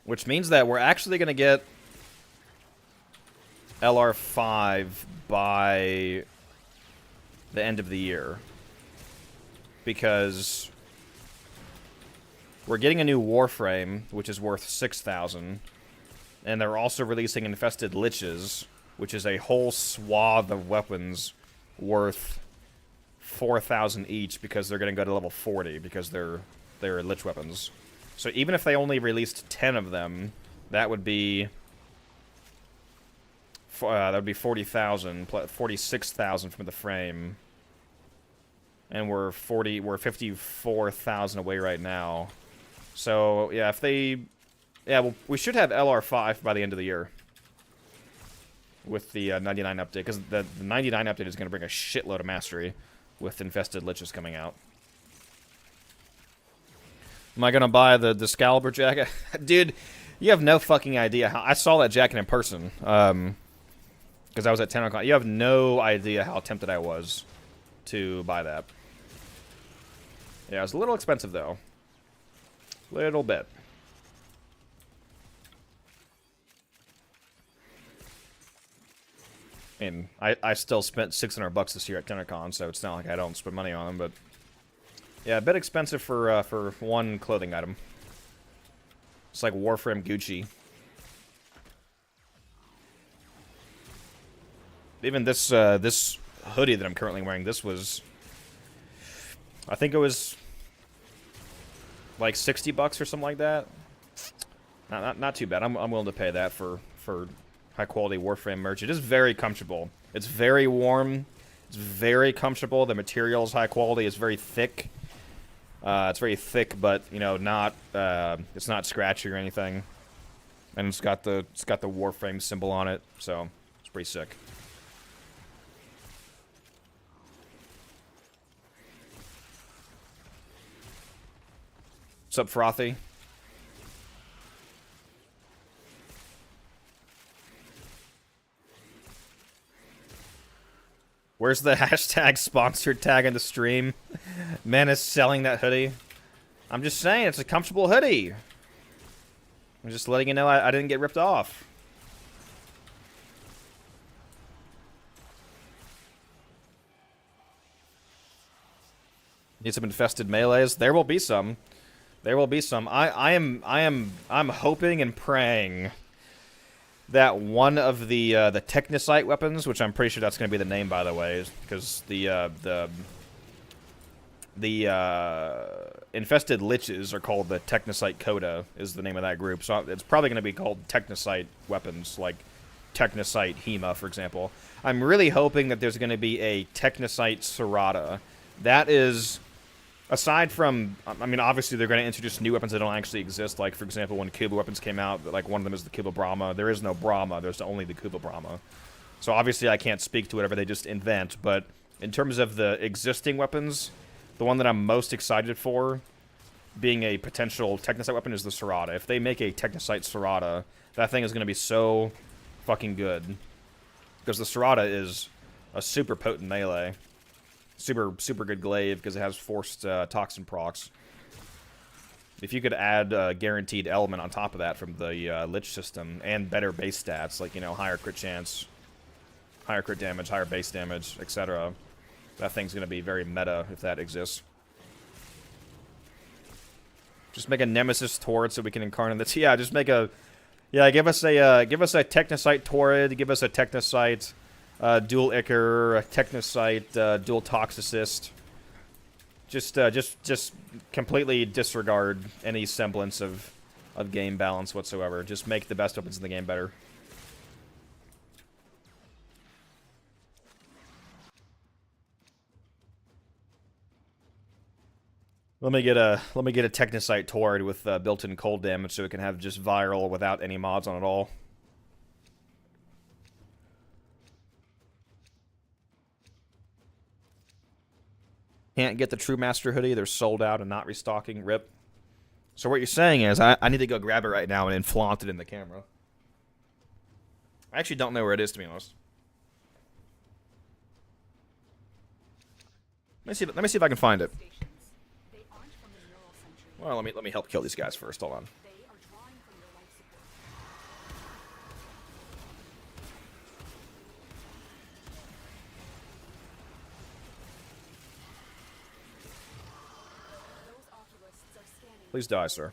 S1: which means that we're actually going to get LR5 by the end of the year, because we're getting a new Warframe, which is worth 6,000, and they're also releasing Infested Liches, which is a whole swath of weapons worth 4,000 each, because they're going to go to level 40 because they're Lich weapons. So even if they only released 10 of them, that would be 40,000, 46,000 from the frame, and we're 54,000 away right now. So yeah, if they, well, we should have LR5 by the end of the year with the 99 update, because the 99 update is going to bring a shitload of mastery with Infested Liches coming out. Am I going to buy the Excalibur jacket? Dude, you have no fucking idea how... I saw that jacket in person, because I was at 10 o'clock. You have no idea how tempted I was to buy that. Yeah, it was a little expensive, though. Little bit. I mean, I still spent $600 this year at TennerCon, so it's not like I don't spend money on them, but... Yeah, a bit expensive for one clothing item. It's like Warframe Gucci. Even this this hoodie that I'm currently wearing, this was... I think it was... like $60 or something like that. Not too bad. I'm willing to pay that for high quality Warframe merch. It is very comfortable. It's very warm. It's very comfortable. The material is high quality. It's very thick. It's very thick, but you know, not it's not scratchy or anything. And it's got the Warframe symbol on it, so it's pretty sick. What's up, Frothy? Where's the hashtag sponsored tag in the stream? Man is selling that hoodie. I'm just saying, it's a comfortable hoodie. I'm just letting you know I didn't get ripped off. Need some infested melees? There will be some. There will be some. I'm hoping and praying that one of the Technosite weapons, which I'm pretty sure that's going to be the name, by the way, because the Infested Liches are called the Technosite Coda, is the name of that group. So it's probably going to be called Technosite weapons, like Technosite Hema, for example. I'm really hoping that there's going to be a Technosite Serrata. That is... Aside from, I mean, obviously they're going to introduce new weapons that don't actually exist. Like, for example, when Kuba weapons came out, like one of them is the Kuba Brahma. There is no Brahma. There's only the Kuba Brahma. So obviously I can't speak to whatever they just invent. But in terms of the existing weapons, the one that I'm most excited for being a potential Technosite weapon is the Serrata. If they make a Technosite Serrata, that thing is going to be so fucking good. Because the Serrata is a super potent melee. Super good glaive because it has forced toxin procs. If you could add a guaranteed element on top of that from the Lich system, and better base stats, like, you know, higher crit chance, higher crit damage, higher base damage, etc., that thing's going to be very meta if that exists. Just make a Nemesis Torrid so we can incarnate this. Yeah, just make a... Yeah, give us a Technosite Torrid, give us a Technosite dual Ichor, a Technosite dual Toxicist. Just completely disregard any semblance of game balance whatsoever. Just make the best weapons in the game better. Let me get a Technosite Torrid with built-in cold damage so it can have just viral without any mods on it all. Can't get the True Master hoodie. They're sold out and not restocking. Rip. So what you're saying is I need to go grab it right now and then flaunt it in the camera. I actually don't know where it is, to be honest. Let me see if I can find it. Well, let me help kill these guys first. Hold on. Please die, sir.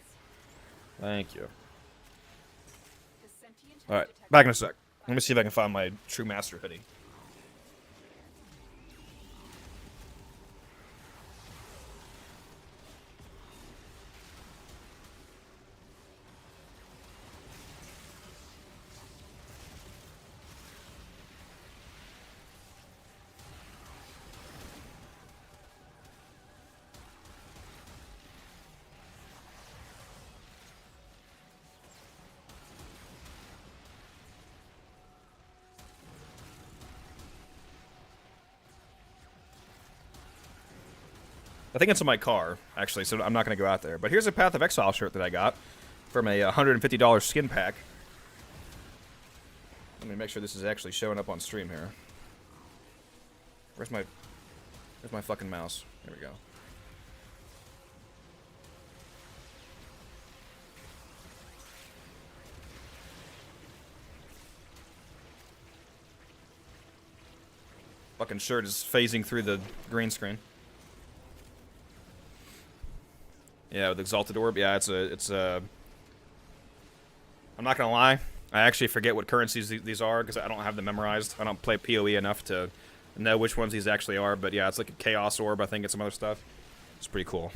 S1: Thank you. Alright, back in a sec. Let me see if I can find my True Master hoodie. I think it's in my car, actually, so I'm not going to go out there. But here's a Path of Exile shirt that I got from a $150 skin pack. Let me make sure this is actually showing up on stream here. Where's my fucking mouse? Here we go. Fucking shirt is phasing through the green screen. Yeah, with Exalted Orb, yeah, it's a... I'm not gonna lie, I actually forget what currencies these are, because I don't have them memorized. I don't play PoE enough to know which ones these actually are, but yeah, it's like a Chaos Orb, I think it's some other stuff. It's pretty cool.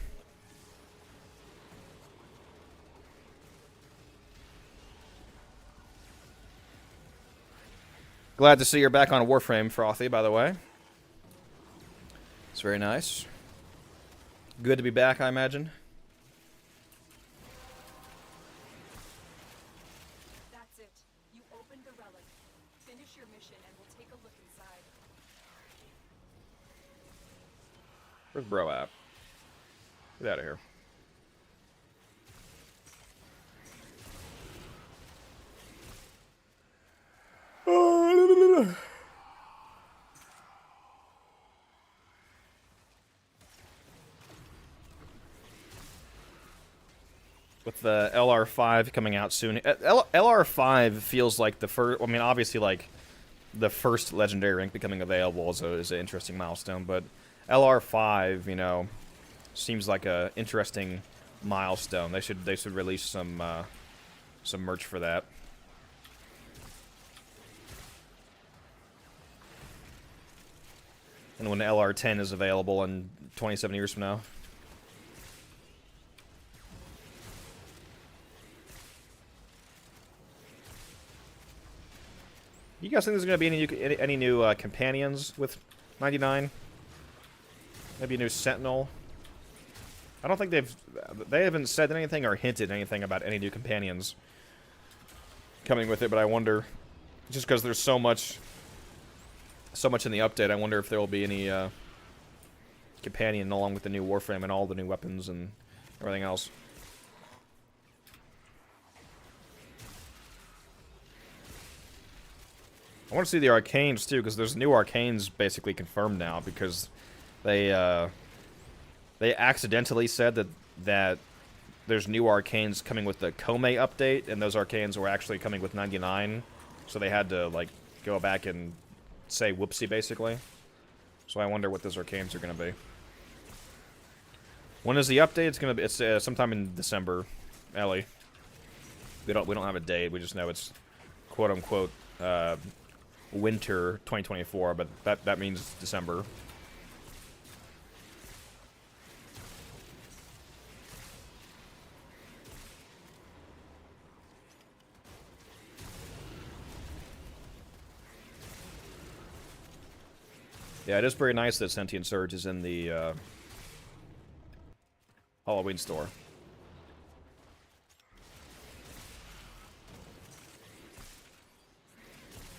S1: Glad to see you're back on Warframe, Frothy, by the way. It's very nice. Good to be back, I imagine. Where's Bro at? Get out of here. With the LR5 coming out soon. LR5 feels like the first... I mean, obviously, like, the first Legendary rank becoming available is an interesting milestone, but... LR5, you know, seems like a interesting milestone. They should release some merch for that. And when LR10 is available in 27 years from now. You guys think there's going to be any new companions with 99? Maybe a new Sentinel. I don't think they haven't said anything or hinted anything about any new companions coming with it, but I wonder, just because there's so much in the update, I wonder if there will be any companion along with the new Warframe and all the new weapons and everything else. I want to see the arcanes too, because there's new arcanes basically confirmed now, because they accidentally said that there's new arcanes coming with the Kome update, and those arcanes were actually coming with 99, so they had to like go back and say whoopsie basically. So I wonder what those arcanes are going to be. When is the update? It's gonna be sometime in December, Ellie. We don't have a date. We just know it's quote unquote winter 2024, but that means December. Yeah, it is very nice that Sentient Surge is in the Halloween store.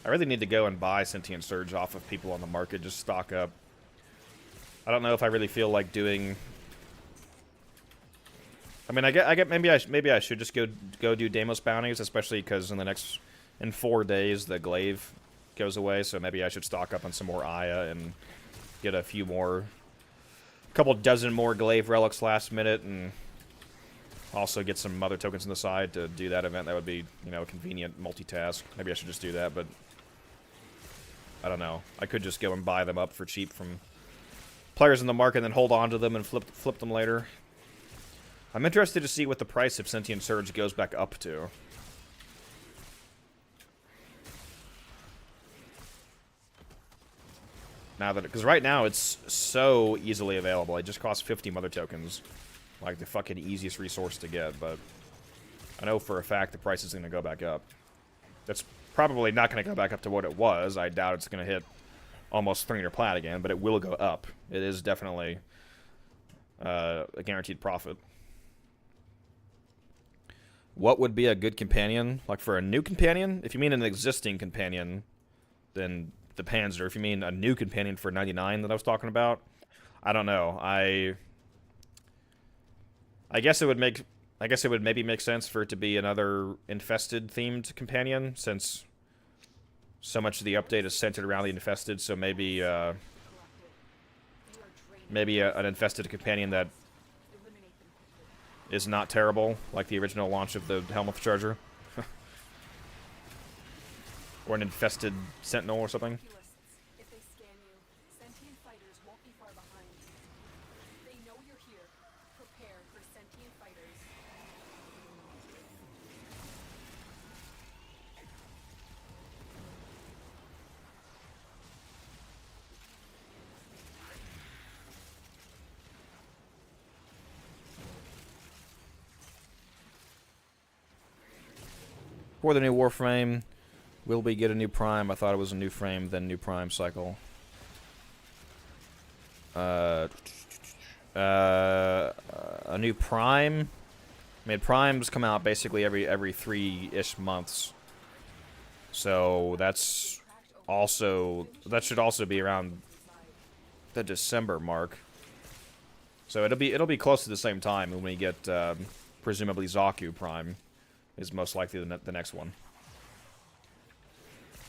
S1: I really need to go and buy Sentient Surge off of people on the market, just stock up. I don't know if I really feel like doing... I mean, I get maybe I should just go do Deimos bounties, especially because in 4 days the glaive goes away, so maybe I should stock up on some more Aya and get a couple dozen more glaive relics last minute, and also get some mother tokens on the side to do that event. That would be, you know, a convenient multitask. Maybe I should just do that, but I don't know. I could just go and buy them up for cheap from players in the market and then hold on to them and flip them later. I'm interested to see what the price of Sentient Surge goes back up to. Now that, because right now it's so easily available. It just costs 50 mother tokens. Like the fucking easiest resource to get, but I know for a fact the price is going to go back up. That's probably not going to go back up to what it was. I doubt it's going to hit almost 300 plat again, but it will go up. It is definitely a guaranteed profit. What would be a good companion? Like for a new companion? If you mean an existing companion, then the Panzer. If you mean a new companion for 99 that I was talking about, I don't know. I guess it would maybe make sense for it to be another infested themed companion, since so much of the update is centered around the infested. So maybe an infested companion that is not terrible, like the original launch of the Helmuth Charger, or an infested Sentinel or something.
S8: If they scan you, sentient fighters won't be far behind. They know you're here. Prepare for sentient fighters.
S1: For the new Warframe, will we get a new Prime? I thought it was a new frame, then new Prime cycle. A new Prime? I mean, Primes come out basically every 3-ish months. So that should also be around the December mark. So it'll be close to the same time when we get presumably Zaku Prime is most likely the next one.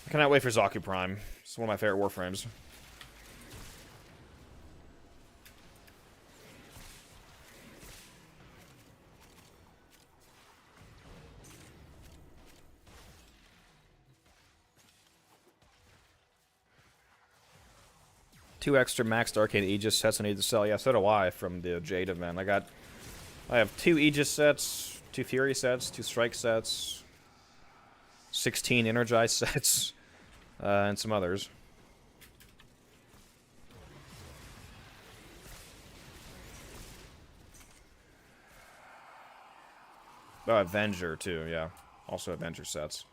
S1: I cannot wait for Zaku Prime. It's one of my favorite Warframes. Two extra maxed Arcane Aegis sets I need to sell. Yeah, so do I from the Jade event. I have 2 Aegis sets, 2 Fury sets, 2 Strike sets, 16 Energize sets, and some others. Oh, Avenger too, yeah. Also Avenger sets.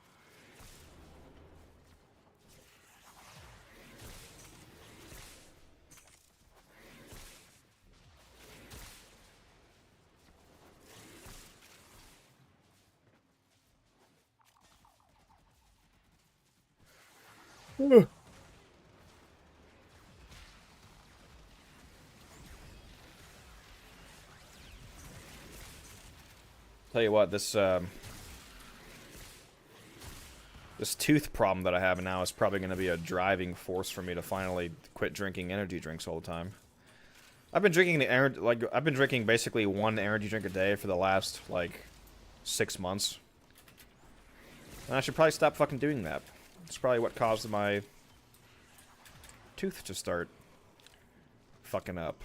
S1: Tell you what, this this tooth problem that I have now is probably going to be a driving force for me to finally quit drinking energy drinks all the time. I've been drinking I've been drinking basically one energy drink a day for the last like 6 months. And I should probably stop fucking doing that. It's probably what caused my tooth to start fucking up.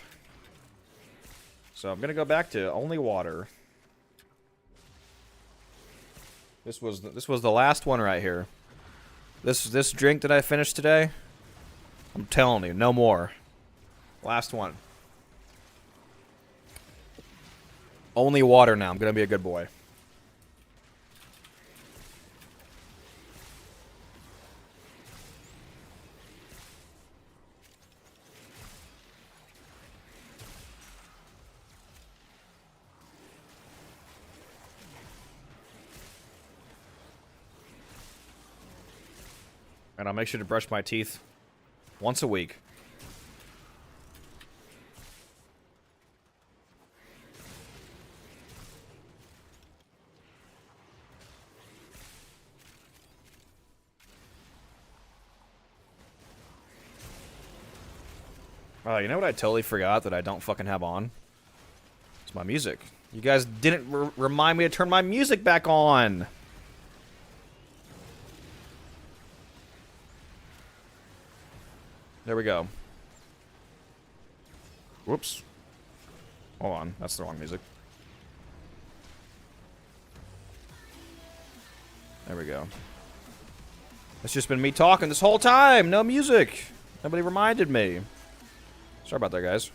S1: So I'm gonna go back to only water. This was the last one right here. This drink that I finished today, I'm telling you, no more. Last one. Only water now. I'm gonna be a good boy. And I'll make sure to brush my teeth once a week. You know what I totally forgot that I don't fucking have on? It's my music. You guys didn't remind me to turn my music back on. There we go. Whoops. Hold on, that's the wrong music. There we go. It's just been me talking this whole time. No music. Nobody reminded me. Sorry about that, guys.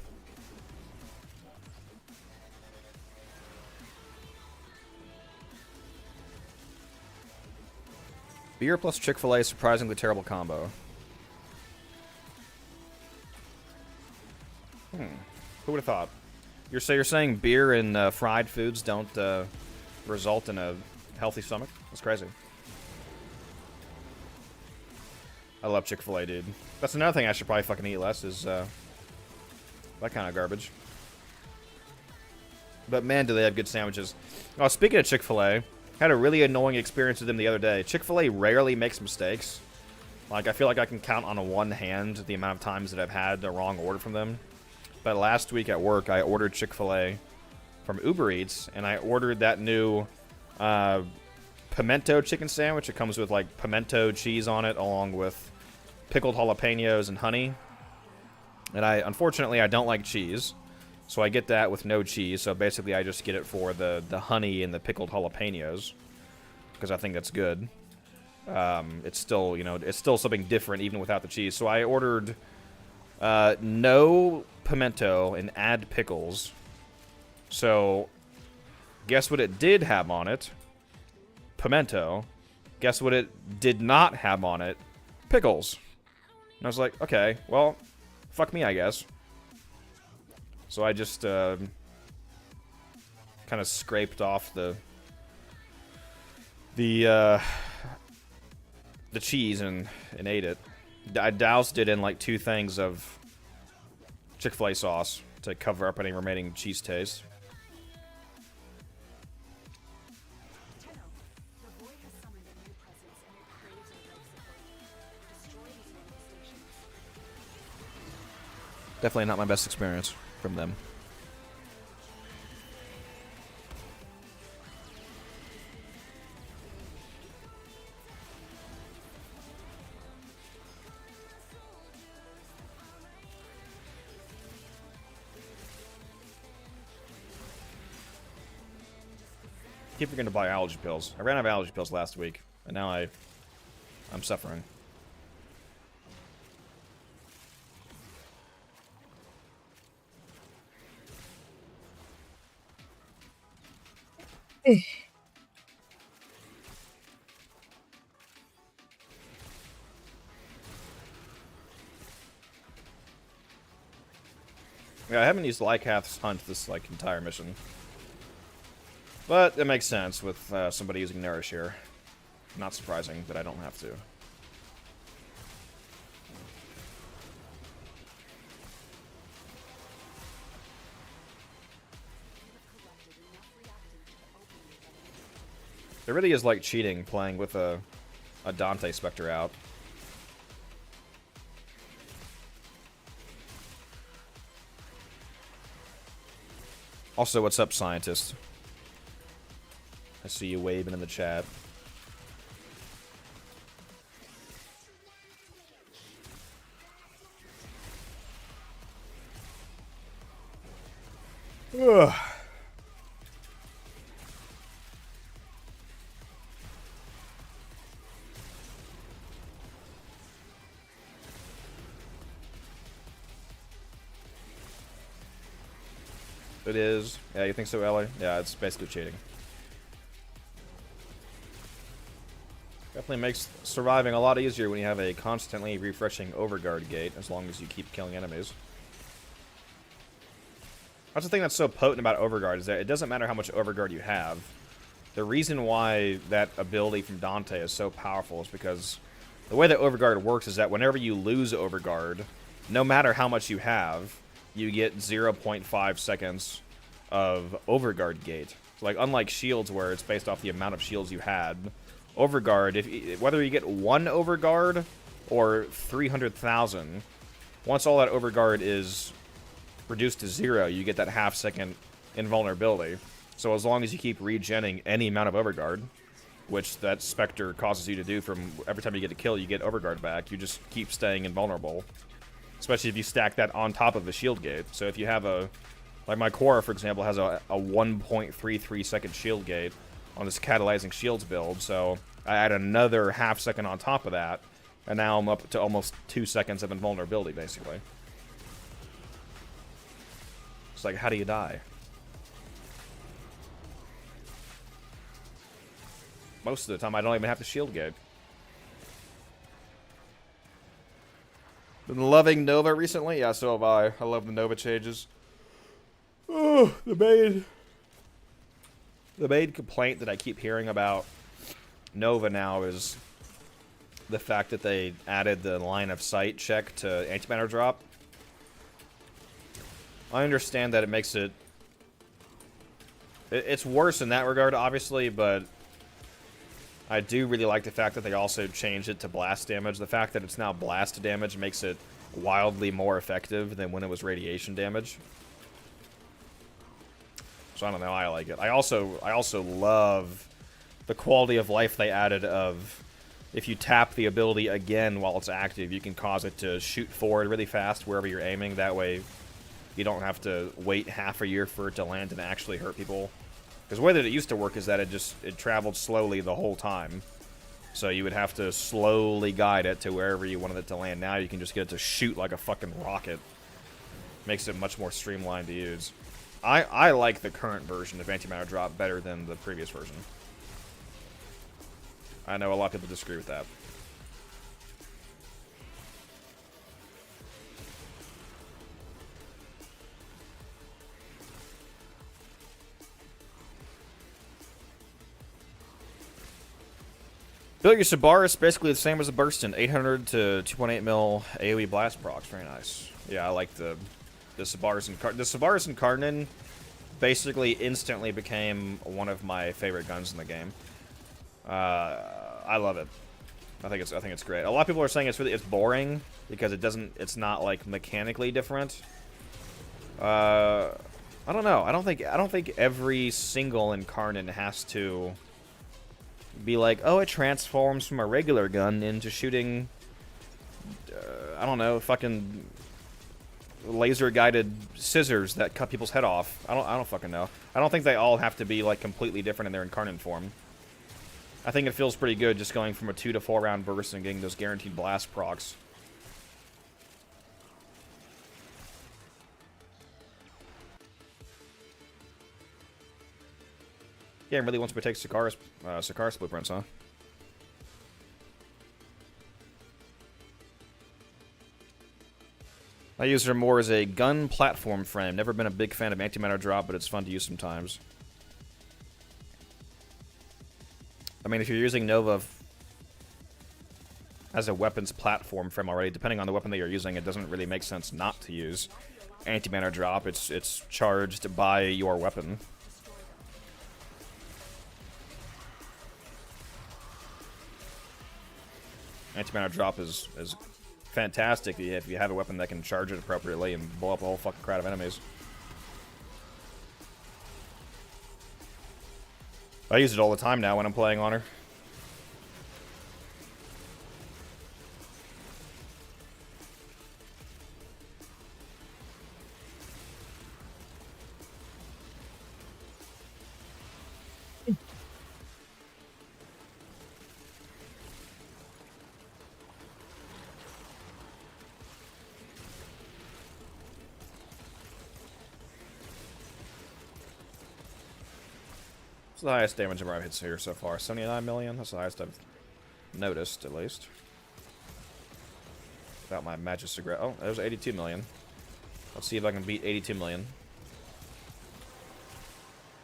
S1: Beer plus Chick-fil-A, surprisingly terrible combo. Who would have thought? You're saying beer and fried foods don't result in a healthy stomach? That's crazy. I love Chick-fil-A, dude. That's another thing I should probably fucking eat less is that kind of garbage. But man, do they have good sandwiches. Oh, speaking of Chick-fil-A, had a really annoying experience with them the other day. Chick-fil-A rarely makes mistakes. Like, I feel like I can count on one hand the amount of times that I've had the wrong order from them. But last week at work, I ordered Chick-fil-A from Uber Eats, and I ordered that new pimento chicken sandwich. It comes with, like, pimento cheese on it, along with pickled jalapenos and honey. And unfortunately, I don't like cheese, so I get that with no cheese. So basically, I just get it for the honey and the pickled jalapenos, because I think that's good. It's still, it's still something different even without the cheese. So I ordered no pimento and add pickles. So guess what it did have on it? Pimento. Guess what it did not have on it? Pickles. And I was like, okay, well, fuck me, I guess. So I just kind of scraped off the cheese and ate it. I doused it in like 2 things of Chick-fil-A sauce to cover up any remaining cheese taste. Definitely not my best experience from them. Keep forgetting to buy allergy pills. I ran out of allergy pills last week, and now I'm suffering. Yeah, I haven't used Lycath's Hunt this entire mission. But it makes sense with somebody using Nourish here. Not surprising that I don't have to. It really is like cheating playing with a Dante Spectre out. Also, what's up, scientist? I see you waving in the chat. Ugh. It is. Yeah, you think so, Ellie? Yeah, it's basically cheating. Definitely makes surviving a lot easier when you have a constantly refreshing overguard gate, as long as you keep killing enemies. That's the thing that's so potent about overguard, is that it doesn't matter how much overguard you have. The reason why that ability from Dante is so powerful is because the way that overguard works is that whenever you lose overguard, no matter how much you have, you get 0.5 seconds of overguard gate. So, like, unlike shields where it's based off the amount of shields you had, overguard, whether you get 1 overguard or 300,000, once all that overguard is reduced to 0, you get that half-second invulnerability. So as long as you keep regenning any amount of overguard, which that Spectre causes you to do from every time you get a kill, you get overguard back, you just keep staying invulnerable. Especially if you stack that on top of the shield gate. So if you have a... Like my Korra, for example, has a 1.33 second shield gate on this catalyzing shields build, so I add another half second on top of that, and now I'm up to almost 2 seconds of invulnerability, basically. It's like, how do you die? Most of the time, I don't even have to shield gate. Been loving Nova recently? Yeah, so have I. I love the Nova changes. Oh, the main complaint that I keep hearing about Nova now is the fact that they added the line of sight check to antimatter drop. I understand that it makes it... It's worse in that regard, obviously, but I do really like the fact that they also changed it to blast damage. The fact that it's now blast damage makes it wildly more effective than when it was radiation damage. So I don't know, I like it. I also love the quality of life they added of if you tap the ability again while it's active, you can cause it to shoot forward really fast wherever you're aiming. That way you don't have to wait half a year for it to land and actually hurt people. Because the way that it used to work is that it traveled slowly the whole time. So you would have to slowly guide it to wherever you wanted it to land. Now you can just get it to shoot like a fucking rocket. Makes it much more streamlined to use. I like the current version of antimatter drop better than the previous version. I know a lot of people disagree with that. Build your Sabaris basically the same as a Burston, 800 to 2.8 mil AoE blast procs. Very nice. Yeah, I like the Sabaris and the Sabaris and Cardin basically instantly became one of my favorite guns in the game. I love it. I think it's great. A lot of people are saying it's boring because it's not like mechanically different. I don't know. I don't think every single Incarnate has to be like, oh, it transforms from a regular gun into shooting I don't know, fucking laser-guided scissors that cut people's head off. I don't fucking know. I don't think they all have to be like completely different in their Incarnate form. I think it feels pretty good just going from a 2 to 4 round burst and getting those guaranteed blast procs. Game really wants me to take Sakaris blueprints, huh? I use her more as a gun platform frame. Never been a big fan of antimatter drop, but it's fun to use sometimes. I mean, if you're using Nova as a weapons platform frame already, depending on the weapon that you're using, it doesn't really make sense not to use antimatter drop. It's charged by your weapon. Anti-mana drop is fantastic if you have a weapon that can charge it appropriately and blow up a whole fucking crowd of enemies. I use it all the time now when I'm playing on her. It's the highest damage number I've hit here so far. 79 million? That's the highest I've noticed, at least. Without my Majesty Cigarette. Oh, there's 82 million. Let's see if I can beat 82 million.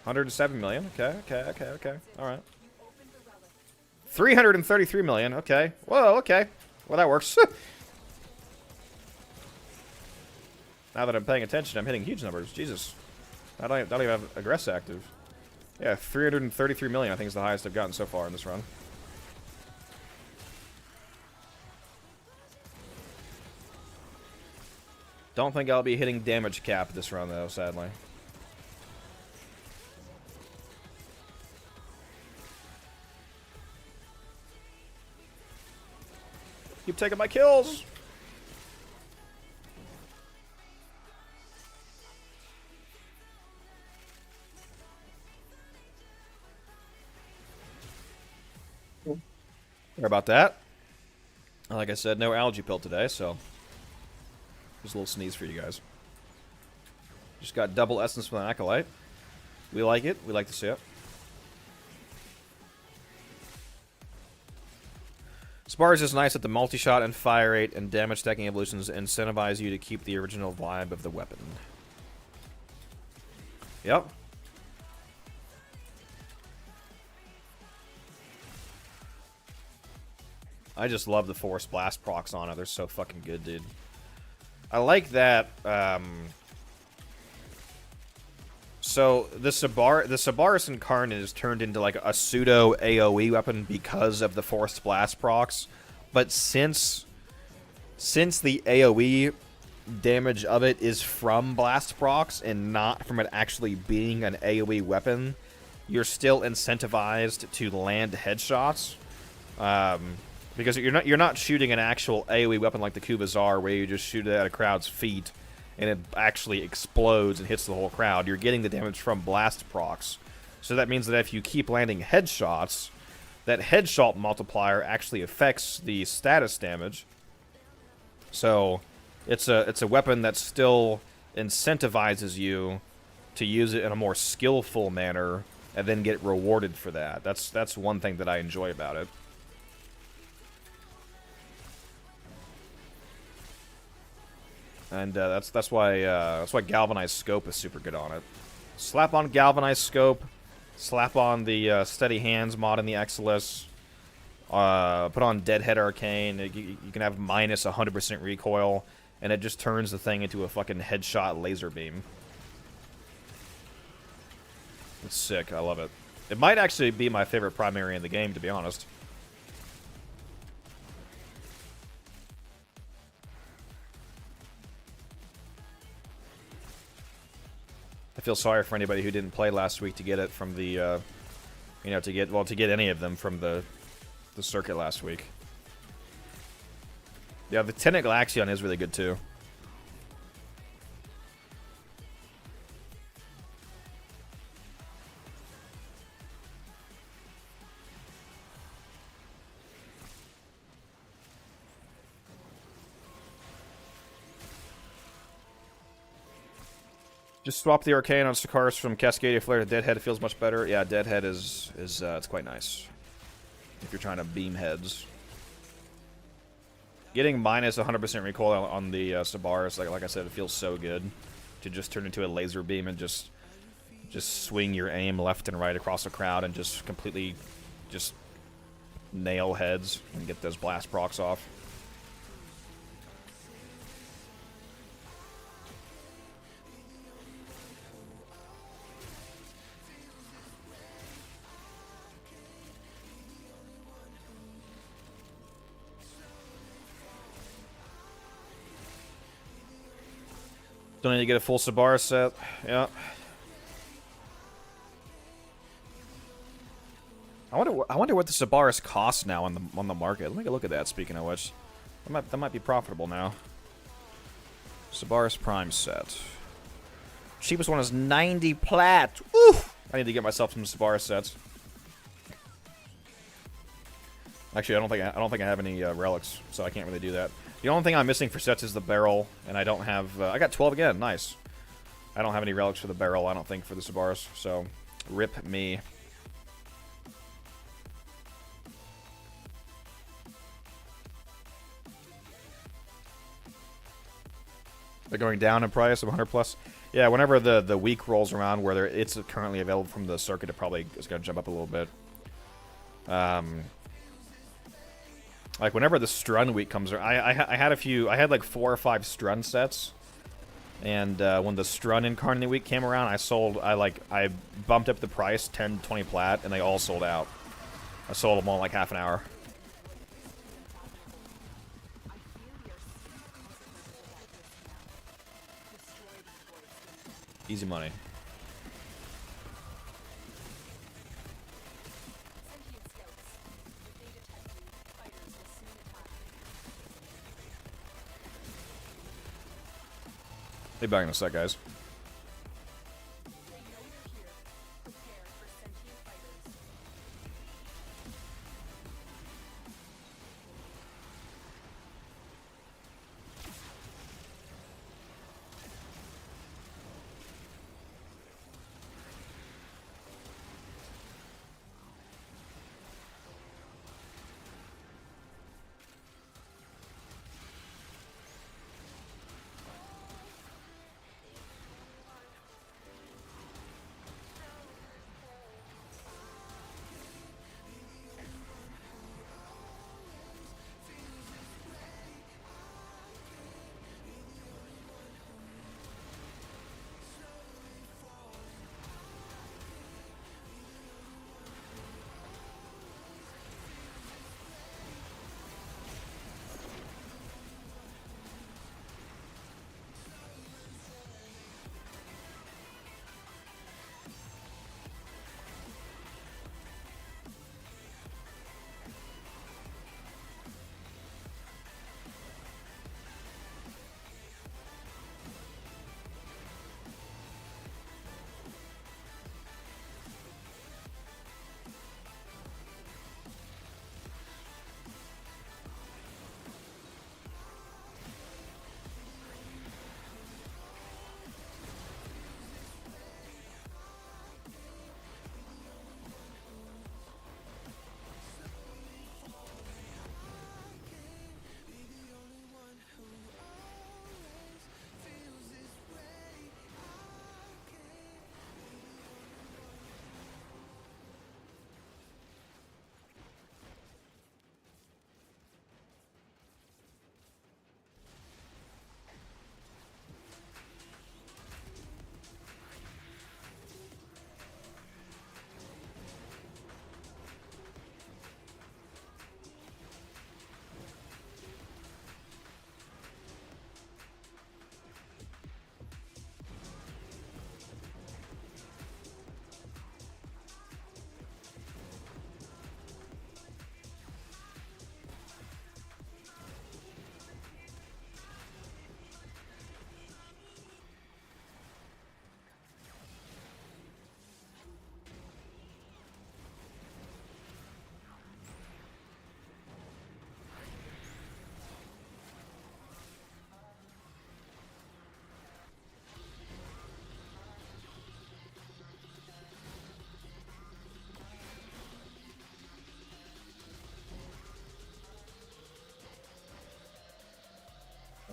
S1: 107 million. Okay. Alright. 333 million. Okay. Whoa, okay. Well, that works. Now that I'm paying attention, I'm hitting huge numbers. Jesus. I don't even have Aggress active. Yeah, 333 million I think is the highest I've gotten so far in this run. Don't think I'll be hitting damage cap this run, though, sadly. Keep taking my kills! Sorry about that. Like I said, no allergy pill today, so just a little sneeze for you guys. Just got double essence from an acolyte. We like it. We like to see it. Spars is nice that the multi-shot and fire rate and damage stacking evolutions incentivize you to keep the original vibe of the weapon. Yep. I just love the Force Blast procs on it. They're so fucking good, dude. I like that. So the Sabaris Incarnate is turned into like a pseudo AoE weapon because of the Force Blast procs, but since the AoE damage of it is from blast procs and not from it actually being an AoE weapon, you're still incentivized to land headshots. Because you're not shooting an actual AoE weapon like the Kubazar where you just shoot it at a crowd's feet and it actually explodes and hits the whole crowd. You're getting the damage from blast procs. So that means that if you keep landing headshots, that headshot multiplier actually affects the status damage. So it's a weapon that still incentivizes you to use it in a more skillful manner and then get rewarded for that. That's one thing that I enjoy about it. And that's why Galvanized Scope is super good on it. Slap on Galvanized Scope, slap on the Steady Hands mod in the Exilus, put on Deadhead Arcane. You can have minus 100% recoil, and it just turns the thing into a fucking headshot laser beam. It's sick. I love it. It might actually be my favorite primary in the game, to be honest. I feel sorry for anybody who didn't play last week to get it from the, to get any of them from the circuit last week. Yeah, the Tenet Galaxion is really good too. Just swap the Arcane on Sakaris from Cascadia Flare to Deadhead. It feels much better. Yeah, Deadhead is it's quite nice if you're trying to beam heads. Getting minus 100% recoil on the Sabaris, like I said, it feels so good to just turn into a laser beam and just swing your aim left and right across the crowd and just completely just nail heads and get those blast procs off. Don't need to get a full Sabara set. Yeah. I wonder what the Sabaris cost now on the market. Let me go look at that. Speaking of which, that might be profitable now. Sabaris Prime set. Cheapest one is 90 plat. Woo! I need to get myself some Sabaris sets. Actually, I don't think I have any relics, so I can't really do that. The only thing I'm missing for sets is the barrel, and I don't have. I got 12 again. Nice. I don't have any relics for the barrel. I don't think for the Sabaris. So, rip me. They're going down in price of 100 plus. Yeah, whenever the week rolls around where it's currently available from the circuit, it probably is going to jump up a little bit. Like whenever the Strun week comes around, I had like 4 or 5 Strun sets, and when the Strun Incarnate week came around, I bumped up the price 10, 20 plat, and they all sold out. I sold them all in like half an hour. Easy money. Be back in a sec, guys.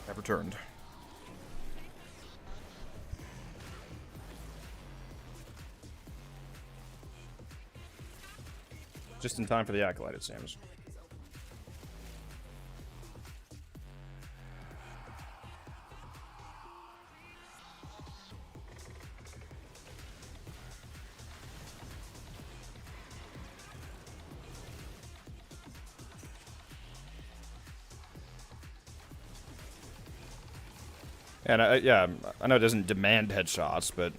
S1: I've returned. Just in time for the Acolyte, it seems. And yeah, I know it doesn't demand headshots, but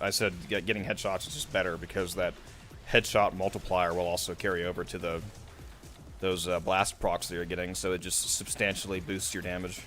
S1: I said getting headshots is just better because that headshot multiplier will also carry over to those blast procs that you're getting, so it just substantially boosts your damage.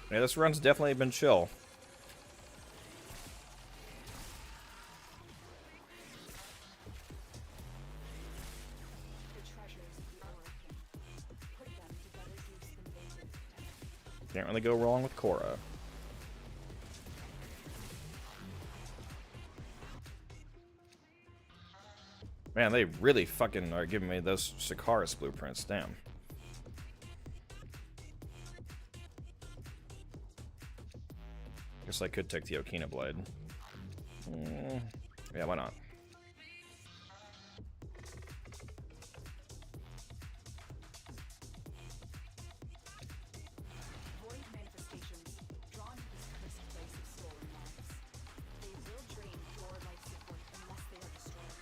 S1: Yeah, this run's definitely been chill. Can't really go wrong with Korra. Man, they really fucking are giving me those Sikaris blueprints. Damn. Guess I could take the Okina blade. Yeah, why not?
S8: Void manifestations drawn to this cursed place of stolen lives. They will drain your life support unless they are destroyed.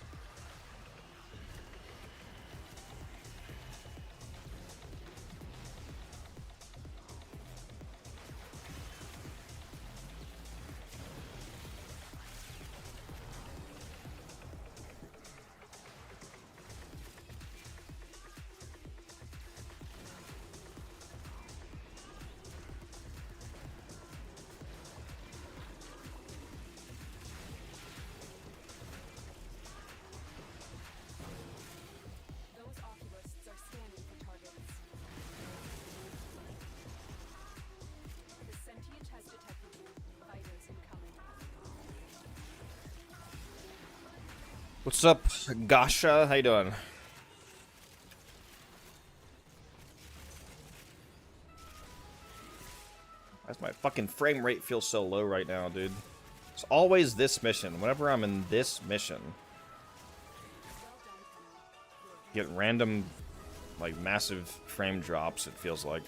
S8: Those oculists are scanning for targets. The sentient has detected you. Fighters incoming.
S1: What's up, Gasha? How you doing? Why's my fucking frame rate feel so low right now, dude? It's always this mission. Whenever I'm in this mission, get random, like, massive frame drops, it feels like.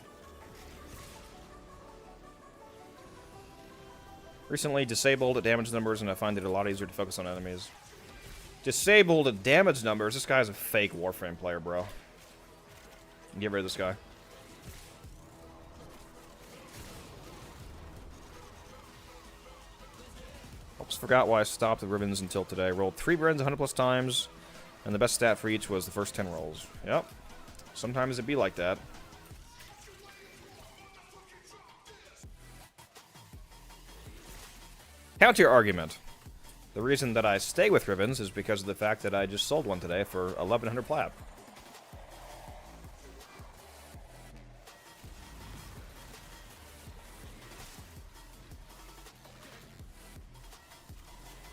S1: Recently disabled damage numbers, and I find it a lot easier to focus on enemies. Disabled damage numbers? This guy's a fake Warframe player, bro. Get rid of this guy. Almost forgot why I stopped the ribbons until today. Rolled 3 ribbons 100 plus times, and the best stat for each was the first 10 rolls. Yep. Sometimes it be like that. Counter argument. The reason that I stay with ribbons is because of the fact that I just sold one today for 1100 plat.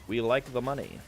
S1: We like the money.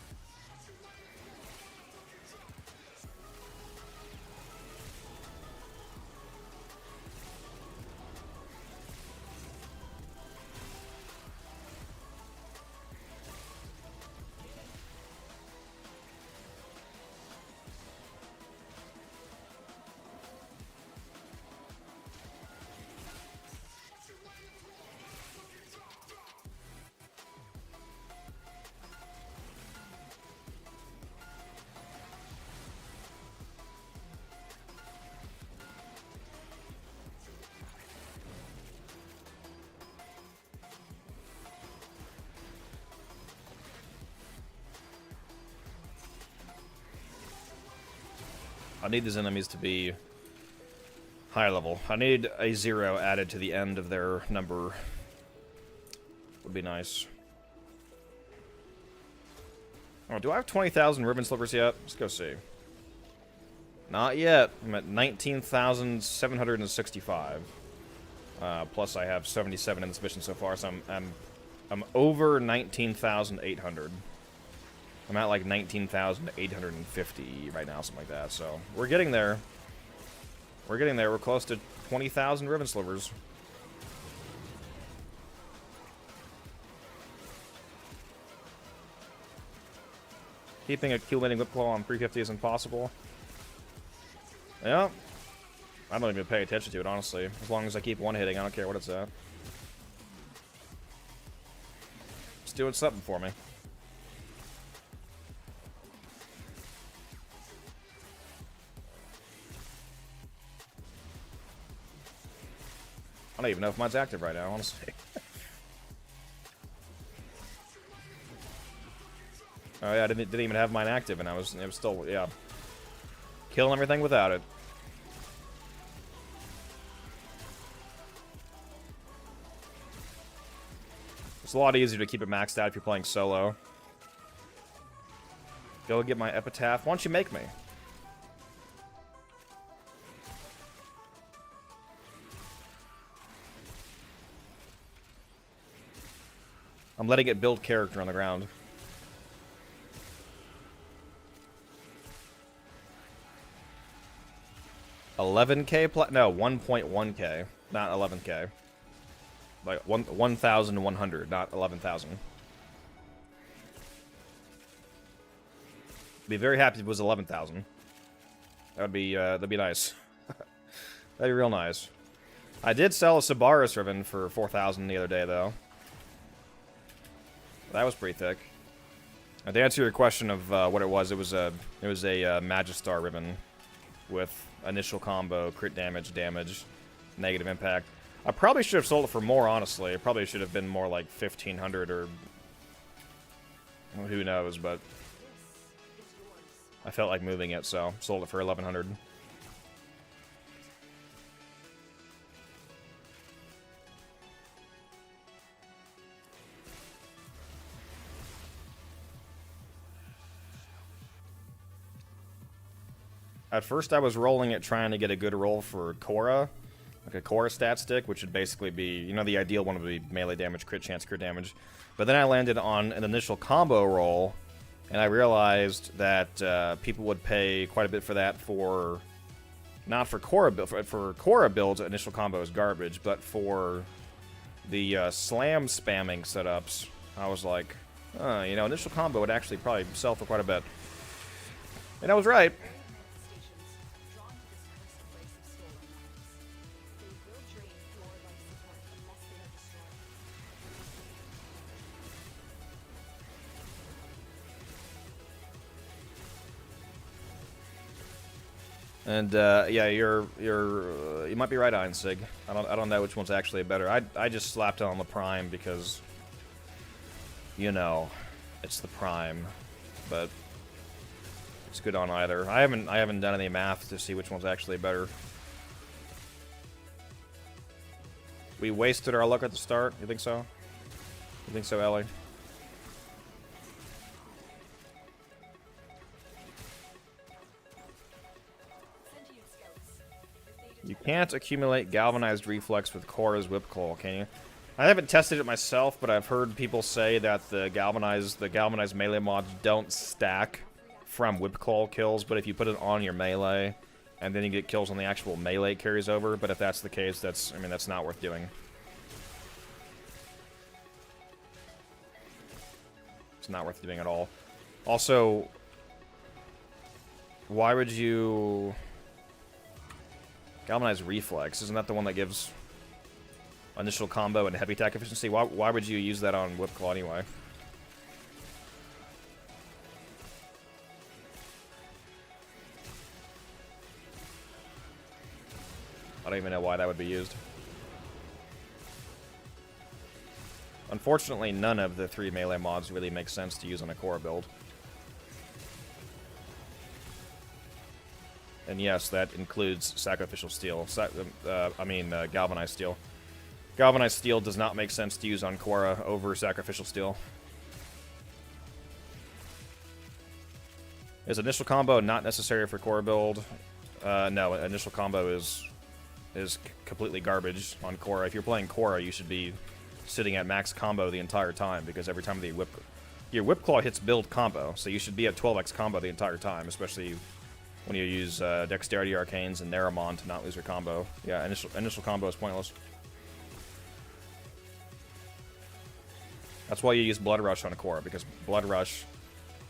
S1: I need these enemies to be high level. I need a 0 added to the end of their number. Would be nice. Oh, do I have 20,000 ribbon slippers yet? Let's go see. Not yet. I'm at 19,765. Plus I have 77 in this mission so far, so I'm over 19,800. I'm at like 19,850 right now, something like that. So we're getting there. We're getting there. We're close to 20,000 ribbon slivers. Keeping accumulating whip claw on 350 is impossible. Yeah. I don't even pay attention to it, honestly. As long as I keep one hitting, I don't care what it's at. It's doing something for me. I don't even know if mine's active right now, honestly. Oh yeah, I didn't even have mine active, and it was still, yeah, killing everything without it. It's a lot easier to keep it maxed out if you're playing solo. Go get my epitaph. Why don't you make me? I'm letting it build character on the ground. $11K no, 1.1K, not 11K. Like 1,100, not 11,000. Be very happy if it was 11,000. That'd be nice. That'd be real nice. I did sell a Sabaris ribbon for 4,000 the other day, though. That was pretty thick. And to answer your question of what it was a Magistar ribbon with initial combo, crit damage, negative impact. I probably should have sold it for more, honestly. It probably should have been more like 1,500 or who knows, but I felt like moving it, so sold it for 1,100. At first I was rolling it trying to get a good roll for Korra, like a Korra stat stick, which would basically be, you know, the ideal one would be melee damage, crit chance, crit damage. But then I landed on an initial combo roll, and I realized that people would pay quite a bit for that for, not for Korra build, for Korra builds, initial combo is garbage, but for the slam spamming setups, I was like, you know, initial combo would actually probably sell for quite a bit. And I was right. And yeah, you might be right, Einsig. I don't know which one's actually better. I just slapped it on the Prime because, you know, it's the Prime, but it's good on either. I haven't done any math to see which one's actually better. We wasted our luck at the start. You think so? You think so, Ellie? You can't accumulate galvanized reflex with Korra's whip claw, can you? I haven't tested it myself, but I've heard people say that the galvanized melee mods don't stack from whip claw kills, but if you put it on your melee and then you get kills on the actual melee, it carries over. But if that's the case, that's not worth doing. It's not worth doing at all. Also, why would you galvanized reflex? Isn't that the one that gives initial combo and heavy attack efficiency? Why would you use that on whip claw anyway? I don't even know why that would be used. Unfortunately, none of the 3 melee mods really make sense to use on a Korra build. And yes, that includes sacrificial steel. Galvanized steel. Galvanized steel does not make sense to use on Korra over sacrificial steel. Is initial combo not necessary for core build? No, initial combo is completely garbage on Korra. If you're playing Korra, you should be sitting at max combo the entire time, because every time your whip claw hits build combo, so you should be at 12x combo the entire time, especially when you use dexterity arcanes and Naramon to not lose your combo. Yeah, initial combo is pointless. That's why you use Blood Rush on Korra, because Blood Rush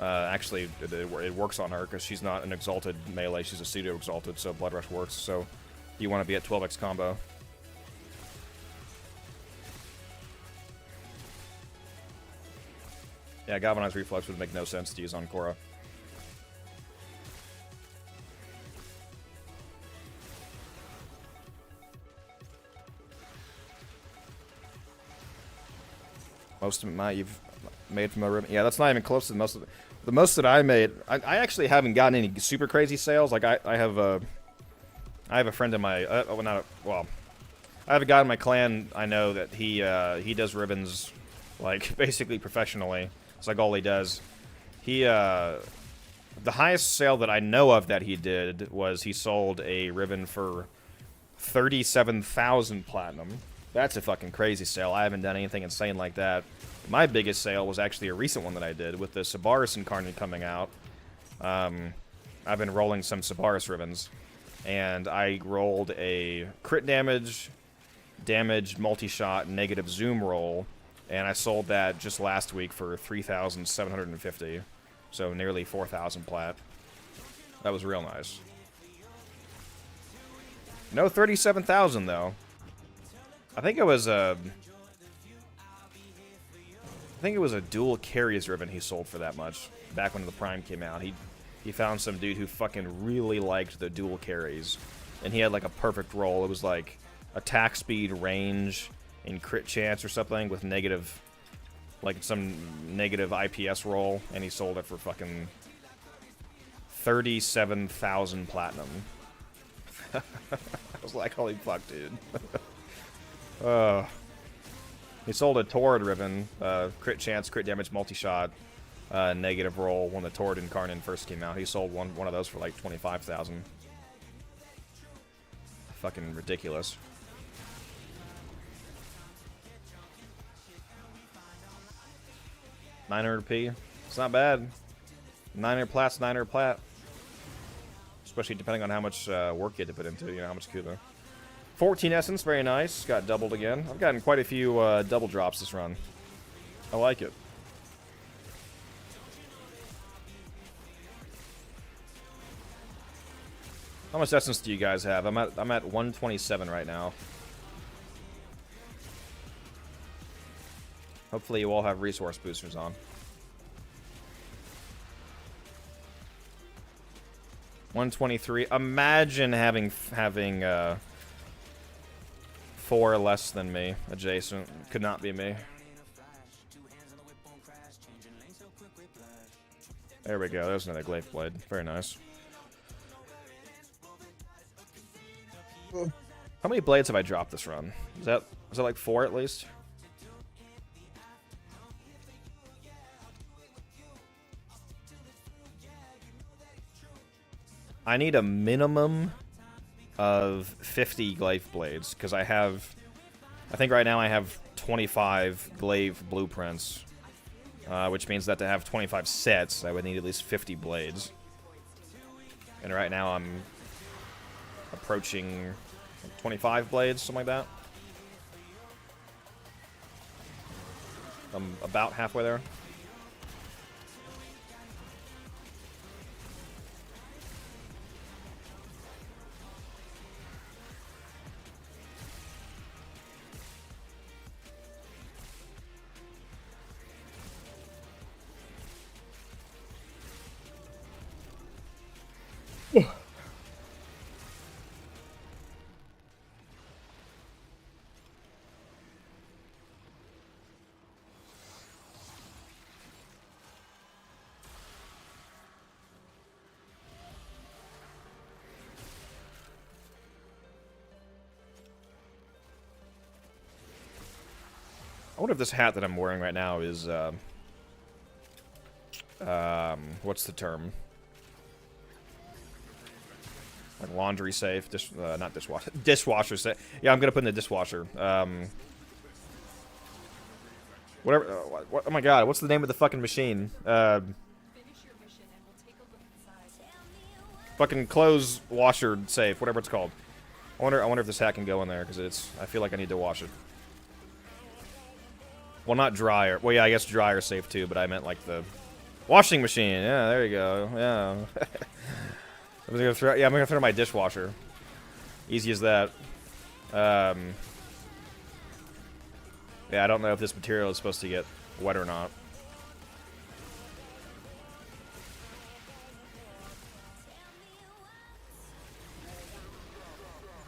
S1: actually it works on her because she's not an exalted melee, she's a pseudo exalted, so Blood Rush works. So you want to be at 12x combo. Yeah, Galvanized Reflex would make no sense to use on Korra. Most of my you've made from a ribbon. Yeah, that's not even close to the most of the most that I made. I actually haven't gotten any super crazy sales. Like I have a friend in my I have a guy in my clan I know that he does ribbons like basically professionally. It's like all he does. The highest sale that I know of that he did was he sold a ribbon for 37,000 platinum. That's a fucking crazy sale. I haven't done anything insane like that. My biggest sale was actually a recent one that I did with the Sabaris Incarnate coming out. I've been rolling some Sabaris ribbons, and I rolled a crit damage, multi-shot, negative zoom roll, and I sold that just last week for 3,750, so nearly 4,000 plat. That was real nice. No 37,000 though. I think it was a dual carries ribbon he sold for that much back when the Prime came out. He found some dude who fucking really liked the dual carries, and he had like a perfect roll. It was like attack speed, range, and crit chance or something with negative, like some negative IPS roll, and he sold it for fucking 37,000 platinum. I was like, holy fuck, dude. He sold a Torrid ribbon, crit chance, crit damage, multi-shot, negative roll when the Torrid Incarnate first came out. He sold one of those for like 25,000. Fucking ridiculous. $900p. It's not bad. 900 plat's 900 plat. Especially depending on how much work you had to put into it, you know, how much Kuba. 14 essence, very nice. Got doubled again. I've gotten quite a few double drops this run. I like it. How much essence do you guys have? I'm at 127 right now. Hopefully you all have resource boosters on. $123. Imagine having 4 less than me adjacent. Could not be me. There we go. There's another glaive blade. Very nice. How many blades have I dropped this run? Is that like 4 at least? I need a minimum of 50 glaive blades, because I think right now I have 25 glaive blueprints, which means that to have 25 sets, I would need at least 50 blades. And right now I'm approaching 25 blades, something like that. I'm about halfway there. I wonder if this hat that I'm wearing right now is, what's the term? Like laundry safe, not dishwasher, dishwasher safe. Yeah, I'm gonna put in the dishwasher. Whatever. Oh my god, what's the name of the fucking machine? Fucking clothes washer safe, whatever it's called. I wonder if this hat can go in there because I feel like I need to wash it. Well, not dryer. Well, yeah, I guess dryer safe too, but I meant like the washing machine. Yeah, there you go. Yeah. I'm gonna throw my dishwasher. Easy as that. Yeah, I don't know if this material is supposed to get wet or not.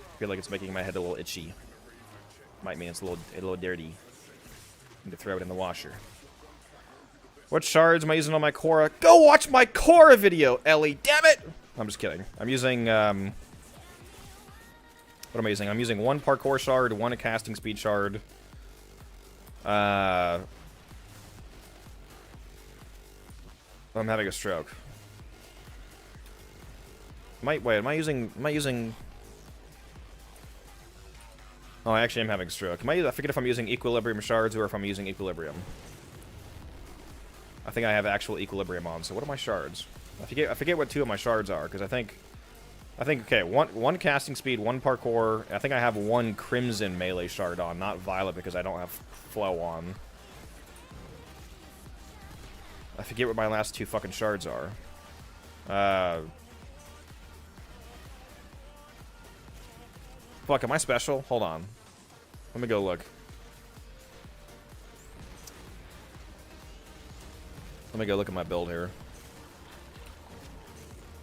S1: I feel like it's making my head a little itchy. Might mean it's a little dirty. Need to throw it in the washer. What shards am I using on my Korra? Go watch my Korra video, Ellie. Damn it! I'm just kidding. I'm using what am I using? I'm using 1 parkour shard, 1 casting speed shard. I'm having a stroke. Wait, am I using Oh, I actually am having a stroke. I forget if I'm using equilibrium shards or if I'm using equilibrium. I think I have actual equilibrium on. So what are my shards? I forget what 2 of my shards are because I think okay, one casting speed, 1 parkour. I think I have 1 crimson melee shard on, not violet because I don't have flow on. I forget what my last 2 fucking shards are. Fuck, am I special? Hold on. Let me go look. Let me go look at my build here.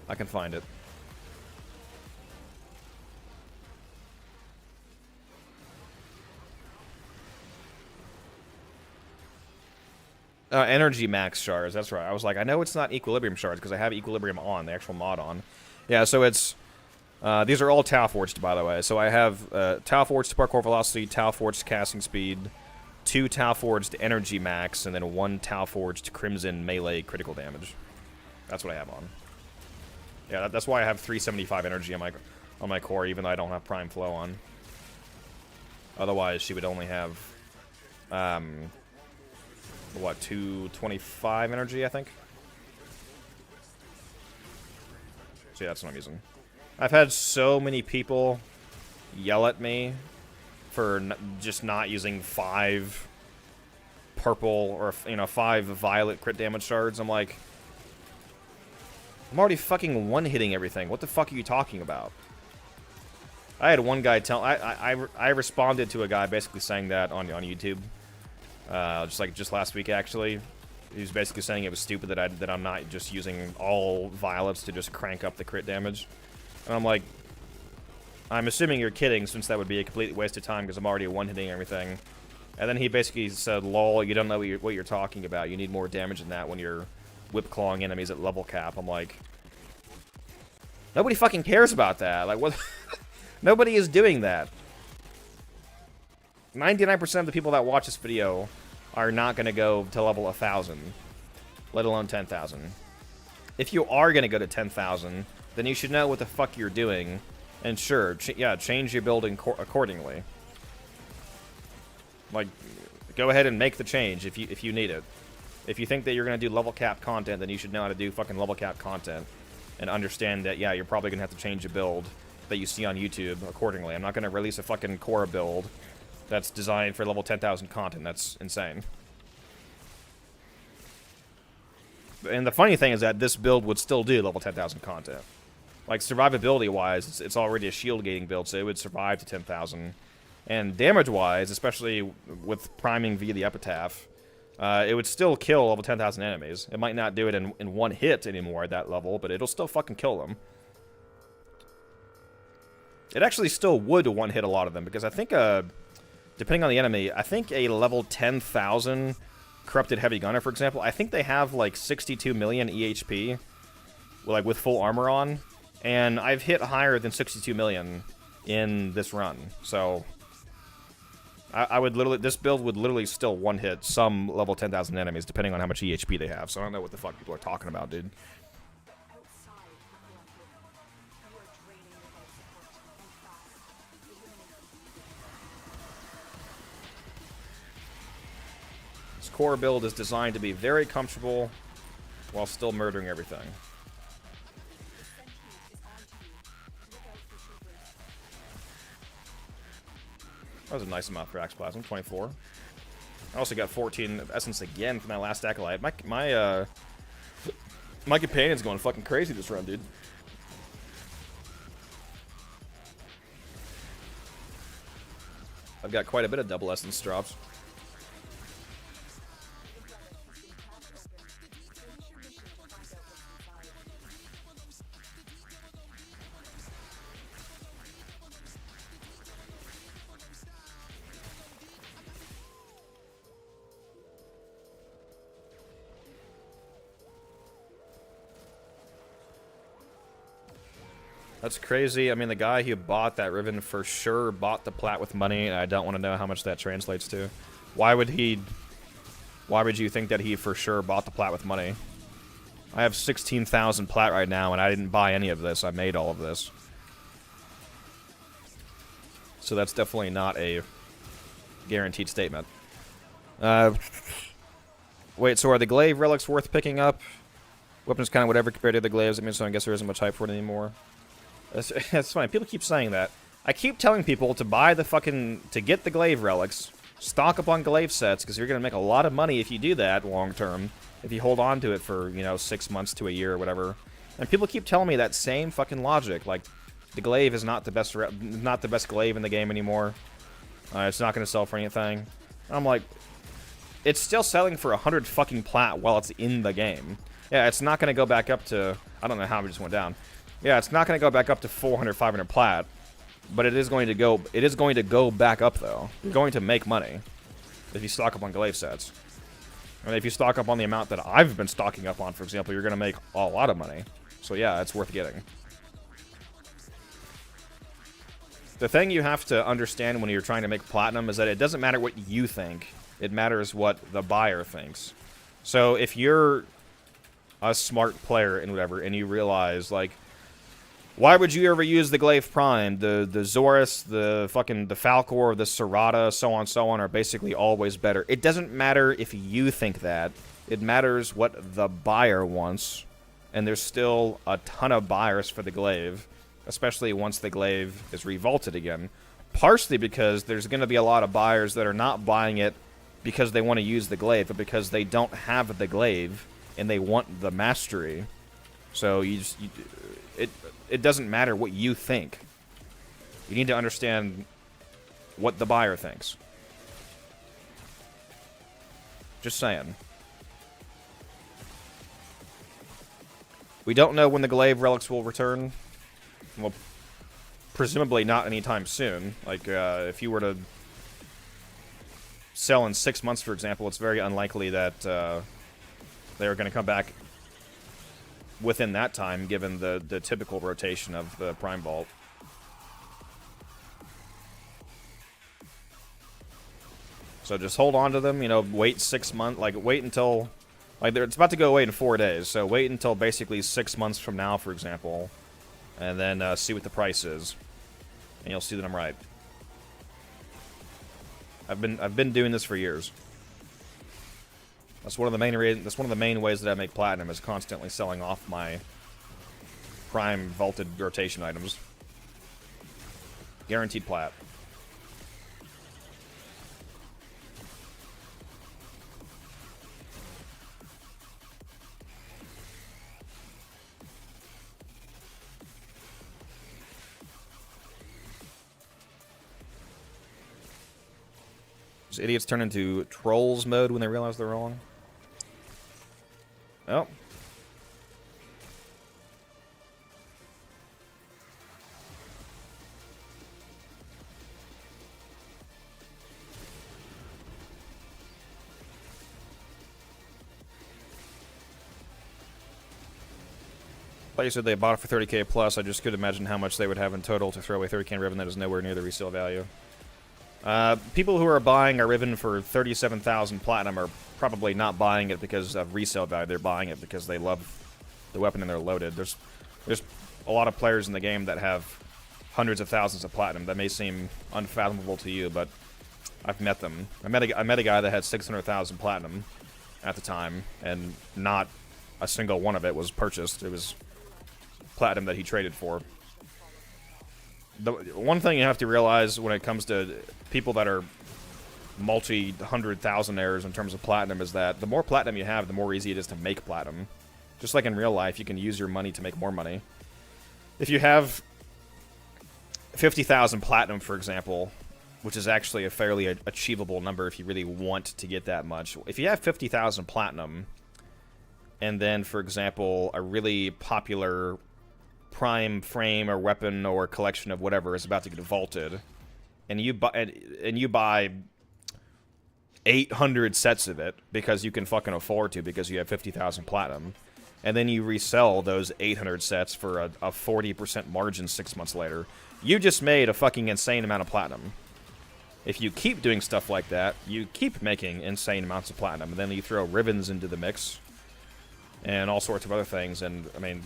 S1: I can find it. Energy max shards, that's right. I was like, I know it's not equilibrium shards because I have equilibrium on, the actual mod on. Yeah, so it's... these are all Tau Forged, by the way. So I have Tau Forged Parkour Velocity, Tau Forged Casting Speed, 2 Tau Forged Energy Max, and then 1 Tau Forged Crimson Melee Critical Damage. That's what I have on. Yeah, that's why I have 375 energy on my core, even though I don't have Prime Flow on. Otherwise, she would only have, what, 225 energy, I think? So yeah, that's what I'm using. I've had so many people yell at me for just not using 5 purple or, 5 violet crit damage shards. I'm like, I'm already fucking one-hitting everything. What the fuck are you talking about? I had one guy tell... I responded to a guy basically saying that on YouTube. Just last week, actually. He was basically saying it was stupid that I'm not just using all violets to just crank up the crit damage. And I'm like, I'm assuming you're kidding, since that would be a complete waste of time because I'm already one-hitting everything. And then he basically said, lol, you don't know what you're talking about. You need more damage than that when you're whip-clawing enemies at level cap. I'm like, nobody fucking cares about that. Like, what? Nobody is doing that. 99% of the people that watch this video are not going to go to level 1,000, let alone 10,000. If you are going to go to 10,000, then you should know what the fuck you're doing, and sure, change your building accordingly. Like, go ahead and make the change if you need it. If you think that you're going to do level cap content, then you should know how to do fucking level cap content, and understand that, yeah, you're probably going to have to change your build that you see on YouTube accordingly. I'm not going to release a fucking core build that's designed for level 10,000 content. That's insane. And the funny thing is that this build would still do level 10,000 content. Like, survivability-wise, it's already a shield gating build, so it would survive to 10,000. And damage-wise, especially with priming via the Epitaph, it would still kill level 10,000 enemies. It might not do it in one hit anymore at that level, but it'll still fucking kill them. It actually still would one-hit a lot of them, because I think, depending on the enemy, I think a level 10,000 Corrupted Heavy Gunner, for example, I think they have, like, 62 million EHP, like, with full armor on. And I've hit higher than 62 million in this run, so I would literally, this build would literally still one-hit some level 10,000 enemies, depending on how much EHP they have. So I don't know what the fuck people are talking about, dude.
S8: Outside the collective, you are draining
S1: This core build is designed to be very comfortable while still murdering everything. That was a nice amount for Axe Plasma, 24. I also got 14 Essence again from that last Acolyte. My companion's going fucking crazy this run, dude. I've got quite a bit of double Essence drops. That's crazy. I mean, the guy who bought that ribbon for sure bought the plat with money, and I don't want to know how much that translates to. Why would you think that he for sure bought the plat with money? I have 16,000 plat right now, and I didn't buy any of this. I made all of this. So that's definitely not a guaranteed statement. Wait, so are the glaive relics worth picking up? Weapon's kind of whatever compared to the glaives. I mean, so I guess there isn't much hype for it anymore. That's fine. People keep saying that. I keep telling people to buy the to get the glaive relics, stock up on glaive sets, because you're going to make a lot of money if you do that long term, if you hold on to it for, 6 months to a year or whatever. And people keep telling me that same fucking logic, like, the glaive is not the best glaive in the game anymore. It's not going to sell for anything. And I'm like, it's still selling for 100 fucking plat while it's in the game. Yeah, it's not going to go back up to, I don't know how it just went down. Yeah, it's not going to go back up to 400, 500 plat, but it is going to go back up though. You're going to make money if you stock up on glaive sets. And if you stock up on the amount that I've been stocking up on, for example, you're going to make a lot of money. So yeah, it's worth getting. The thing you have to understand when you're trying to make platinum is that it doesn't matter what you think. It matters what the buyer thinks. So if you're a smart player and whatever, and you realize, like, why would you ever use the Glaive Prime? The Zorus, the Falcor, the Serrata, so on, are basically always better. It doesn't matter if you think that. It matters what the buyer wants. And there's still a ton of buyers for the Glaive, especially once the Glaive is revaulted again. Partially because there's going to be a lot of buyers that are not buying it because they want to use the Glaive, but because they don't have the Glaive and they want the Mastery. So it doesn't matter what you think. You need to understand what the buyer thinks. Just saying. We don't know when the Glaive relics will return. Well, presumably not anytime soon. Like, if you were to sell in 6 months, for example, it's very unlikely that they're going to come back within that time, given the typical rotation of the Prime Vault. So just hold on to them, wait 6 months, wait until, it's about to go away in 4 days, so wait until basically 6 months from now, for example, and then see what the price is, and you'll see that I'm right. I've been doing this for years. That's one of the main ways that I make platinum, is constantly selling off my prime vaulted rotation items. Guaranteed plat. These idiots turn into trolls mode when they realize they're wrong. Oh. Like you said, they bought it for 30k plus. I just could imagine how much they would have in total to throw away 30k in ribbon that is nowhere near the resale value. People who are buying a ribbon for 37,000 platinum are probably not buying it because of resale value. They're buying it because they love the weapon and they're loaded. There's a lot of players in the game that have hundreds of thousands of platinum. That may seem unfathomable to you, but I've met them. I met a guy that had 600,000 platinum at the time, and not a single one of it was purchased. It was platinum that he traded for. The one thing you have to realize when it comes to people that are multi-100,000-aires in terms of platinum is that the more platinum you have, the more easy it is to make platinum. Just like in real life, you can use your money to make more money. If you have 50,000 platinum, for example, which is actually a fairly achievable number if you really want to get that much. If you have 50,000 platinum, and then, for example, a really popular prime frame or weapon or collection of whatever is about to get vaulted, and you buy 800 sets of it because you can fucking afford to because you have 50,000 platinum, and then you resell those 800 sets for a 40% margin 6 months later, you just made a fucking insane amount of platinum. If you keep doing stuff like that, you keep making insane amounts of platinum, and then you throw ribbons into the mix, and all sorts of other things, and, I mean,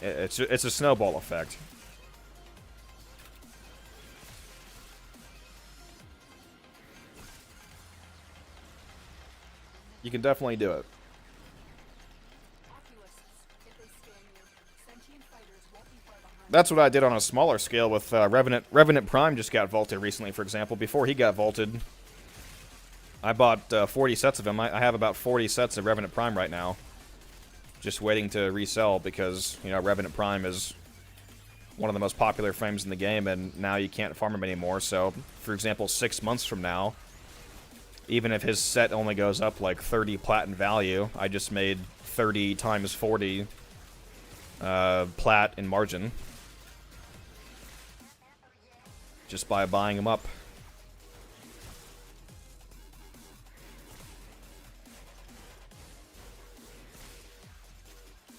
S1: it's a snowball effect. You can definitely do it. That's what I did on a smaller scale with Revenant. Revenant Prime just got vaulted recently, for example. Before he got vaulted, I bought 40 sets of him. I have about 40 sets of Revenant Prime right now. Just waiting to resell because, you know, Revenant Prime is one of the most popular frames in the game, and now you can't farm him anymore. So, for example, 6 months from now, even if his set only goes up like 30 plat in value, I just made 30 times 40 plat in margin. Just by buying them up.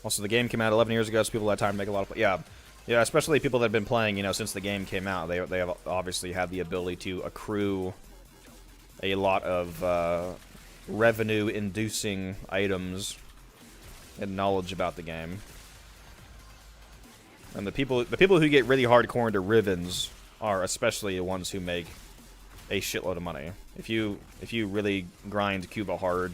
S1: Also, the game came out 11 years ago, so people had time to make a lot of... Yeah, especially people that have been playing, you know, since the game came out. They have obviously had the ability to accrue a lot of revenue-inducing items and knowledge about the game. And the people who get really hardcore into ribbons are especially the ones who make a shitload of money. If you really grind Cuba hard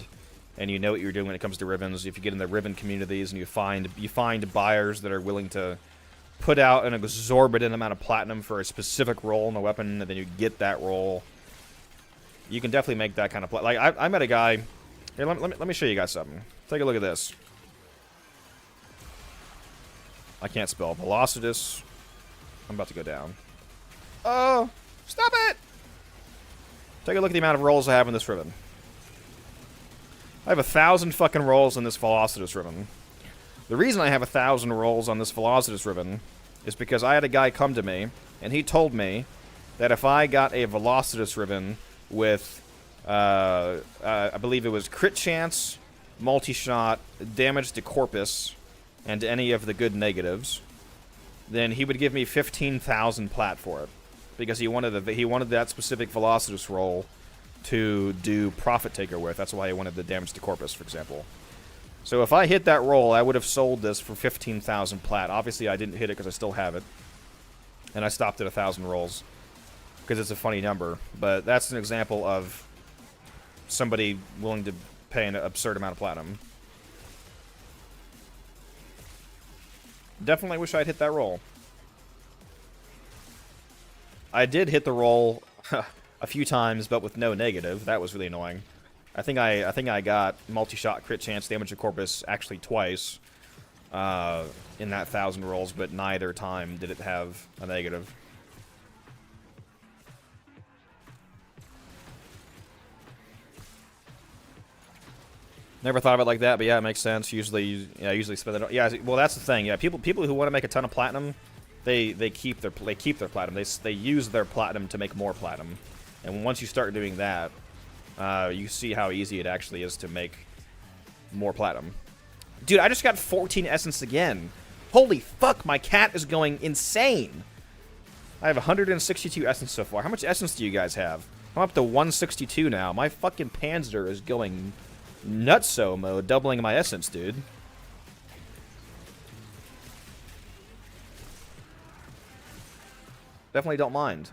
S1: and you know what you're doing when it comes to ribbons, if you get in the ribbon communities and you find buyers that are willing to put out an exorbitant amount of platinum for a specific role in the weapon, and then you get that role, you can definitely make that kind of play. Like I met a guy. Here, let me show you guys something. Take a look at this. I can't spell Velocitus. I'm about to go down. Oh, stop it! Take a look at the amount of rolls I have in this ribbon. I have 1,000 fucking rolls in this Velocitus ribbon. The reason I have 1,000 rolls on this Velocitus ribbon is because I had a guy come to me, and he told me that if I got a Velocitus ribbon with, I believe it was crit chance, multi-shot, damage to corpus, and any of the good negatives, then he would give me 15,000 plat for it, because he wanted that specific Velocitus roll to do Profit Taker with. That's why he wanted the damage to corpus, for example. So if I hit that roll, I would have sold this for 15,000 plat. Obviously, I didn't hit it because I still have it, and I stopped at 1,000 rolls because it's a funny number. But that's an example of somebody willing to pay an absurd amount of platinum. Definitely wish I'd hit that roll. I did hit the roll a few times, but with no negative. That was really annoying. I think I got multi-shot crit chance damage to corpus actually twice in that 1,000 rolls, but neither time did it have a negative. Never thought of it like that, but yeah, it makes sense. Usually spend it. Yeah, well, that's the thing. Yeah, people who want to make a ton of platinum, they keep their platinum. They use their platinum to make more platinum, and once you start doing that, you see how easy it actually is to make more platinum. Dude, I just got 14 essence again. Holy fuck, my cat is going insane. I have 162 essence so far. How much essence do you guys have? I'm up to 162 now. My fucking Panzer is going nutso mode, doubling my essence, dude. Definitely don't mind.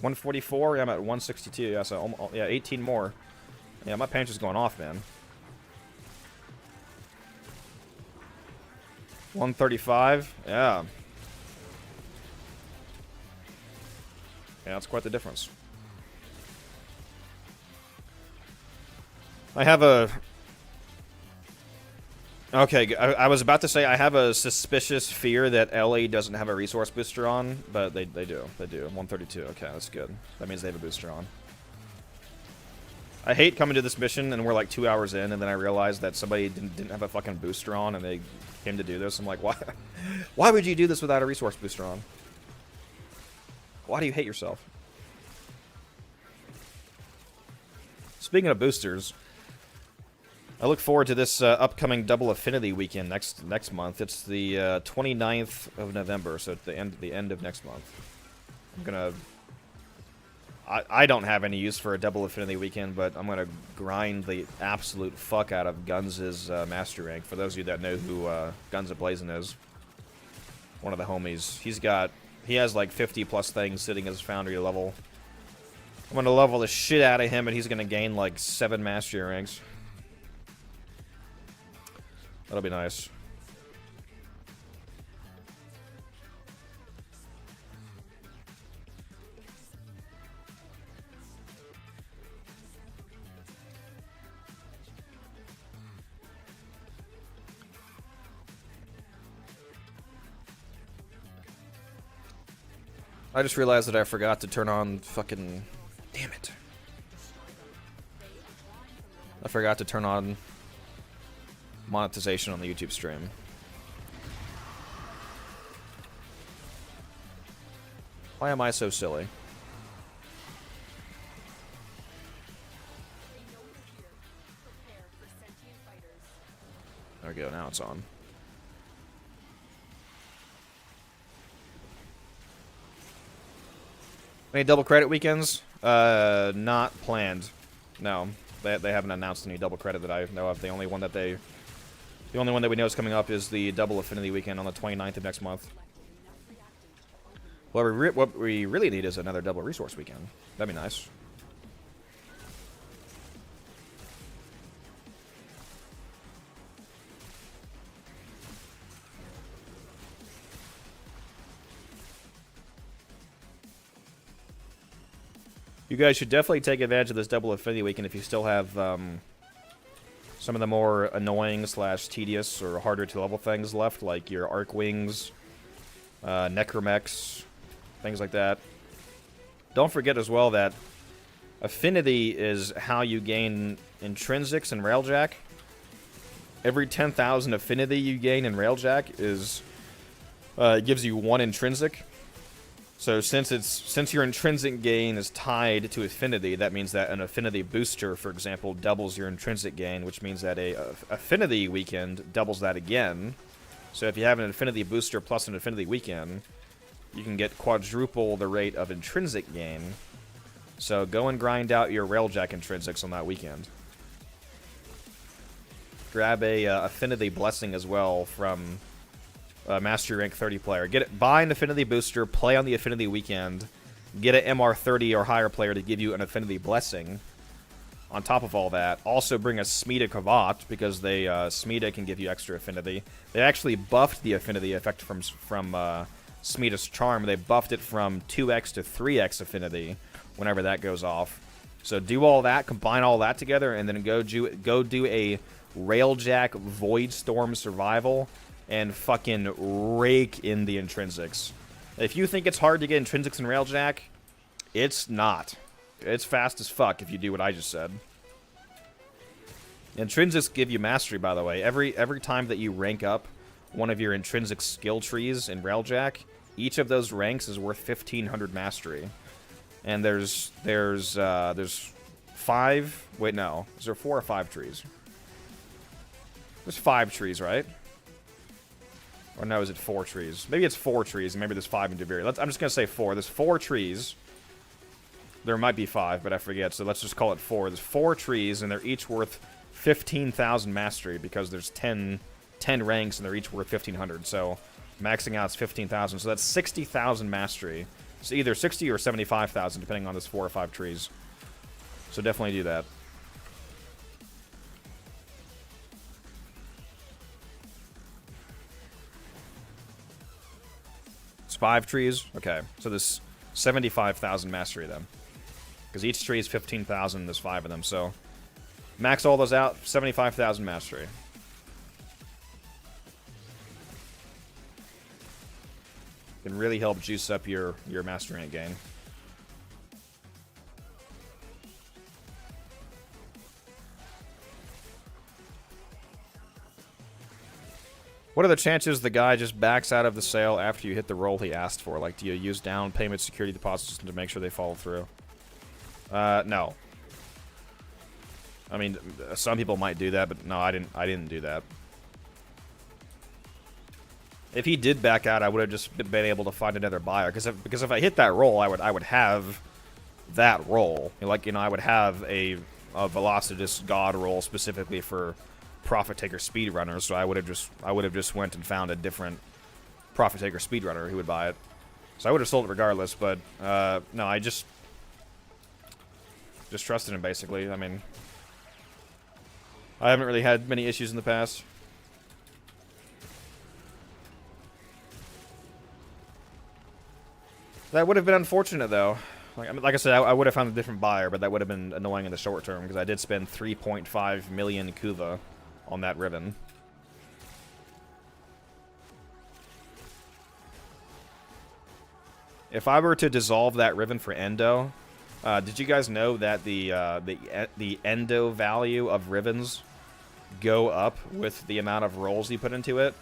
S1: 144. Yeah, I'm at 162. Yeah, so yeah, 18 more. Yeah, my pants is going off, man. 135. Yeah. Yeah, that's quite the difference. I have a... Okay, I was about to say I have a suspicious fear that LA doesn't have a resource booster on, but they do. They do. 132. Okay, that's good. That means they have a booster on. I hate coming to this mission and we're like 2 hours in, and then I realize that somebody didn't have a fucking booster on and they came to do this. I'm like, why? Why would you do this without a resource booster on? Why do you hate yourself? Speaking of boosters, I look forward to this upcoming Double Affinity weekend next month. It's the 29th of November, so at the end of next month. I'm gonna... I don't have any use for a Double Affinity weekend, but I'm gonna grind the absolute fuck out of Guns' Master Rank. For those of you that know who Guns Ablazing is, one of the homies. He has like 50 plus things sitting as Foundry level. I'm gonna level the shit out of him, and he's gonna gain like 7 Mastery ranks. That'll be nice. I just realized that I forgot to turn on fucking... Damn it. I forgot to turn on monetization on the YouTube stream. Why am I so silly? There we go, now it's on. Any double credit weekends? Not planned. No, they haven't announced any double credit that I know of. The only one that we know is coming up is the Double Affinity weekend on the 29th of next month. What we really need is another double resource weekend. That'd be nice. You guys should definitely take advantage of this Double Affinity weekend if you still have some of the more annoying / tedious or harder to level things left, like your Arc Wings, Necromechs, things like that. Don't forget as well that Affinity is how you gain Intrinsics in Railjack. Every 10,000 Affinity you gain in Railjack gives you 1 Intrinsic. So since your intrinsic gain is tied to affinity, that means that an affinity booster, for example, doubles your intrinsic gain, which means that a affinity weekend doubles that again. So if you have an affinity booster plus an affinity weekend, you can get quadruple the rate of intrinsic gain. So go and grind out your Railjack intrinsics on that weekend. Grab a affinity blessing as well from Mastery Rank 30 player. Buy an Affinity Booster, play on the Affinity Weekend, get an MR 30 or higher player to give you an Affinity Blessing. On top of all that, also bring a Smita Kavat, because Smita can give you extra Affinity. They actually buffed the Affinity effect from Smita's Charm. They buffed it from 2x to 3x Affinity whenever that goes off. So do all that, combine all that together, and then go do a Railjack Void Storm Survival and fucking rake in the intrinsics. If you think it's hard to get intrinsics in Railjack, it's not. It's fast as fuck if you do what I just said. Intrinsics give you mastery, by the way. Every time that you rank up one of your intrinsic skill trees in Railjack, each of those ranks is worth 1,500 mastery. And there's 5. Wait, no. Is there 4 or 5 trees? There's 5 trees, right? Or no, is it 4 trees? Maybe it's 4 trees, and maybe there's 5 in Deviri. I'm just going to say 4. There's 4 trees. There might be 5, but I forget, so let's just call it 4. There's 4 trees, and they're each worth 15,000 mastery, because there's 10 ranks, and they're each worth 1,500. So maxing out is 15,000. So that's 60,000 mastery It's either 60 or 75,000, depending on this 4 or 5 trees. So definitely do that. It's 5 trees? Okay. So this 75,000 mastery then. Because each tree is 15,000, there's 5 of them, so... Max all those out, 75,000 mastery. Can really help juice up your mastery unit gain. What are the chances the guy just backs out of the sale after you hit the roll he asked for? Like, do you use down payment security deposits to make sure they follow through? No. I mean, some people might do that, but no, I didn't do that. If he did back out, I would have just been able to find another buyer. Because if I hit that roll, I would have that roll. Like, you know, I would have a Velocitus God roll specifically for Profit Taker speedrunners. So I would have just went and found a different Profit Taker speedrunner who would buy it. So I would have sold it regardless. But no, I just trusted him basically. I mean, I haven't really had many issues in the past. That would have been unfortunate, though. Like I said, I would have found a different buyer, but that would have been annoying in the short term, because I did spend 3.5 million Kuva on that ribbon. If I were to dissolve that ribbon for Endo, did you guys know that the Endo value of ribbons go up with the amount of rolls you put into it?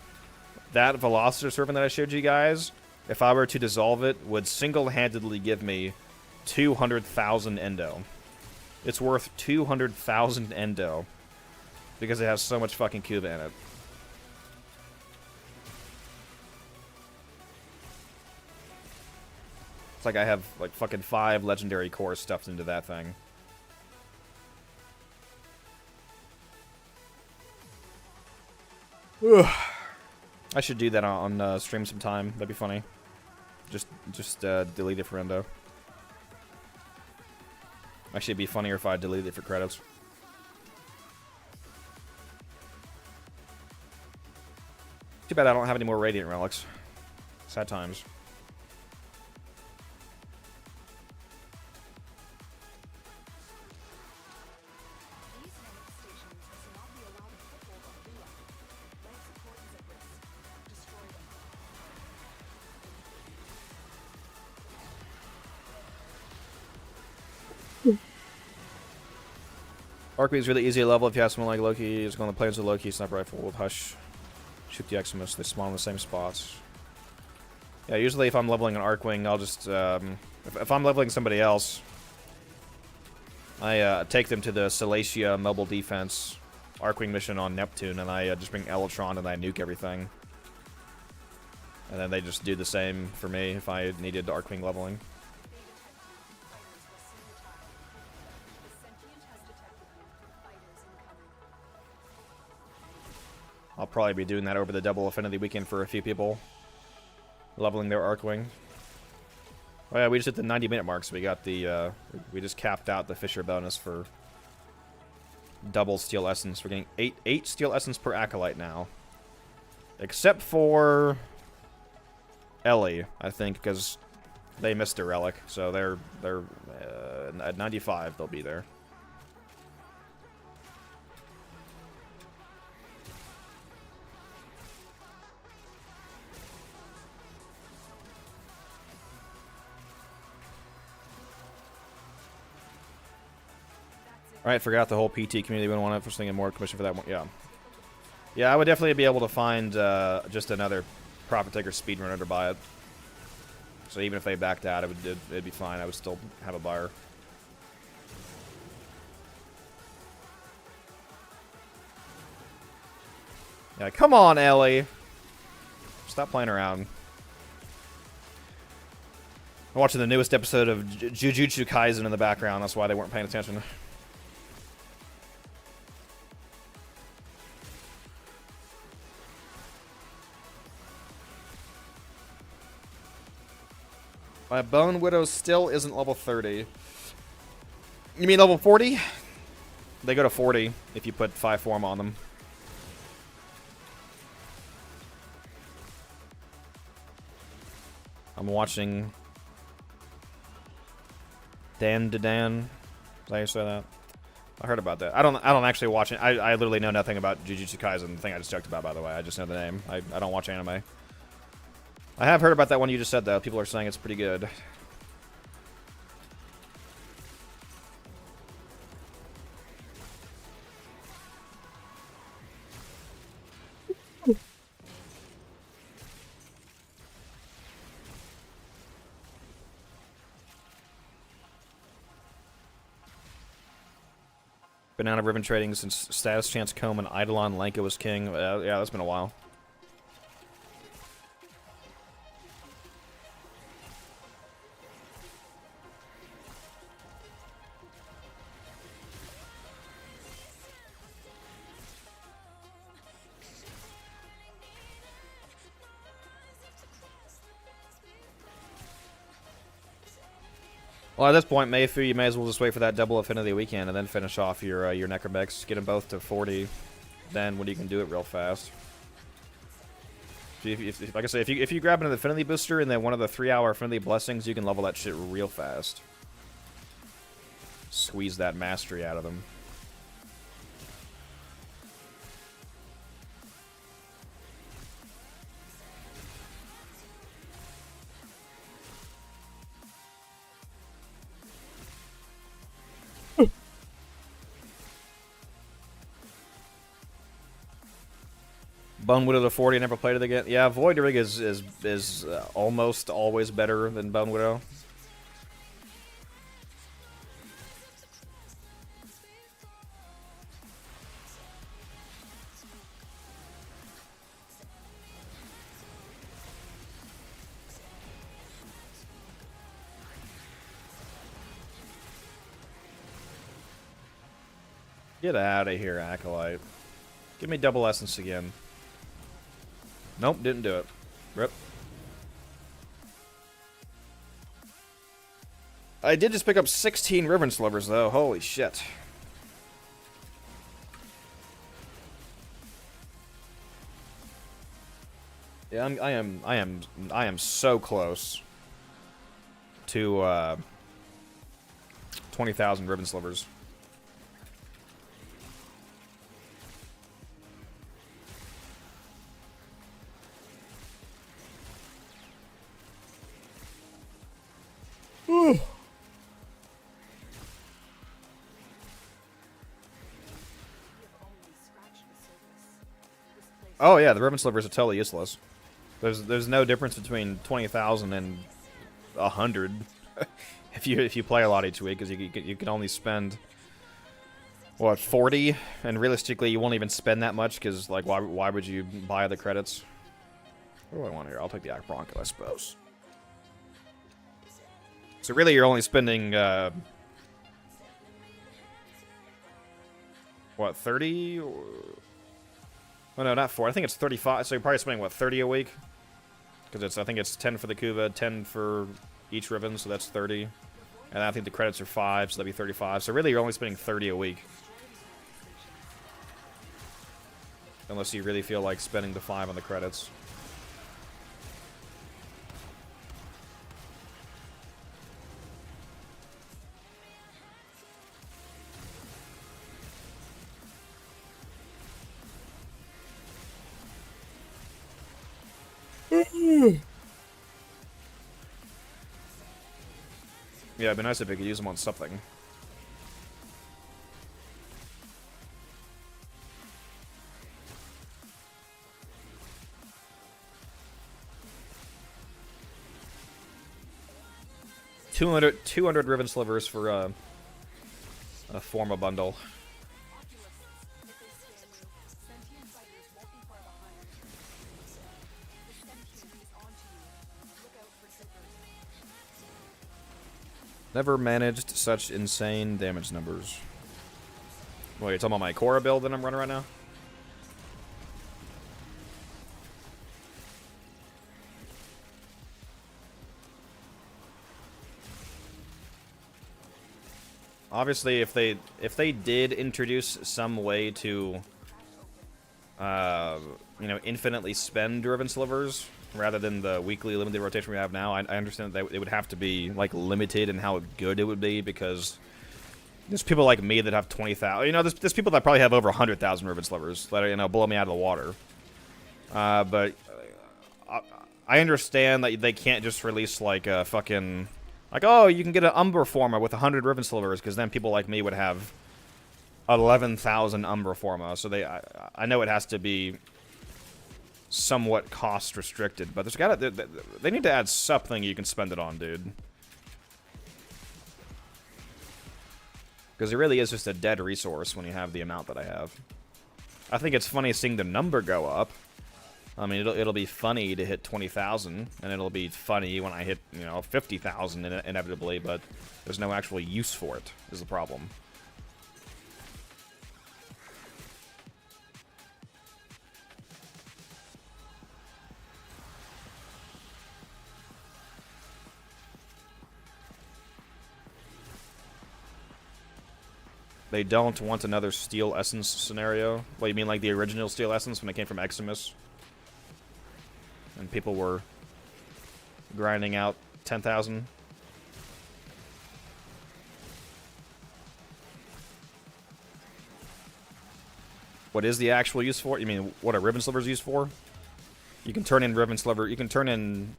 S1: That Velocitor ribbon that I showed you guys, if I were to dissolve it, would single-handedly give me 200,000 Endo. It's worth 200,000 Endo because it has so much fucking Kuva in it. It's like I have like fucking 5 legendary cores stuffed into that thing. Ugh. I should do that on stream sometime. That'd be funny. Just delete it for Endo. Actually, it'd be funnier if I deleted it for credits. Too bad I don't have any more Radiant Relics. Sad times.
S8: These manifestations must not be allowed a foothold on Lua. Life support is at risk. Destroy them.
S1: Arcbeam is really easy to level if you have someone like Loki. Just go on the planes with Loki, sniper rifle with Hush. Shoot the Eximus, they spawn in the same spots. Yeah, usually if I'm leveling an Arcwing, I'll just, if I'm leveling somebody else, I take them to the Salacia Mobile Defense Arcwing mission on Neptune, and I just bring Elytron and I nuke everything. And then they just do the same for me if I needed Arcwing leveling. I'll probably be doing that over the double affinity weekend for a few people. Leveling their Arcwing. Oh yeah, we just hit the 90-minute mark, so we got the, we just capped out the Fissure bonus for double Steel Essence. We're getting 8 Steel Essence per Acolyte now. Except for Ellie, I think, because they missed a relic. So they're at 95, they'll be there. Alright, forgot the whole PT community. We don't want to first thing in more commission for that one. Yeah. Yeah, I would definitely be able to find just another Profit Taker speedrunner to buy it. So even if they backed out, it'd be fine. I would still have a buyer. Yeah, come on, Ellie. Stop playing around. I'm watching the newest episode of Jujutsu Kaisen in the background. That's why they weren't paying attention. My Bone Widow still isn't level 30. You mean level 40? They go to 40 if you put 5 form on them. I'm watching Dan to Dan. Is that how you say that? I heard about that. I don't actually watch it. I literally know nothing about Jujutsu Kaisen, the thing I just joked about, by the way. I just know the name. I don't watch anime. I have heard about that one you just said, though. People are saying it's pretty good. Been out of ribbon trading since Status Chance Comb and Eidolon Lanka was king. Yeah, that's been a while. Well, at this point, Mayfu, you may as well just wait for that double Affinity weekend and then finish off your Necromex. Get them both to 40. Then when you can do it real fast. Like I say, if you grab an Affinity Booster and then one of the 3-hour Affinity Blessings, you can level that shit real fast. Squeeze that mastery out of them. Bone Widow to 40, never played it again. Yeah, Void Rig is almost always better than Bone Widow. Get out of here, Acolyte. Give me double essence again. Nope, didn't do it. Rip. I did just pick up 16 Riven Slivers, though. Holy shit. Yeah, I am so close to 20,000 Riven Slivers. Oh yeah, the ribbon slivers are totally useless. There's no difference between 20,000 and 100 if you play a lot each week, because you can only spend what 40, and realistically you won't even spend that much because like why would you buy the credits? What do I want here? I'll take the Bronco, I suppose. So really, you're only spending what 30? Oh no, not 4. I think it's 35. So you're probably spending what 30 a week, because I think it's 10 for the Kuva, 10 for each ribbon, so that's 30. And I think the credits are 5, so that'd be 35. So really, you're only spending 30 a week, unless you really feel like spending the 5 on the credits. Yeah, it'd be nice if we could use them on something. $200 ribbon slivers for a Forma bundle. Never managed such insane damage numbers. Wait, you're talking about my Korra build that I'm running right now? obviously, if they did introduce some way to, you know, infinitely spend Driven Slivers rather than the weekly limited rotation we have now, I understand that it would have to be like limited in how good it would be, because there's people like me that have 20,000. You know, there's people that probably have over 100,000 Driven Slivers that are, you know, blow me out of the water. But I understand that they can't just release like a fucking, like, oh, you can get an Umbra Forma with 100 Riven Slivers, because then people like me would have 11,000 Umbra Forma. So I know it has to be somewhat cost restricted, but they need to add something you can spend it on, dude. Because it really is just a dead resource when you have the amount that I have. I think it's funny seeing the number go up. I mean, it'll be funny to hit 20,000, and it'll be funny when I hit, you know, 50,000 inevitably, but there's no actual use for it, is the problem. They don't want another Steel Essence scenario? What, you mean like the original Steel Essence when it came from Eximus? And people were grinding out 10,000? What is the actual use for it? You mean what are Ribbon Slivers used for? You can turn in Ribbon Sliver. You can turn in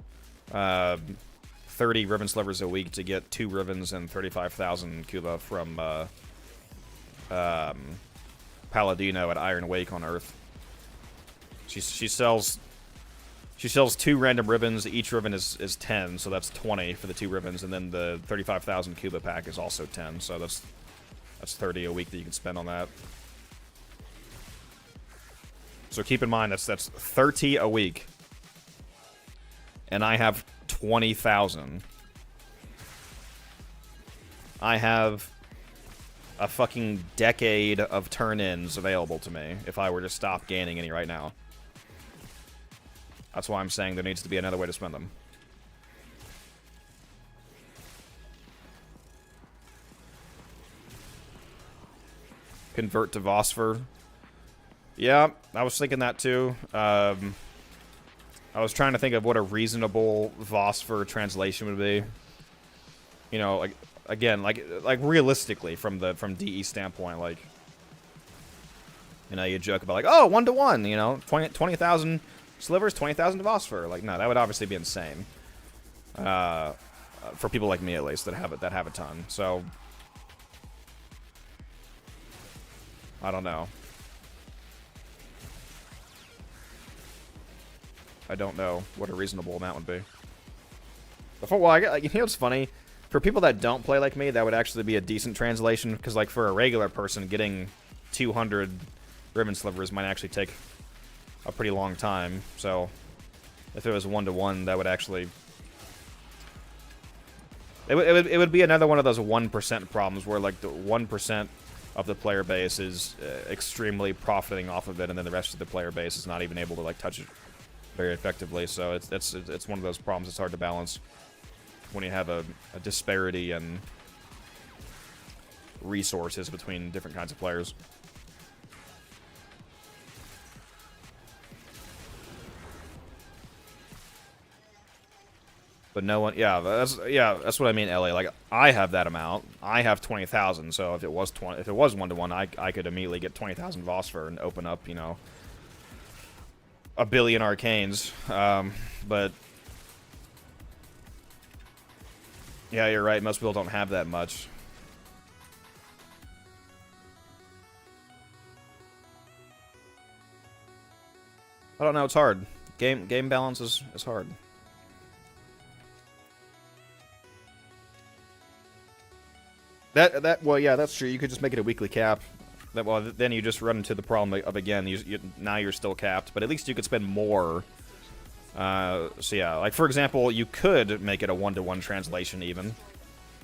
S1: 30 Ribbon Slivers a week to get 2 ribbons and 35,000 Cuba from Paladino at Iron Wake on Earth. She sells 2 random ribbons. Each ribbon is 10, so that's 20 for the 2 ribbons, and then the 35,000 Cuba pack is also 10, so that's 30 a week that you can spend on that. So keep in mind that's 30 a week, and I have 20,000. I have a fucking decade of turn-ins available to me if I were to stop gaining any right now. That's why I'm saying there needs to be another way to spend them. Convert to Vosper. Yeah, I was thinking that too. I was trying to think of what a reasonable Vosper translation would be. You know, like, again, like realistically from DE standpoint, like, you know, you joke about like, oh, 1-to-1, you know, 20,000 slivers, 20,000 Vosper. Like, no, that would obviously be insane. For people like me, at least, that have a ton. So, I don't know. I don't know what a reasonable amount would be. Well, you know what's funny? For people that don't play like me, that would actually be a decent translation, because, like, for a regular person, getting 200 Ribbon Slivers might actually take a pretty long time. So, if it was 1-to-1, that would actually... It would be another one of those 1% problems where, like, the 1% of the player base is extremely profiting off of it, and then the rest of the player base is not even able to, like, touch it very effectively. So it's one of those problems that's hard to balance when you have a disparity in resources between different kinds of players. But no one, that's what I mean, LA. Like, I have that amount. I have 20,000. So if it was 1-to-1, I could immediately get 20,000 Vosper and open up, you know, a billion arcanes. But yeah, you're right. Most people don't have that much. I don't know. It's hard. Game balance is hard. Well, yeah, that's true. You could just make it a weekly cap. Well, then you just run into the problem of, again, now you're still capped, but at least you could spend more. So yeah, like, for example, you could make it a 1-to-1 translation even.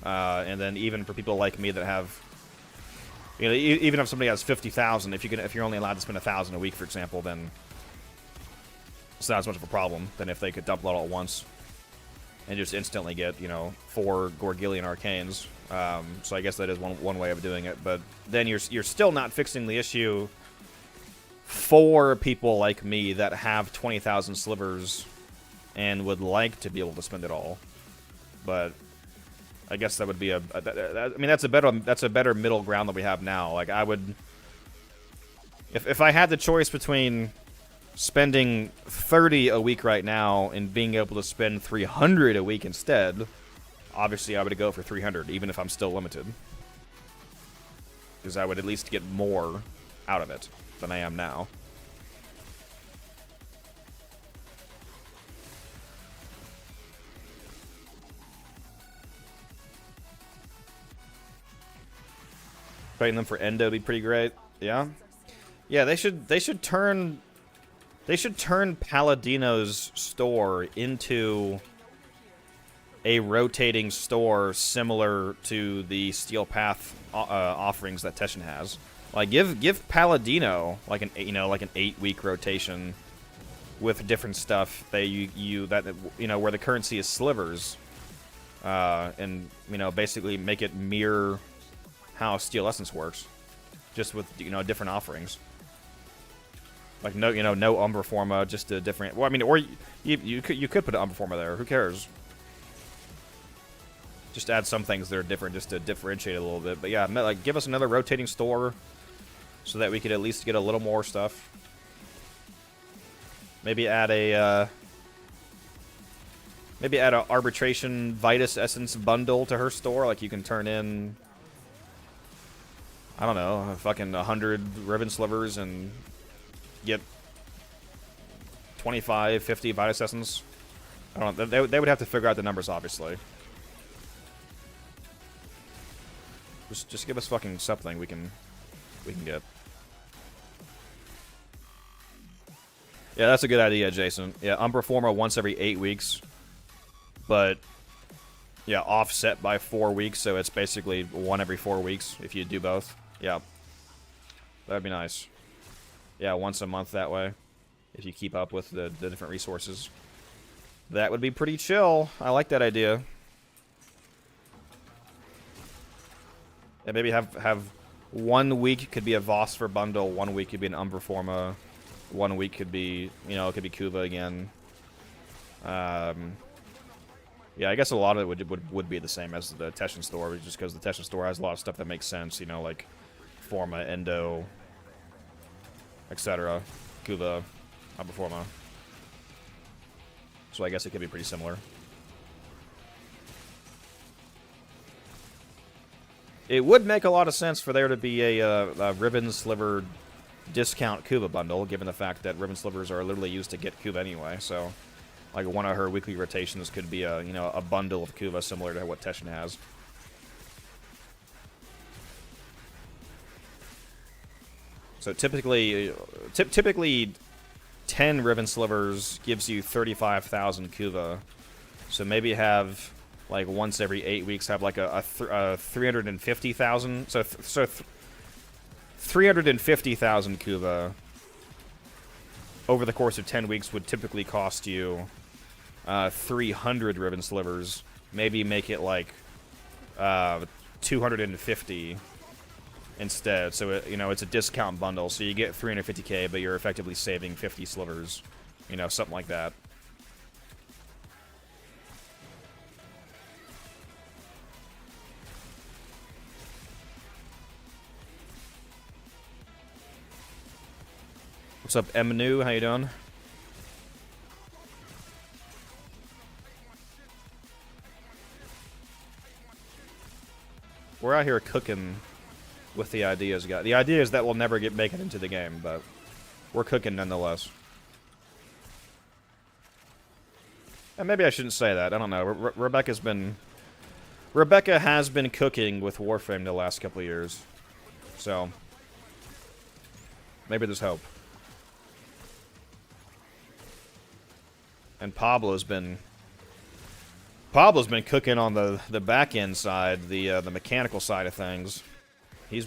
S1: And then even for people like me that have, you know, even if somebody has 50,000, if you're only allowed to spend 1,000 a week, for example, then it's not as much of a problem than if they could double it all at once and just instantly get, you know, 4 Gorgillion Arcanes So I guess that is one way of doing it. But then you're still not fixing the issue for people like me that have 20,000 slivers and would like to be able to spend it all. But I guess that would be I mean, that's a better middle ground that we have now. Like, I would, if I had the choice between spending 30 a week right now and being able to spend 300 a week instead, obviously I would go for 300, even if I'm still limited, because I would at least get more out of it than I am now. Fighting them for Endo would be pretty great. Yeah, yeah. They should turn Paladino's store into a rotating store similar to the Steel Path offerings that Teshin has. Like, give Paladino like an 8-week rotation with different stuff that where the currency is slivers, and basically make it mirror how Steel Essence works, just with different offerings. Like no Umbra Forma, just a different. Well, I mean, or you could put an Umbra Forma there. Who cares? Just add some things that are different, just to differentiate a little bit. But yeah, like, give us another rotating store, so that we could at least get a little more stuff. Maybe add a Arbitration Vitus Essence bundle to her store. Like, you can turn in, I don't know, fucking 100 ribbon slivers and get 25, 50 Vitus Essence. I don't know. They would have to figure out the numbers, obviously. Just give us fucking something we can get. Yeah, that's a good idea, Jason. Yeah, Umbra Forma once every 8 weeks. But yeah, offset by 4 weeks, so it's basically one every 4 weeks if you do both. Yeah. That'd be nice. Yeah, once a month that way, if you keep up with the different resources. That would be pretty chill. I like that idea. And maybe have 1 week could be a Vosper bundle, 1 week could be an Umbra Forma, 1 week could be, it could be Kuva again. Yeah, I guess a lot of it would be the same as the Teshin store, just because the Teshin store has a lot of stuff that makes sense, like Forma, Endo, etc. Kuva, Umbra Forma. So I guess it could be pretty similar. It would make a lot of sense for there to be a Ribbon Sliver discount Kuva bundle, given the fact that Ribbon Slivers are literally used to get Kuva anyway. So, like, one of her weekly rotations could be a bundle of Kuva similar to what Teshin has. So typically 10 Ribbon Slivers gives you 35,000 Kuva. So maybe have, like, once every 8 weeks, have like a 350,000. So 350,000 Kuva over the course of 10 weeks would typically cost you 300 Ribbon Slivers. Maybe make it like 250 instead. So it's a discount bundle. So you get 350k, but you're effectively saving 50 slivers. Something like that. What's up, Emnu? How you doing? We're out here cooking with the ideas, guys. The ideas that will never make it into the game, but we're cooking nonetheless. And maybe I shouldn't say that. I don't know. Rebecca has been cooking with Warframe the last couple of years, so maybe there's hope. And Pablo's been cooking on the back end side, the mechanical side of things. He's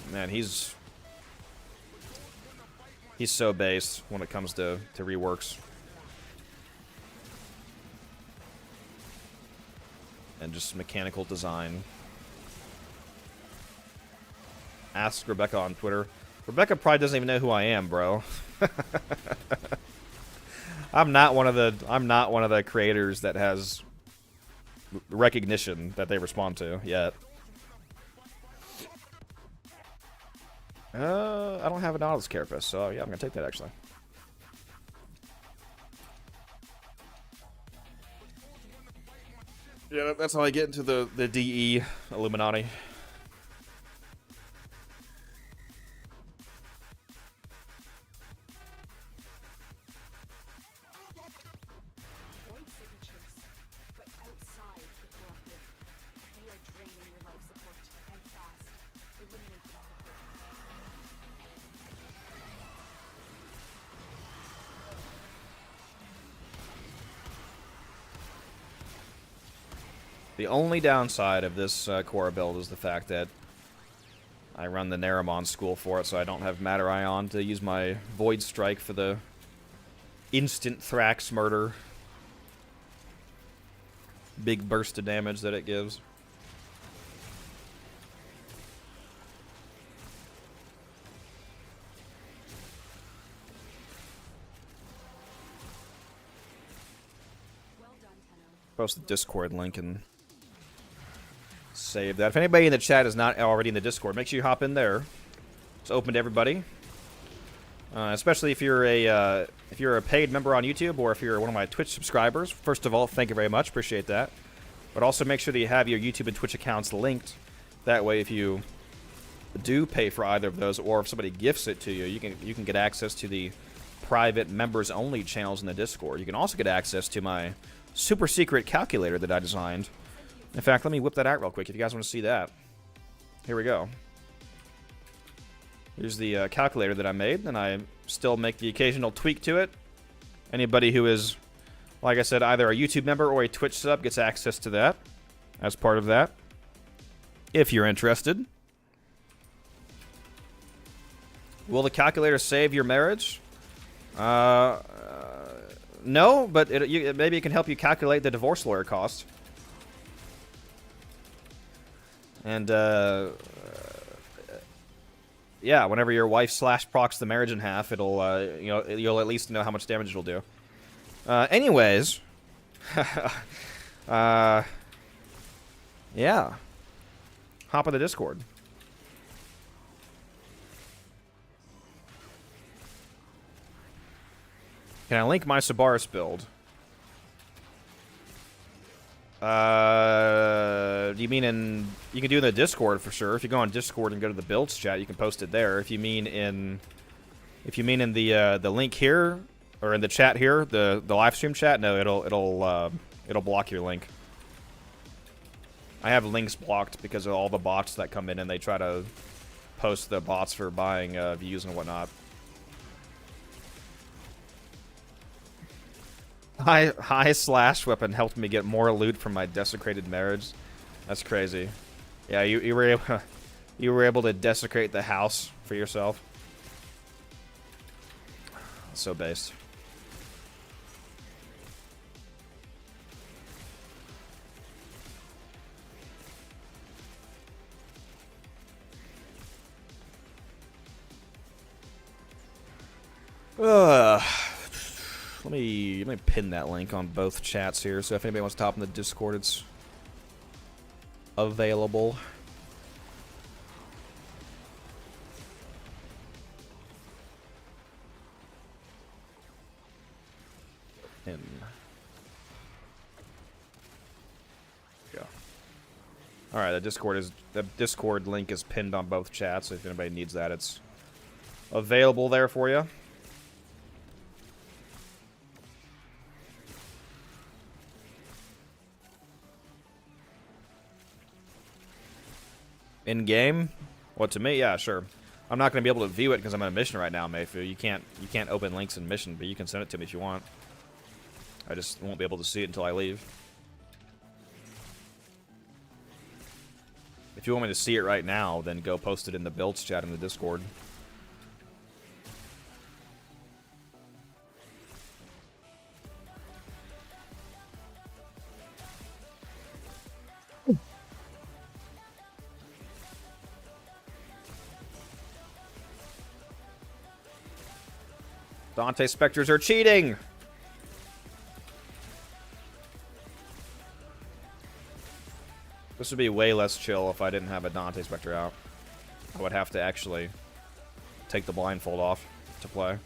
S1: so based when it comes to reworks and just mechanical design. Ask Rebecca on Twitter. Rebecca probably doesn't even know who I am, bro. I'm not one of the creators that has recognition that they respond to yet. I don't have an Nautilus Carapace, so yeah, I'm gonna take that actually. Yeah, that's how I get into the DE Illuminati.
S8: Void signatures, but outside the collective. They are draining your life support, and fast. Eliminate them quickly.
S1: The only downside of this core build is the fact that I run the Naramon school for it, so I don't have Matter Ion to use my Void Strike for the instant Thrax murder. Big burst of damage that it gives.
S8: Well done, Tenno.
S1: Post the Discord link and save that. If anybody in the chat is not already in the Discord, make sure you hop in there. It's open to everybody, especially if you're a paid member on YouTube or if you're one of my Twitch subscribers. First of all, thank you very much, appreciate that. But also make sure that you have your YouTube and Twitch accounts linked. That way, if you do pay for either of those, or if somebody gifts it to you, you can get access to the private members only channels in the Discord. You can also get access to my super secret calculator that I designed. In fact, let me whip that out real quick if you guys want to see that. Here we go. Here's the calculator that I made, and I still make the occasional tweak to it. Anybody who is, like I said, either a YouTube member or a Twitch sub gets access to that as part of that, if you're interested. Will the calculator save your marriage? No, but maybe it can help you calculate the divorce lawyer cost. And, yeah, whenever your wife /procs the marriage in half, it'll, you'll at least know how much damage it'll do. Anyways. Yeah. Hop on the Discord. Can I link my Sabaris build? Do you mean in... You can do it in the Discord for sure. If you go on Discord and go to the builds chat, you can post it there. If you mean in... If you mean in the link here, or in the chat here, the live stream chat, no, it'll block your link. I have links blocked because of all the bots that come in and they try to post the bots for buying views and whatnot. High slash weapon helped me get more loot from my desecrated marriage. That's crazy. Yeah, you were able to desecrate the house for yourself. So based. Let me pin that link on both chats here, so if anybody wants to hop in the Discord, it's available. In. Go. All right, the Discord link is pinned on both chats. So if anybody needs that, it's available there for you. In game? Well, to me, yeah, sure. I'm not going to be able to view it because I'm on a mission right now, Mayfu. You can't open links in mission, but you can send it to me if you want. I just won't be able to see it until I leave. If you want me to see it right now, then go post it in the builds chat in the Discord. Dante Spectres are cheating! This would be way less chill if I didn't have a Dante Spectre out. I would have to actually take the blindfold off to play.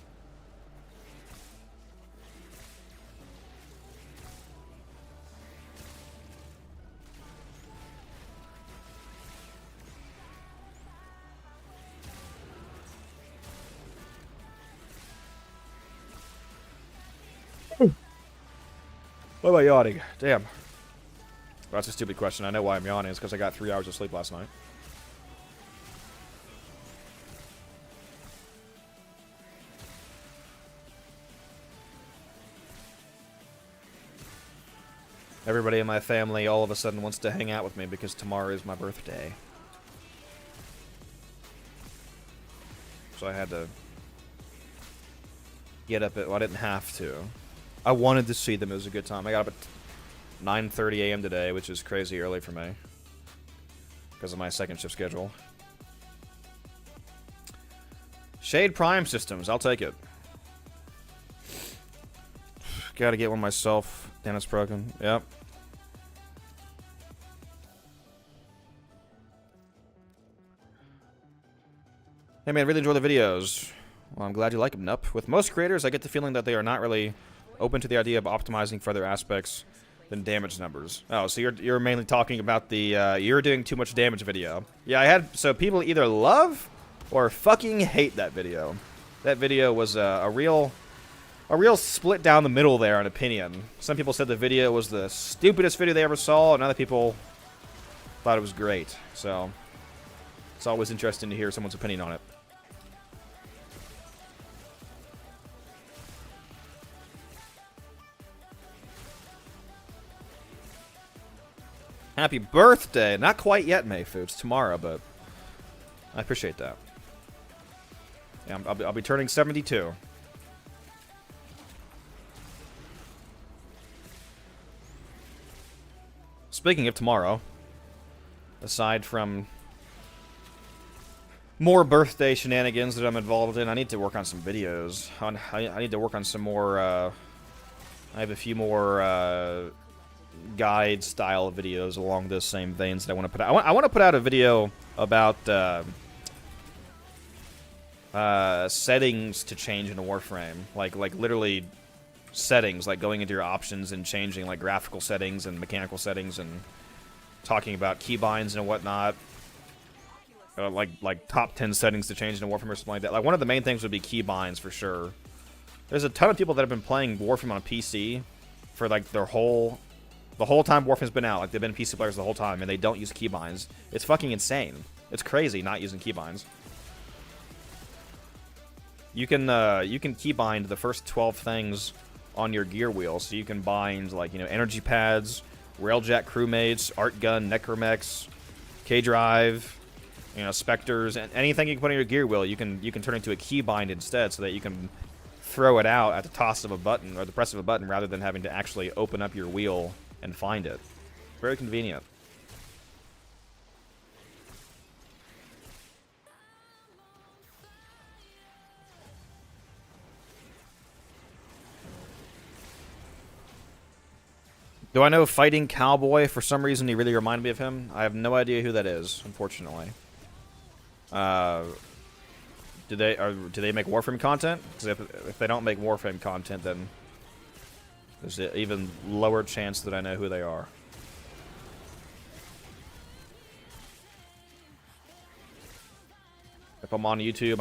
S1: Why am I yawning? Damn. That's a stupid question. I know why I'm yawning. It's because I got 3 hours of sleep last night. Everybody in my family all of a sudden wants to hang out with me because tomorrow is my birthday. So I had to get up at... Well, I didn't have to. I wanted to see them. It was a good time. I got up at 9:30 a.m. today, which is crazy early for me because of my second shift schedule. Shade Prime Systems. I'll take it. Gotta get one myself. Damn, it's broken. Yep. Hey man, really enjoy the videos. Well, I'm glad you like them, Nup. With most creators, I get the feeling that they are not really open to the idea of optimizing for other aspects than damage numbers. Oh, so you're mainly talking about the you're doing too much damage video. Yeah, I had... So people either love or fucking hate that video. That video was a real split down the middle there on opinion. Some people said the video was the stupidest video they ever saw, and other people thought it was great. So it's always interesting to hear someone's opinion on it. Happy birthday! Not quite yet, Mayfu. It's tomorrow, but I appreciate that. Yeah, I'll be turning 72. Speaking of tomorrow, aside from more birthday shenanigans that I'm involved in, I need to work on some videos. I need to work on some more, I have a few more, guide-style videos along those same veins that I want to put out. I want to put out a video about, settings to change in a Warframe. Like literally settings, like going into your options and changing, like, graphical settings and mechanical settings and talking about keybinds and whatnot. Like top 10 settings to change in a Warframe or something like that. Like, one of the main things would be keybinds, for sure. There's a ton of people that have been playing Warframe on a PC for, like, the whole time Warframe's been out. Like, they've been PC players the whole time, and they don't use keybinds. It's fucking insane. It's crazy not using keybinds. You can keybind the first 12 things on your gear wheel, so you can bind, like, you know, energy pads, railjack crewmates, art gun, necromechs, K-drive, you know, specters, and anything you can put on your gear wheel, you can turn into a keybind instead, so that you can throw it out at the toss of a button or the press of a button, rather than having to actually open up your wheel and find it. Very convenient. Do I know Fighting Cowboy? For some reason, he really reminded me of him. I have no idea who that is, unfortunately. Do they make Warframe content? Because if they don't make Warframe content, then there's an even lower chance that I know who they are. If I'm on YouTube,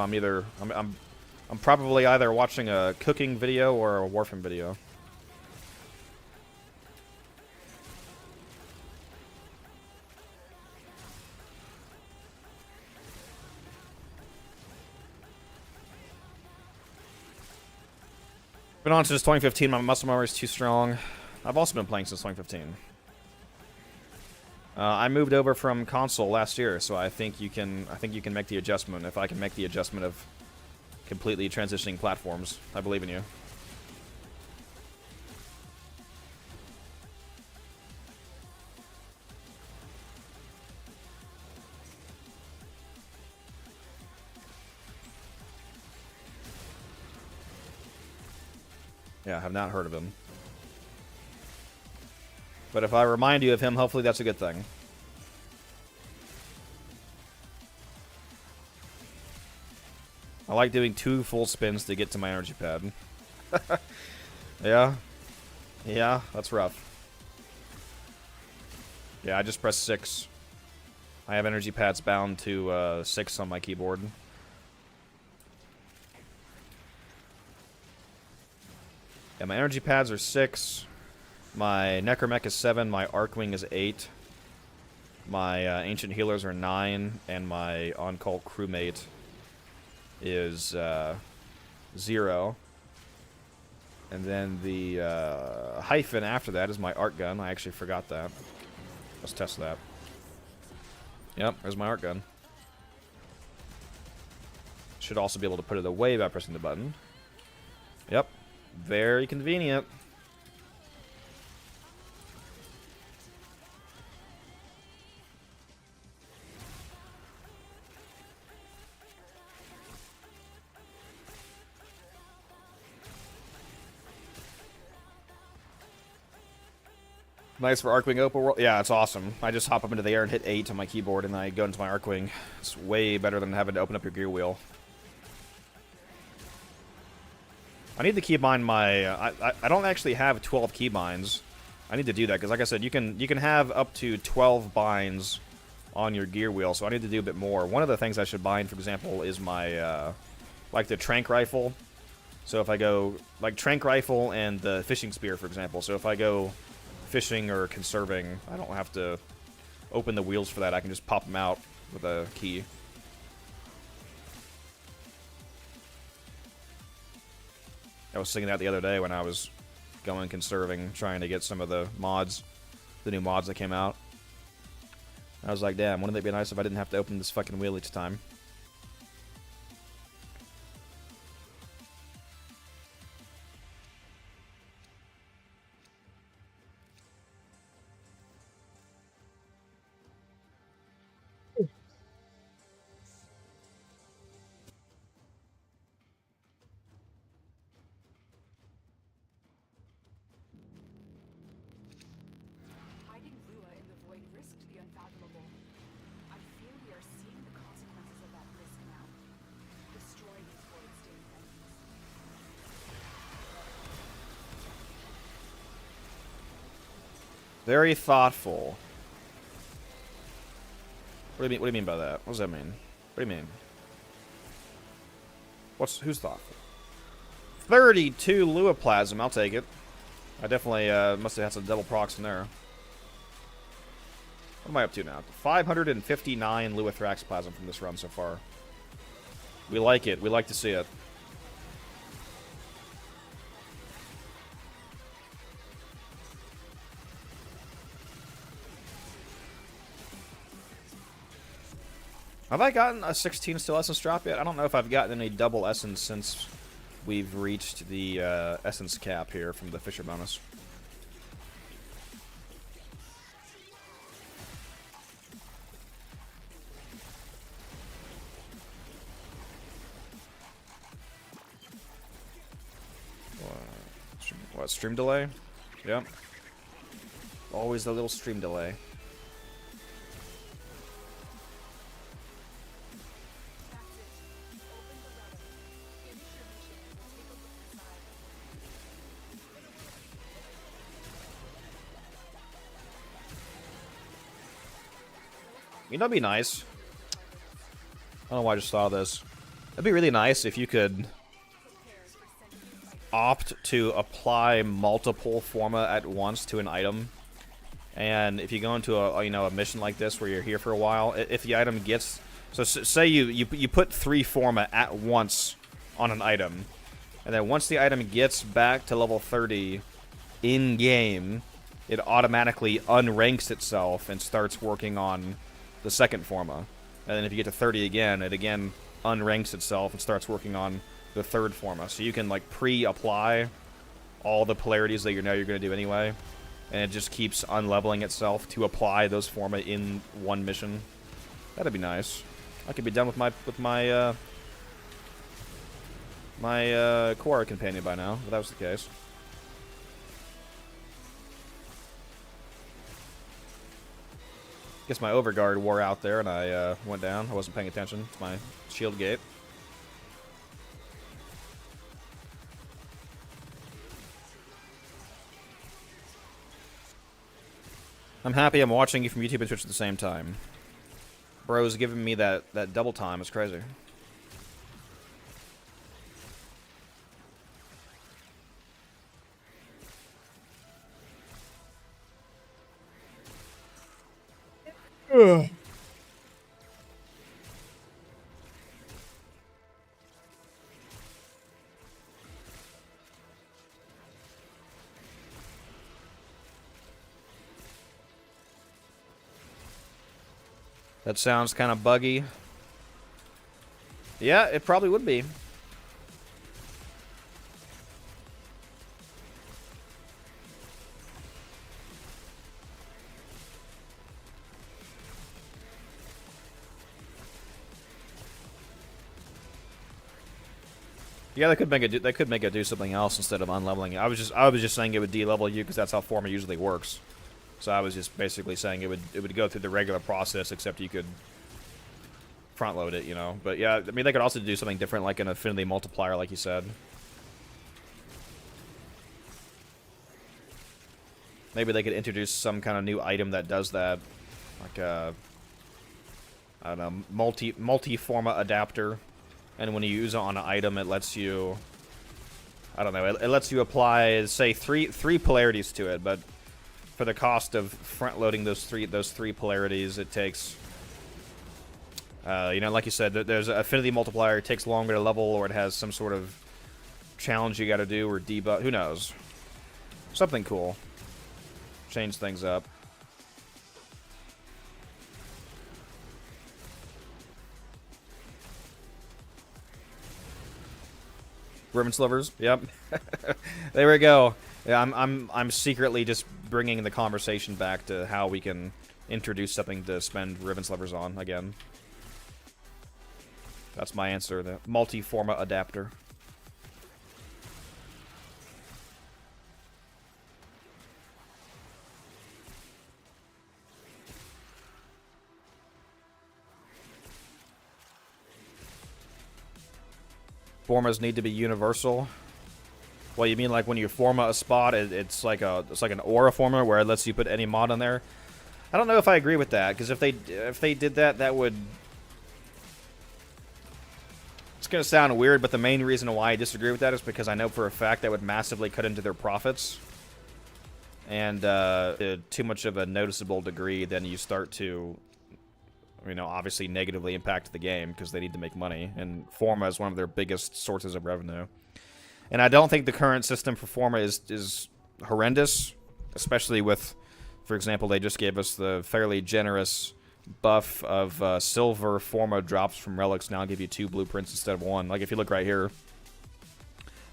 S1: I'm probably either watching a cooking video or a Warframe video. Been on since 2015. My muscle memory is too strong. I've also been playing since 2015. I moved over from console last year, so I think you can make the adjustment. If I can make the adjustment of completely transitioning platforms, I believe in you. Yeah, I have not heard of him. But if I remind you of him, hopefully that's a good thing. I like doing 2 full spins to get to my energy pad. Yeah. Yeah, that's rough. Yeah, I just pressed 6. I have energy pads bound to 6 on my keyboard. Yeah, my energy pads are 6. My Necromech is 7. My Archwing is 8. My Ancient Healers are 9. And my On-Call Crewmate is 0. And then the hyphen after that is my Art Gun. I actually forgot that. Let's test that. Yep, there's my Art Gun. Should also be able to put it away by pressing the button. Yep, very convenient. Nice for Archwing Open World. Yeah, it's awesome. I just hop up into the air and hit 8 on my keyboard, and then I go into my Archwing. It's way better than having to open up your gear wheel. I need to keybind my... I don't actually have 12 keybinds. I need to do that, because like I said, you can have up to 12 binds on your gear wheel, so I need to do a bit more. One of the things I should bind, for example, is my... like the Trank Rifle. So if I go... like Trank Rifle and the Fishing Spear, for example. So if I go... fishing or conserving, I don't have to open the wheels for that. I can just pop them out with a key. I was thinking that the other day when I was going conserving, trying to get some of the mods, the new mods that came out. I was like, damn, wouldn't it be nice if I didn't have to open this fucking wheel each time?
S8: Hiding Lua in the void risked the unfathomable. I fear we are seeing the consequences of that risk now. Destroy these void-stained enemies.
S1: Very thoughtful. What do you mean by that? What does that mean? What do you mean? Who's thoughtful? 32 Lua Plasm, I'll take it. I definitely must have had some double procs in there. What am I up to now? 559 Lua Thrax Plasm from this run so far. We like it. We like to see it. Have I gotten a 16 still essence drop yet? I don't know if I've gotten any double essence since we've reached the essence cap here from the Fissure bonus. What, stream delay? Yep. Always the little stream delay. You know, it'd be nice. I don't know why I just saw this. It'd be really nice if you could opt to apply multiple forma at once to an item. And if you go into a mission like this where you're here for a while, if the item gets... So say you put 3 forma at once on an item. And then once the item gets back to level 30 in-game, it automatically unranks itself and starts working on the second forma. And then if you get to 30 again, it again unranks itself and starts working on the third forma. So you can like pre-apply all the polarities that you're going to do anyway, and it just keeps unleveling itself to apply those forma in one mission. That'd be nice. I could be done with my Quora companion by now, if that was the case. Guess my overguard wore out there and I went down. I wasn't paying attention to my shield gate. I'm happy I'm watching you from YouTube and Twitch at the same time. Bro's giving me that double time. It's crazy. Ugh. That sounds kind of buggy. Yeah, it probably would be. Yeah, they could make it do something else instead of unleveling it. I was just saying it would de-level you because that's how Forma usually works. So I was just basically saying it would go through the regular process, except you could front load it, you know. But yeah, I mean they could also do something different, like an affinity multiplier, like you said. Maybe they could introduce some kind of new item that does that, like a I don't know, multi-forma adapter. And when you use it on an item, it lets you, I don't know, it lets you apply, say, three polarities to it. But for the cost of front loading those three polarities, it takes, you know, like you said, there's an affinity multiplier. It takes longer to level, or it has some sort of challenge you got to do, or debuff. Who knows? Something cool. Change things up. Ribbon slivers. Yep. There we go. Yeah, I'm secretly just bringing the conversation back to how we can introduce something to spend ribbon slivers on again. That's my answer. The multi-forma adapter. Formas need to be universal. Well, you mean like when you forma a spot, it's like an aura forma where it lets you put any mod on there? I don't know if I agree with that, because if they did that, that would. It's gonna sound weird, but the main reason why I disagree with that is because I know for a fact that would massively cut into their profits, and to too much of a noticeable degree, then you start to, you know, obviously negatively impact the game because they need to make money, and Forma is one of their biggest sources of revenue. And I don't think the current system for Forma is horrendous, especially with, for example, they just gave us the fairly generous buff of silver Forma drops from relics now give you 2 blueprints instead of 1. Like if you look right here,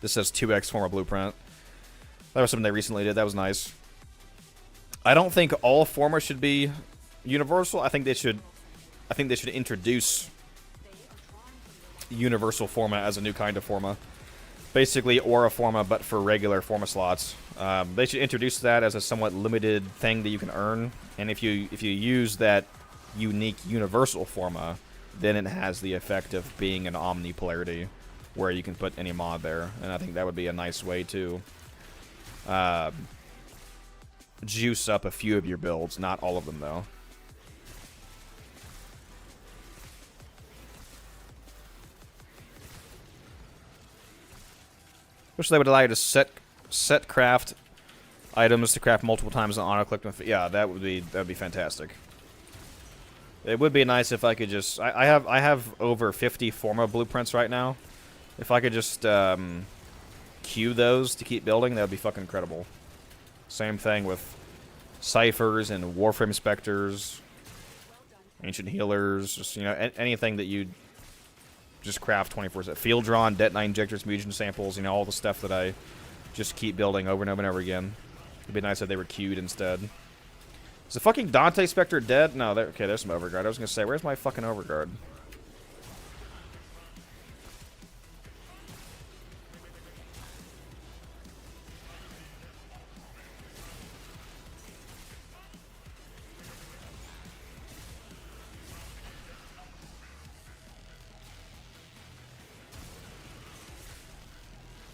S1: this says 2x Forma blueprint. That was something they recently did. That was nice. I don't think all Forma should be universal. I think they should introduce universal Forma as a new kind of Forma. Basically Aura Forma, but for regular Forma slots. They should introduce that as a somewhat limited thing that you can earn. And if you use that unique universal Forma, then it has the effect of being an omni polarity, where you can put any mod there. And I think that would be a nice way to juice up a few of your builds. Not all of them, though. Wish they would allow you to set craft items to craft multiple times on auto click. Yeah, that'd be fantastic. It would be nice if I could just. I have over 50 Forma blueprints right now. If I could just queue those to keep building, that would be fucking incredible. Same thing with ciphers and Warframe specters, ancient healers, just, you know, anything that you just craft 24/7. Field drawn, detonite injectors, mutagen samples, you know, all the stuff that I just keep building over and over and over again. It'd be nice if they were queued instead. Is the fucking Dante Spectre dead? No, okay, there's some overguard. I was gonna say, where's my fucking overguard?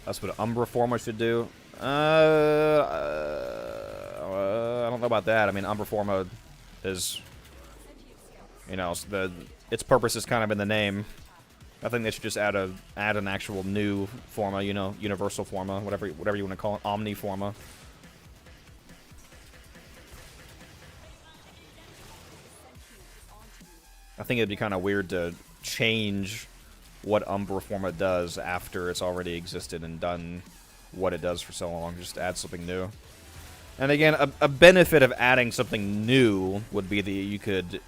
S1: That's what Umbra Forma should do. I don't know about that. I mean, Umbra Forma is, you know, its purpose is kind of in the name. I think they should just add an actual new Forma, you know, Universal Forma, whatever you want to call it, Omni Forma. I think it'd be kind of weird to change what Umbra Forma does after it's already existed and done what it does for so long. Just add something new. And again, a benefit of adding something new would be that you could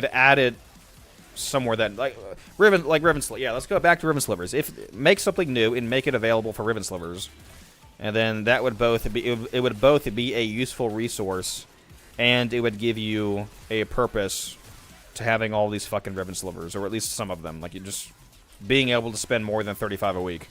S1: add it somewhere that like Riven Slivers. Yeah, let's go back to Riven Slivers. Make something new and make it available for Riven Slivers, and then that would both be a useful resource, and it would give you a purpose to having all these fucking Riven Slivers, or at least some of them. Like, you just being able to spend more than 35 a week.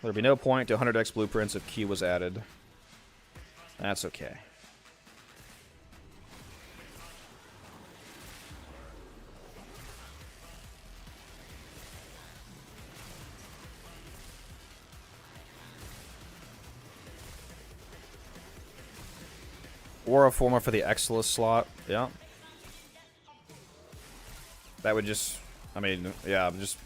S1: There'd be no point to 100x blueprints if Q was added. That's okay. Or a Forma for the Exilus slot. Yeah. That would just, I mean, yeah, just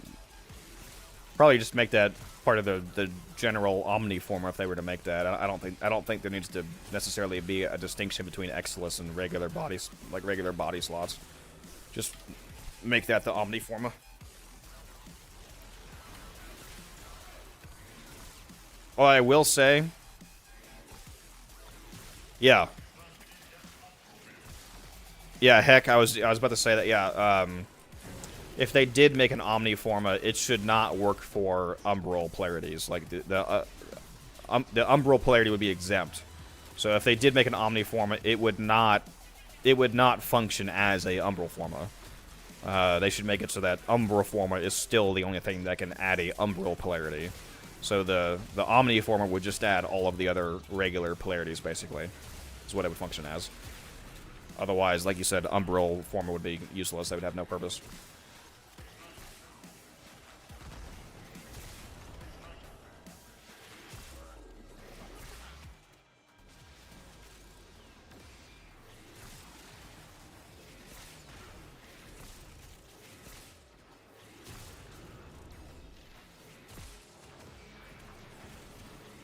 S1: probably just make that part of the general Omni Forma if they were to make that. I don't think there needs to necessarily be a distinction between Exilus and regular bodies, like regular body slots. Just make that the Omni Forma. Oh, I will say, yeah. Yeah, heck, I was about to say that, yeah, if they did make an Omni Forma, it should not work for Umbral polarities. Like, the Umbral polarity would be exempt. So if they did make an Omni Forma, it would not function as a Umbral Forma. They should make it so that Umbral Forma is still the only thing that can add a Umbral polarity. So the Omni Forma would just add all of the other regular polarities, basically. Is what it would function as. Otherwise, like you said, Umbral Forma would be useless. They would have no purpose.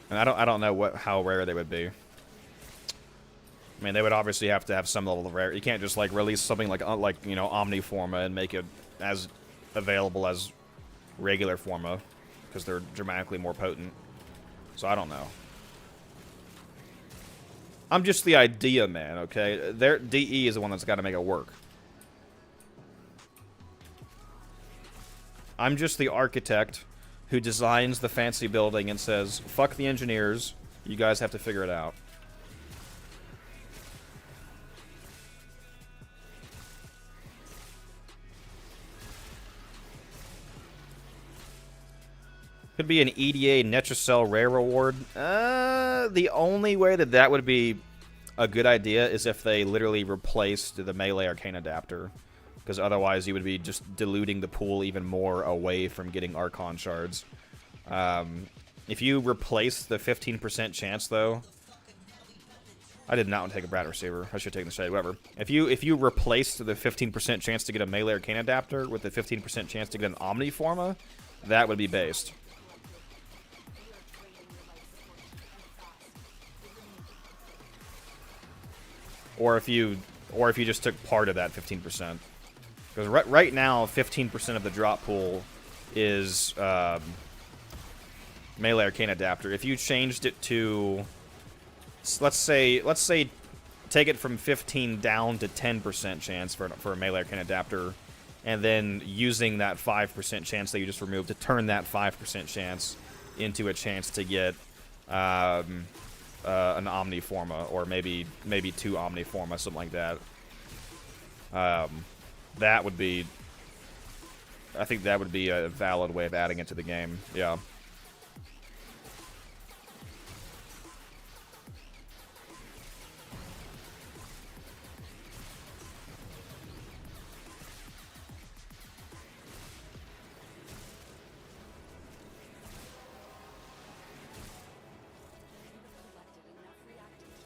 S1: And I don't know how rare they would be. I mean, they would obviously have to have some level of rare. You can't just like release something like you know, Omni Forma and make it as available as regular Forma, because they're dramatically more potent. So I don't know. I'm just the idea man, okay? Their DE is the one that's got to make it work. I'm just the architect who designs the fancy building and says, fuck the engineers, you guys have to figure it out. Could be an EDA Netracell rare reward. The only way that would be a good idea is if they literally replaced the melee arcane adapter. Because otherwise you would be just diluting the pool even more away from getting Archon shards. If you replace the 15% chance, though... I did not want to take a Brat Receiver. I should have taken the shade, whatever. If you replaced the 15% chance to get a melee arcane adapter with the 15% chance to get an Omni Forma, that would be based. Or if you just took part of that 15%. Because right now, 15% of the drop pool is melee arcane adapter. If you changed it to, let's say, take it from 15 down to 10% chance for a melee arcane adapter, and then using that 5% chance that you just removed to turn that 5% chance into a chance to get an Omni Forma, or maybe two Omni Forma, something like that. That would be... I think that would be a valid way of adding it to the game. Yeah.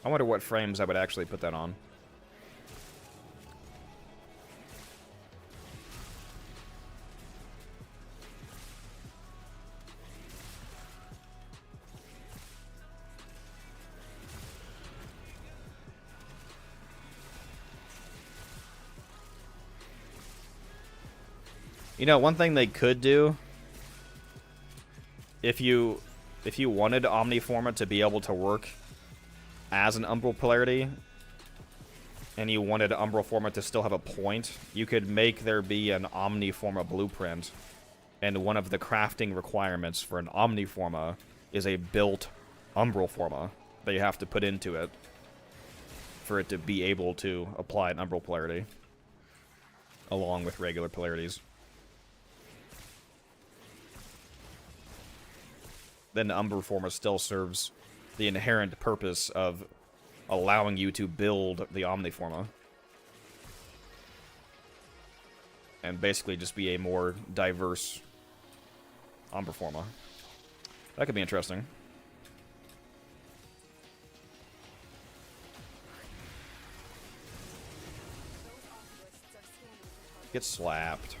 S1: I wonder what frames I would actually put that on. You know, one thing they could do, if you wanted Omniforma to be able to work as an Umbral Polarity, and you wanted Umbral Forma to still have a point, you could make there be an Omniforma blueprint, and one of the crafting requirements for an Omniforma is a built Umbral Forma that you have to put into it for it to be able to apply an Umbral Polarity, along with regular polarities. Then the Umbral Forma still serves the inherent purpose of allowing you to build the Omniforma. And basically just be a more diverse Umbral Forma. That could be interesting. Get slapped.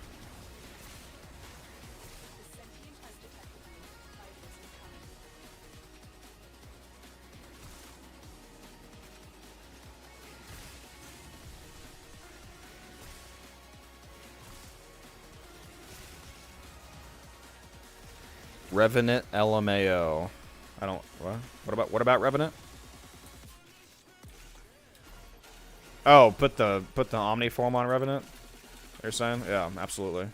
S1: Revenant LMAO. I don't... What? What about Revenant? Oh, put the Omniform on Revenant? You're saying? Yeah, absolutely.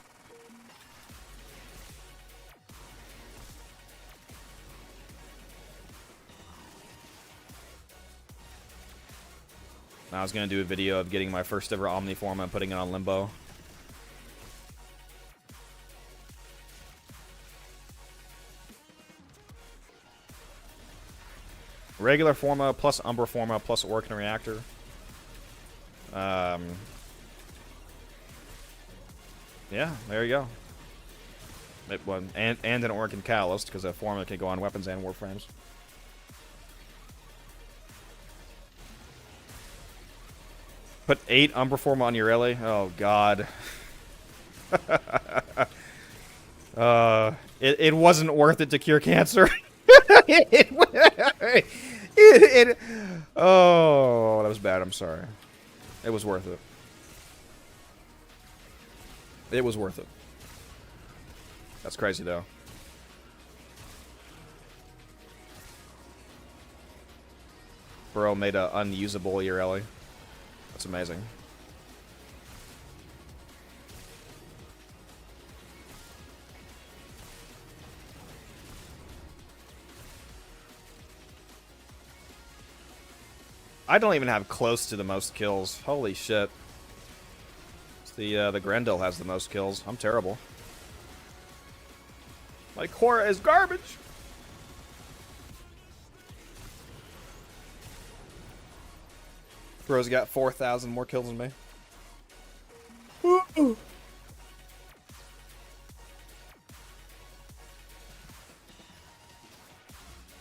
S1: I was gonna do a video of getting my first ever Omniform and putting it on Limbo. Regular Forma plus Umbra Forma plus Orc and Reactor. Yeah, there you go. And an Orc and Calloused, because a Forma can go on weapons and Warframes. Put 8 Umbra Forma on Ureli? Oh, God. It wasn't worth it to cure cancer. Oh, that was bad. I'm sorry. It was worth it. It was worth it. That's crazy, though. Bro made a unusable Ureli. That's amazing. I don't even have close to the most kills. Holy shit. It's the Grendel has the most kills. I'm terrible. My core is garbage. Bro's got 4,000 more kills than me.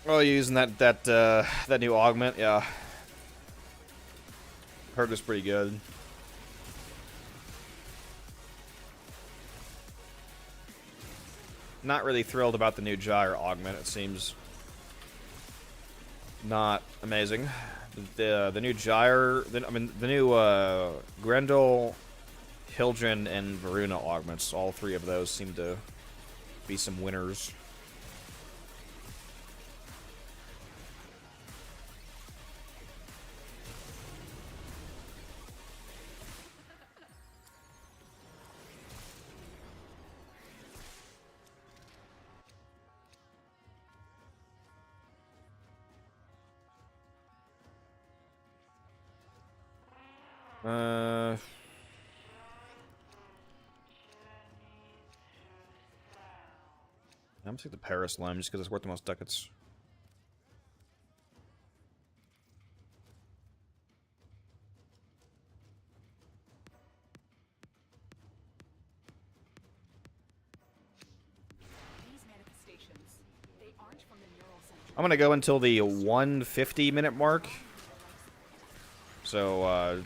S1: Oh, using that new augment, yeah. Heard it's pretty good. Not really thrilled about the new Gyre augment. It seems not amazing. The new Gyre, the new Grendel, Hildren, and Varuna augments. All three of those seem to be some winners. I'm gonna take the Paris Limb just because it's worth the most ducats.
S8: These manifestations, they aren't from the neural center.
S1: I'm gonna go until the 150-minute mark. So,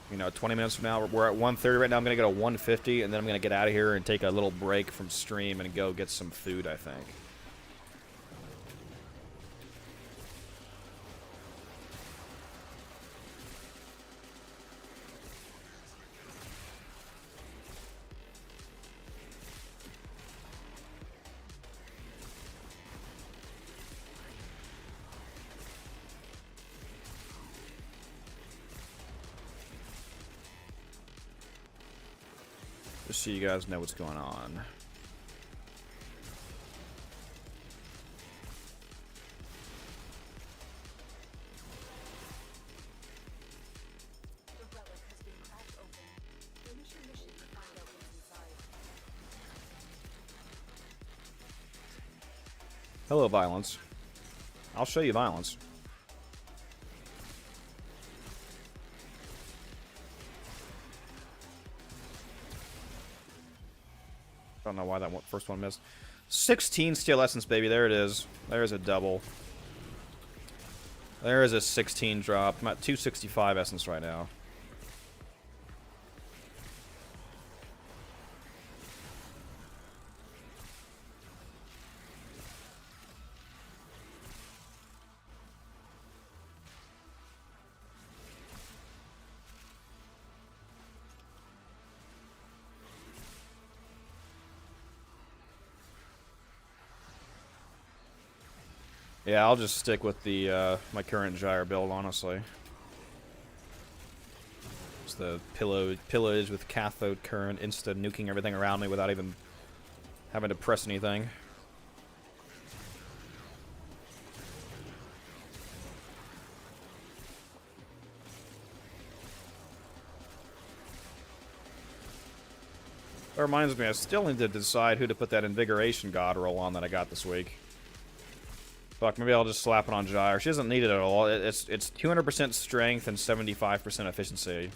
S1: you know, 20 minutes from now, we're at 1:30 right now. I'm gonna go to 150, and then I'm gonna get out of here and take a little break from stream and go get some food, I think. Just so you guys know what's going on.
S8: The relic has been cracked open. Finish your mission to find out what's inside.
S1: Hello, violence. I'll show you violence. Don't know why that first one missed. 16 steel essence, baby. There it is. There's a double. There is a 16 drop. I'm at 265 essence right now. Yeah, I'll just stick with the my current gyre build, honestly. It's the pillage with cathode current, insta nuking everything around me without even having to press anything. That reminds me, I still need to decide who to put that Invigoration God roll on that I got this week. Fuck, maybe I'll just slap it on Gyre. She doesn't need it at all. It's 200% strength and 75% efficiency.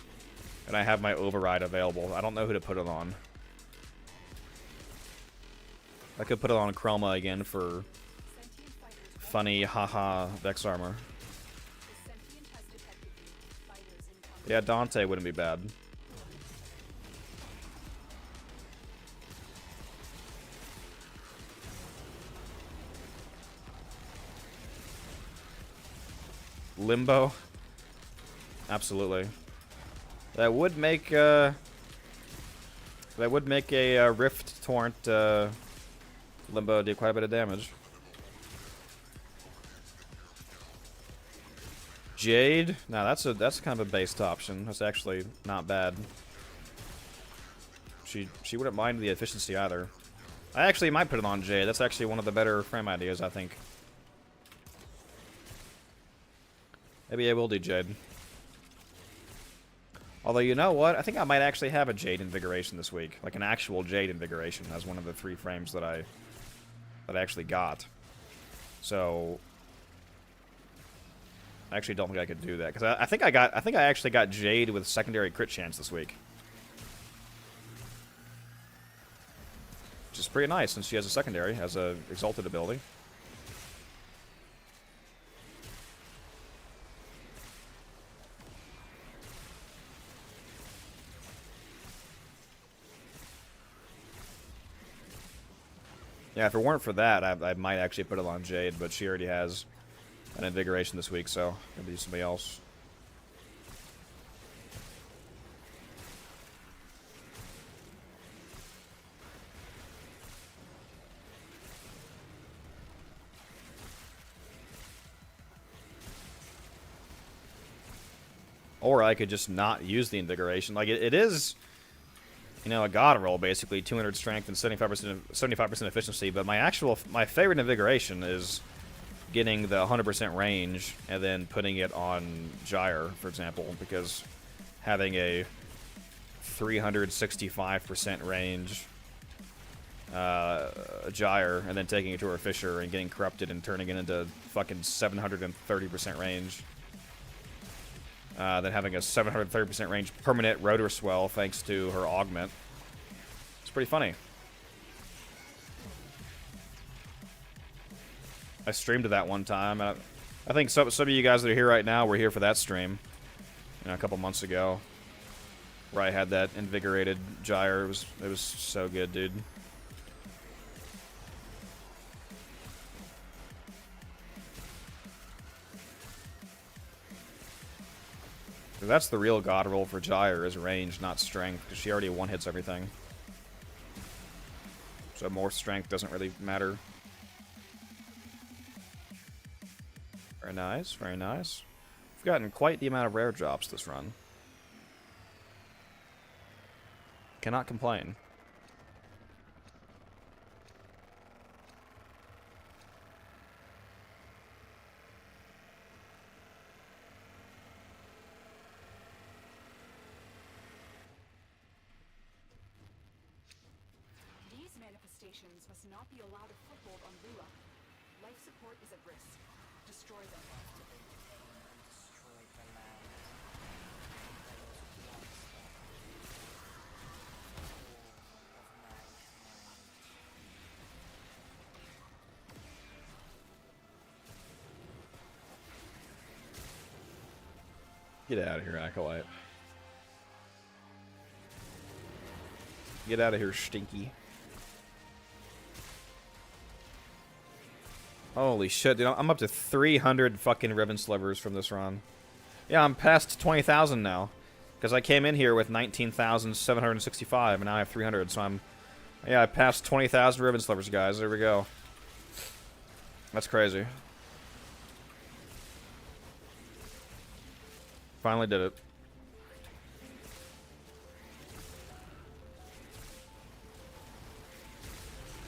S1: And I have my override available. I don't know who to put it on. I could put it on Chroma again for funny haha Vex armor. Yeah, Dante wouldn't be bad. Limbo? Absolutely. That would make a Rift Torrent Limbo do quite a bit of damage. Jade? No, that's kind of a based option. That's actually not bad. She wouldn't mind the efficiency either. I actually might put it on Jade. That's actually one of the better frame ideas, I think. Maybe I will do Jade. Although, you know what? I think I might actually have a Jade Invigoration this week. Like an actual Jade Invigoration as one of the 3 frames that I actually got. So I actually don't think I could do that. Because I think I actually got Jade with secondary crit chance this week. Which is pretty nice since she has a secondary, has a exalted ability. Yeah, if it weren't for that, I might actually put it on Jade, but she already has an Invigoration this week, so maybe somebody else. Or I could just not use the Invigoration. Like, it is, you know, a god roll, basically. 200 strength and 75% efficiency. But my favorite Invigoration is getting the 100% range and then putting it on Gyre, for example. Because having a 365% range Gyre and then taking it to her Fissure and getting corrupted and turning it into fucking 730% range. Then having a 730% range permanent rotor swell thanks to her augment. It's pretty funny. I streamed to that one time. And I think some of you guys that are here right now were here for that stream, you know, a couple months ago, where I had that invigorated Gyre. It was so good, dude. That's the real god roll for Gyre, is range, not strength, because she already one-hits everything. So more strength doesn't really matter. Very nice, very nice. We've gotten quite the amount of rare drops this run. Cannot complain.
S8: These manifestations must not be allowed a foothold on Lua. Life support is at risk. Destroy them.
S1: Get out of here, Acolyte. Get out of here, Stinky. Holy shit, dude. I'm up to 300 fucking Ribbon Slivers from this run. Yeah, I'm past 20,000 now. Because I came in here with 19,765, and now I have 300, so I'm... Yeah, I passed 20,000 Ribbon Slivers, guys. There we go. That's crazy. Finally did it.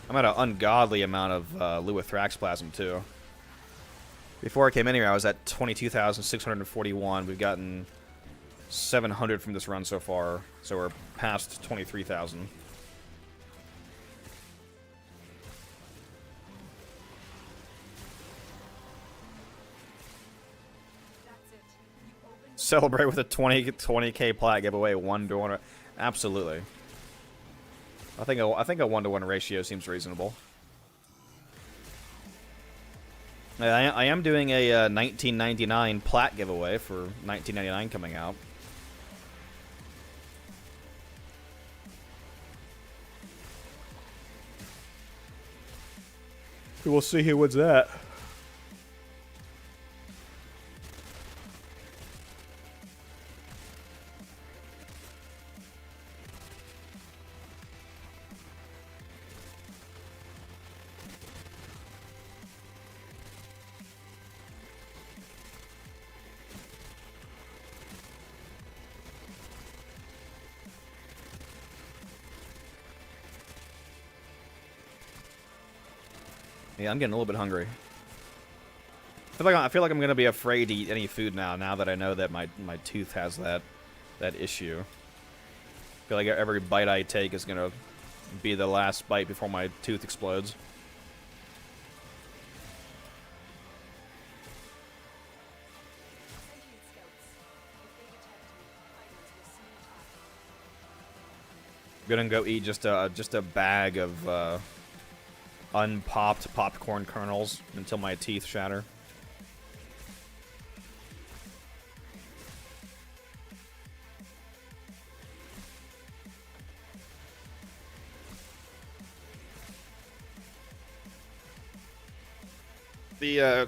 S1: I'm at an ungodly amount of Lua Thraxplasm, too. Before I came in here, I was at 22,641. We've gotten 700 from this run so far, so we're past 23,000. Celebrate with a 20K plat giveaway, 1-to-1. Absolutely. I think a 1-to-1 ratio seems reasonable. I am doing a 1999 plat giveaway for 1999 coming out. We'll see who wins that. Yeah, I'm getting a little bit hungry. I feel like I'm gonna be afraid to eat any food now that I know that my tooth has that issue. I feel like every bite I take is gonna be the last bite before my tooth explodes. I'm gonna go eat just a bag of unpopped popcorn kernels until my teeth shatter. The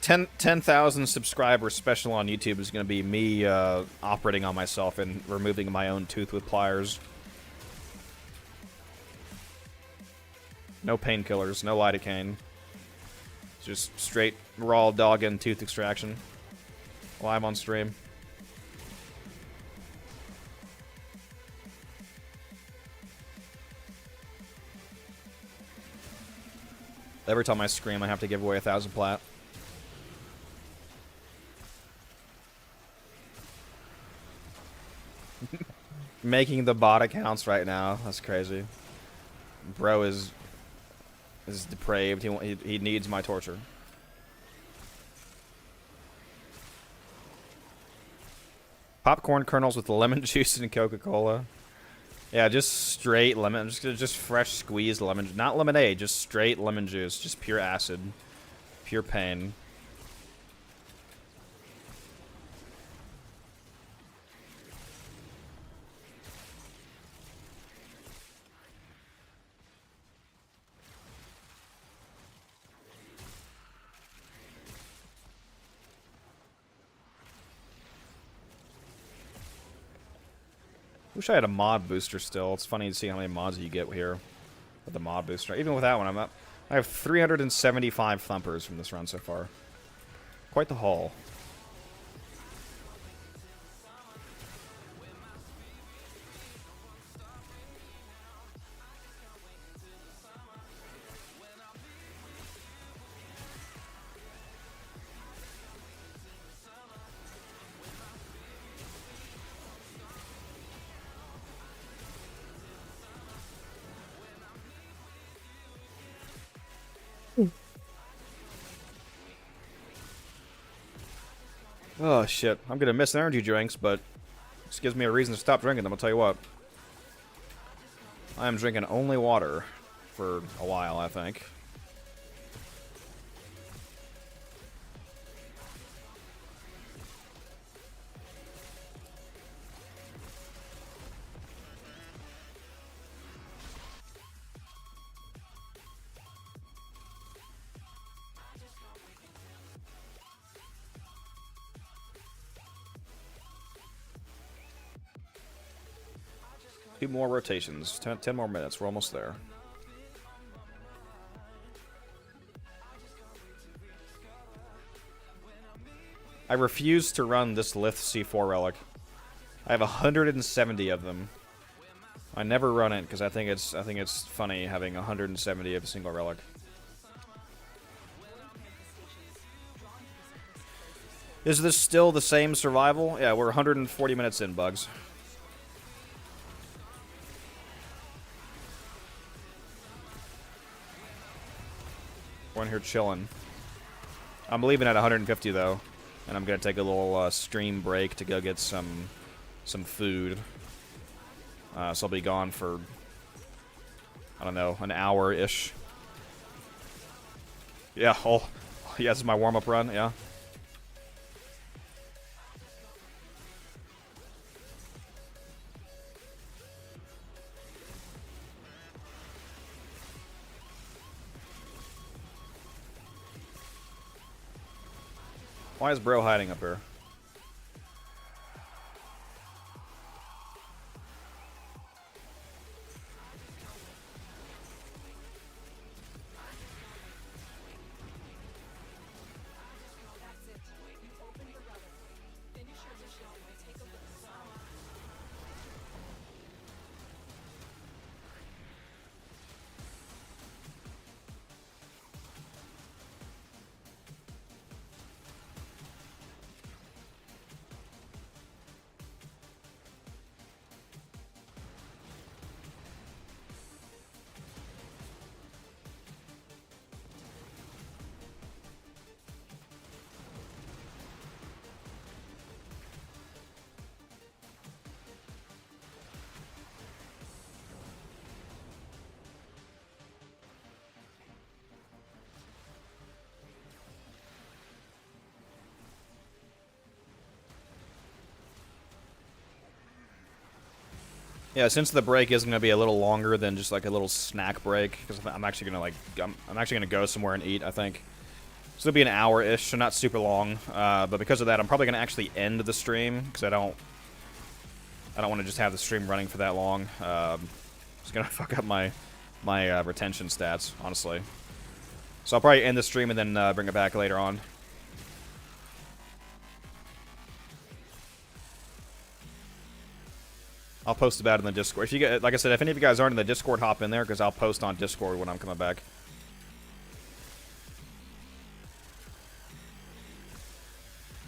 S1: 10,000 subscriber special on YouTube is going to be me operating on myself and removing my own tooth with pliers. No painkillers, no lidocaine. Just straight raw dog and tooth extraction. Live on stream. Every time I scream, I have to give away 1,000 plat. Making the bot accounts right now. That's crazy. Bro is depraved. He needs my torture. Popcorn kernels with lemon juice and Coca-Cola. Yeah, just straight lemon. Just fresh squeezed lemon. Not lemonade, just straight lemon juice. Just pure acid. Pure pain. Wish I had a mod booster still. It's funny to see how many mods you get here with the mod booster. Even with that one, I'm up. I have 375 thumpers from this run so far. Quite the haul. Oh shit, I'm gonna miss energy drinks, but this gives me a reason to stop drinking them, I'll tell you what. I am drinking only water for a while, I think. Two more rotations. 10 more minutes. We're almost there. I refuse to run this Lith C4 relic. I have 170 of them. I never run it because I think it's funny having 170 of a single relic. Is this still the same survival? Yeah, we're 140 minutes in, Bugs. We're in here chilling. I'm leaving at 150 though, and I'm gonna take a little stream break to go get some food. So I'll be gone for, I don't know, an hour-ish. Yeah. Oh, yeah. This is my warm-up run. Yeah. Why is Bro hiding up here? Yeah, since the break is going to be a little longer than just like a little snack break, because I'm actually going to I'm actually going to go somewhere and eat, I think. So it'll be an hour-ish, so not super long. But because of that, I'm probably going to actually end the stream, because I don't want to just have the stream running for that long. It's going to fuck up my retention stats, honestly. So I'll probably end the stream and then bring it back later on. I'll post about it in the Discord. If you get, like I said, if any of you guys aren't in the Discord, hop in there, because I'll post on Discord when I'm coming back.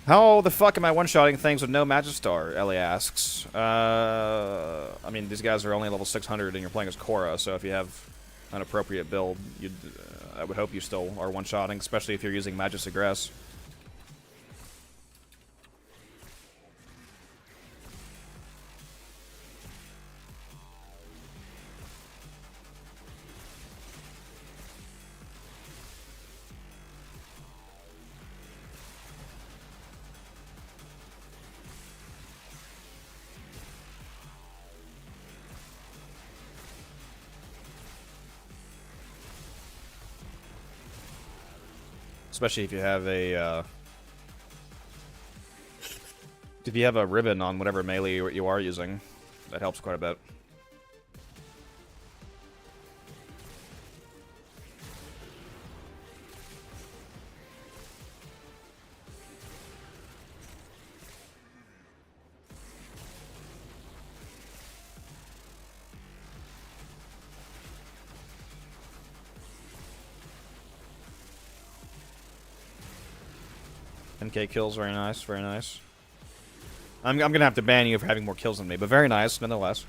S1: How the fuck am I one-shotting things with no Magistar? Ellie asks. I mean, these guys are only level 600 and you're playing as Korra, so if you have an appropriate build, I would hope you still are one-shotting, especially if you're using Magus Aggress. Especially if you have a ribbon on whatever melee you are using, that helps quite a bit. MK kills, very nice, very nice. I'm gonna have to ban you for having more kills than me, but very nice, nonetheless.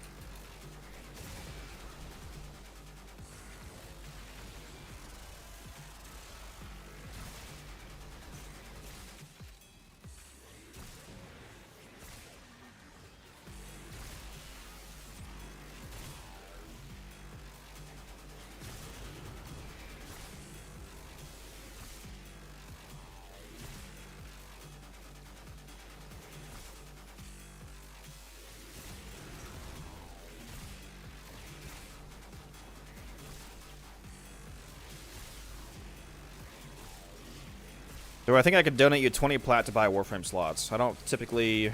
S1: So I think I could donate you 20 plat to buy Warframe slots. I don't typically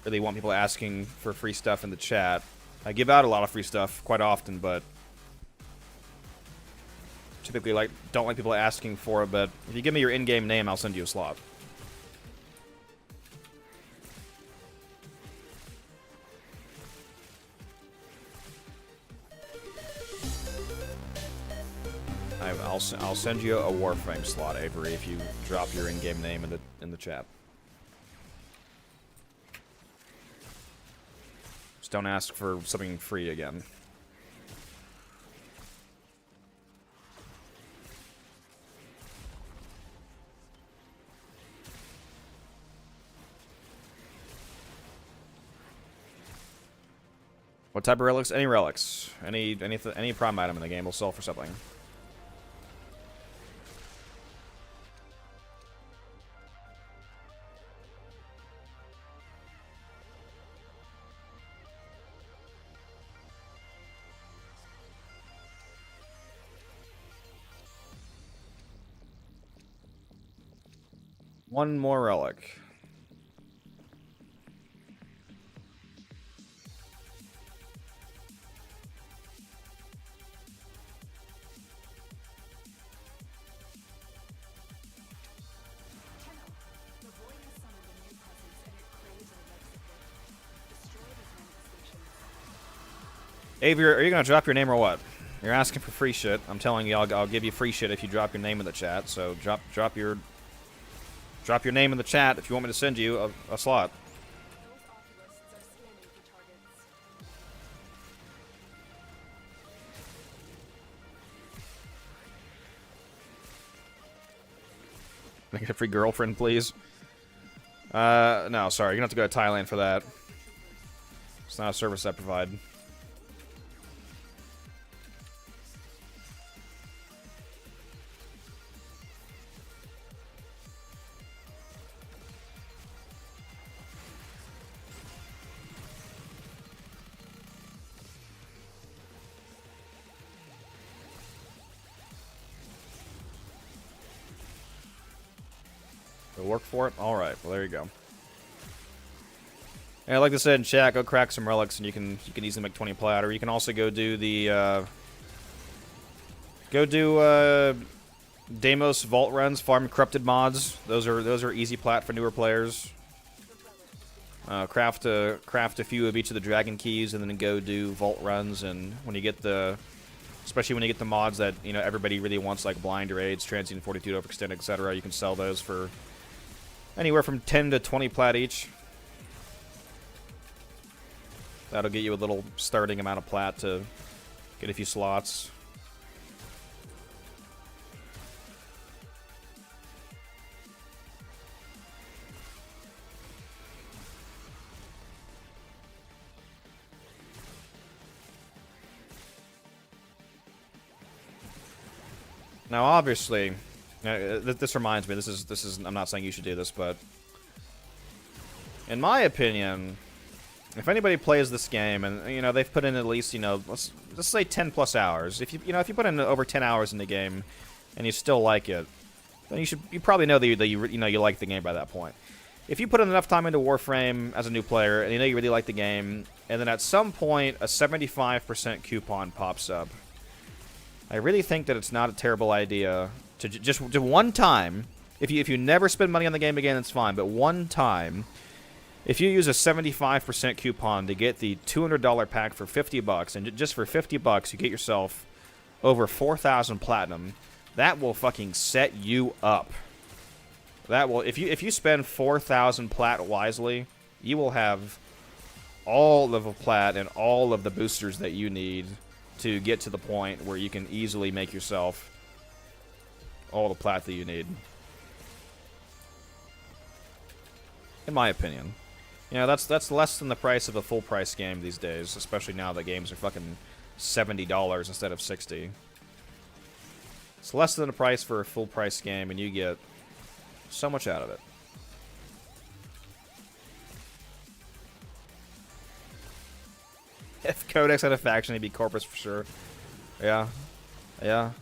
S1: really want people asking for free stuff in the chat. I give out a lot of free stuff quite often, but typically don't like people asking for it. But if you give me your in-game name, I'll send you a slot. I'll send you a Warframe slot, Avery, if you drop your in-game name in the chat. Just don't ask for something free again. What type of relics? Any relics. Any prime item in the game will sell for something. One more relic. Avery, are you gonna drop your name or what? You're asking for free shit. I'm telling you, I'll give you free shit if you drop your name in the chat. So drop your name in the chat if you want me to send you a slot. Can I get a free girlfriend, please? No, sorry. You're gonna have to go to Thailand for that. It's not a service I provide. Work for it? Alright, well there you go. And like I said in chat, go crack some relics and you can easily make 20 plat, or you can also go do the Deimos vault runs, farm corrupted mods. Those are easy plat for newer players. Craft a few of each of the dragon keys and then go do vault runs, and when you get especially when you get the mods that everybody really wants, like blind raids, transient fortitude, overextend, etc., you can sell those for anywhere from 10 to 20 plat each. That'll get you a little starting amount of plat to Get a few slots. Now, obviously, this reminds me. This is. I'm not saying you should do this, but in my opinion, if anybody plays this game and they've put in at least let's say 10+ hours. If you put in over 10 hours in the game and you still like it, then you probably know that you like the game by that point. If you put in enough time into Warframe as a new player and you really like the game, and then at some point a 75% coupon pops up, I really think that it's not a terrible idea to just one time. If you never spend money on the game again, it's fine. But one time, if you use a 75% coupon to get the $200 pack for $50, and just for $50 you get yourself over 4,000 platinum, that will fucking set you up. That will, if you spend 4,000 plat wisely, you will have all of the plat and all of the boosters that you need to get to the point where you can easily make yourself all the plat that you need. In my opinion. That's less than the price of a full price game these days, especially now that games are fucking $70 instead of $60. It's less than the price for a full price game, and you get so much out of it. If Codex had a faction, it'd be Corpus for sure. Yeah. Yeah.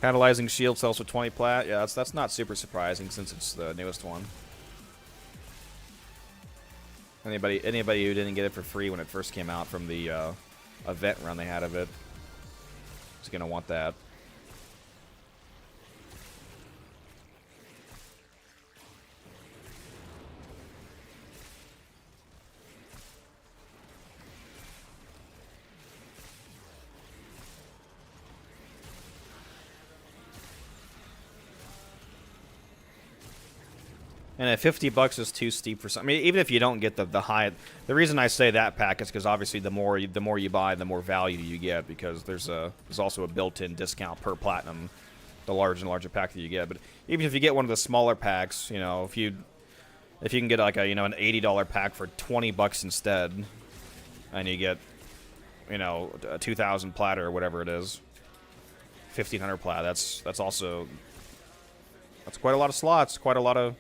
S1: Catalyzing shield sells for 20 plat. Yeah, that's not super surprising since it's the newest one. Anybody who didn't get it for free when it first came out from the event run they had of it is gonna want that. And at $50 is too steep for some. I mean, even if you don't get the high, the reason I say that pack is because obviously the more you buy, the more value you get, because there's also a built-in discount per platinum, the larger and larger pack that you get. But even if you get one of the smaller packs, if you can get like an $80 pack for $20 instead, and you get 2,000 plat or whatever it is, 1,500 plat. That's quite a lot of slots, quite a lot of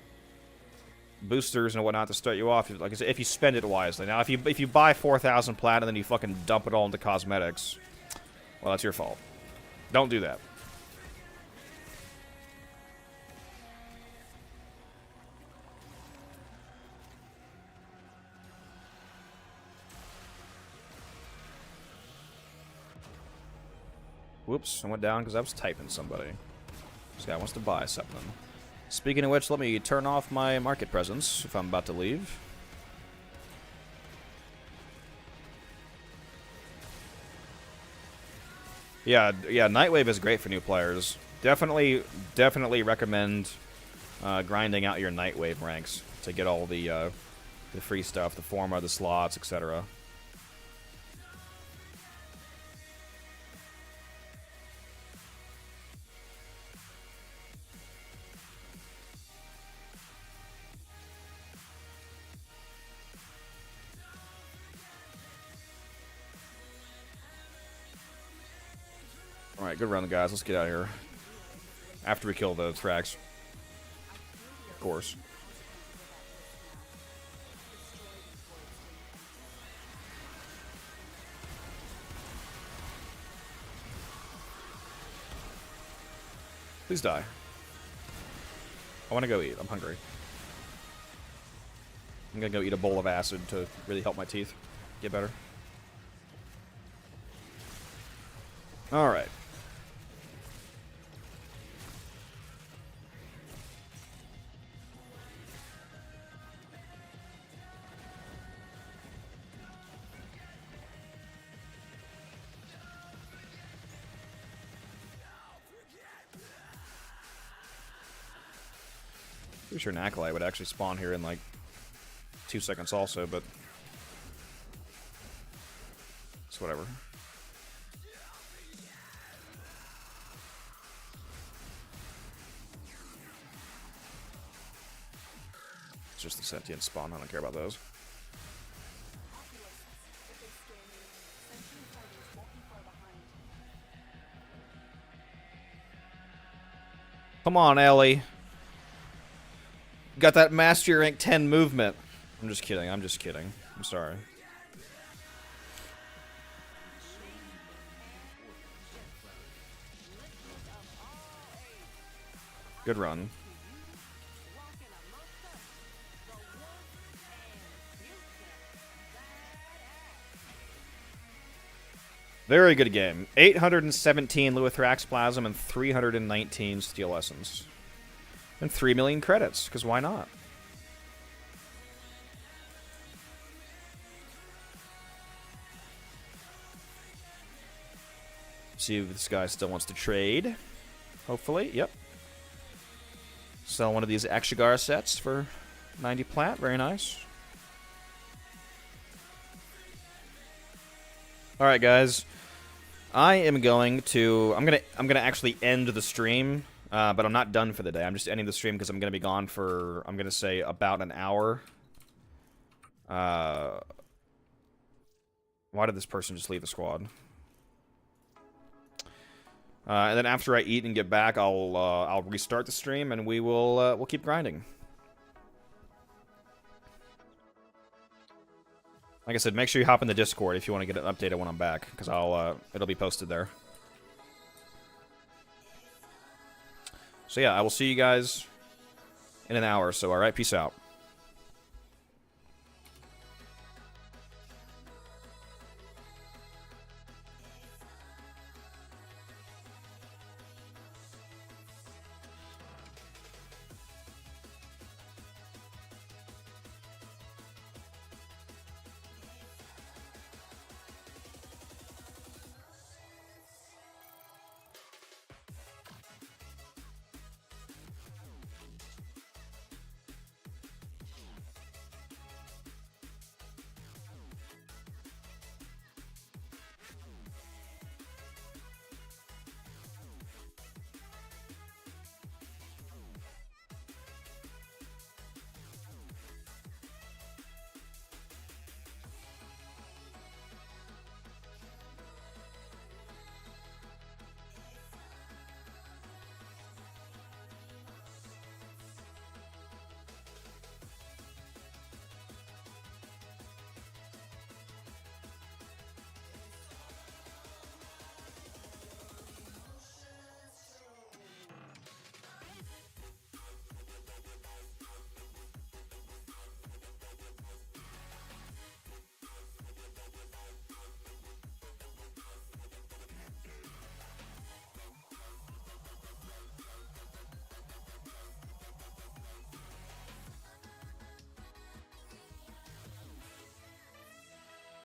S1: boosters and whatnot to start you off. Like I said, if you spend it wisely. Now, if you buy 4,000 plat and then you fucking dump it all into cosmetics, well, that's your fault. Don't do that. Whoops, I went down because I was typing somebody. This guy wants to buy something. Speaking of which, let me turn off my market presence if I'm about to leave. Yeah, Nightwave is great for new players. Definitely recommend grinding out your Nightwave ranks to get all the free stuff, the forma, the slots, etc. Alright, good run, guys. Let's get out of here. After we kill the tracks. Of course. Please die. I want to go eat. I'm hungry. I'm gonna go eat a bowl of acid to really help my teeth get better. Alright. Pretty sure an Acolyte would actually spawn here in like 2 seconds also, but it's whatever. It's just the sentient spawn. I don't care about those. Come on, Ellie. Got that Master Rank 10 movement. I'm just kidding. I'm just kidding. I'm sorry. Good run. Very good game. 817 Luithrax Plasm and 319 Steel Essence. And 3 million credits, because why not? See if this guy still wants to trade. Hopefully, yep. Sell one of these Exagar sets for 90 plat. Very nice. All right, guys. I am going to. I'm gonna actually end the stream, but I'm not done for the day. I'm just ending the stream because I'm gonna be gone for. I'm gonna say about an hour. Why did this person just leave the squad? And then after I eat and get back, I'll restart the stream and we'll keep grinding. Like I said, make sure you hop in the Discord if you want to get an update when I'm back, because it'll be posted there. So yeah, I will see you guys in an hour or so. All right, peace out.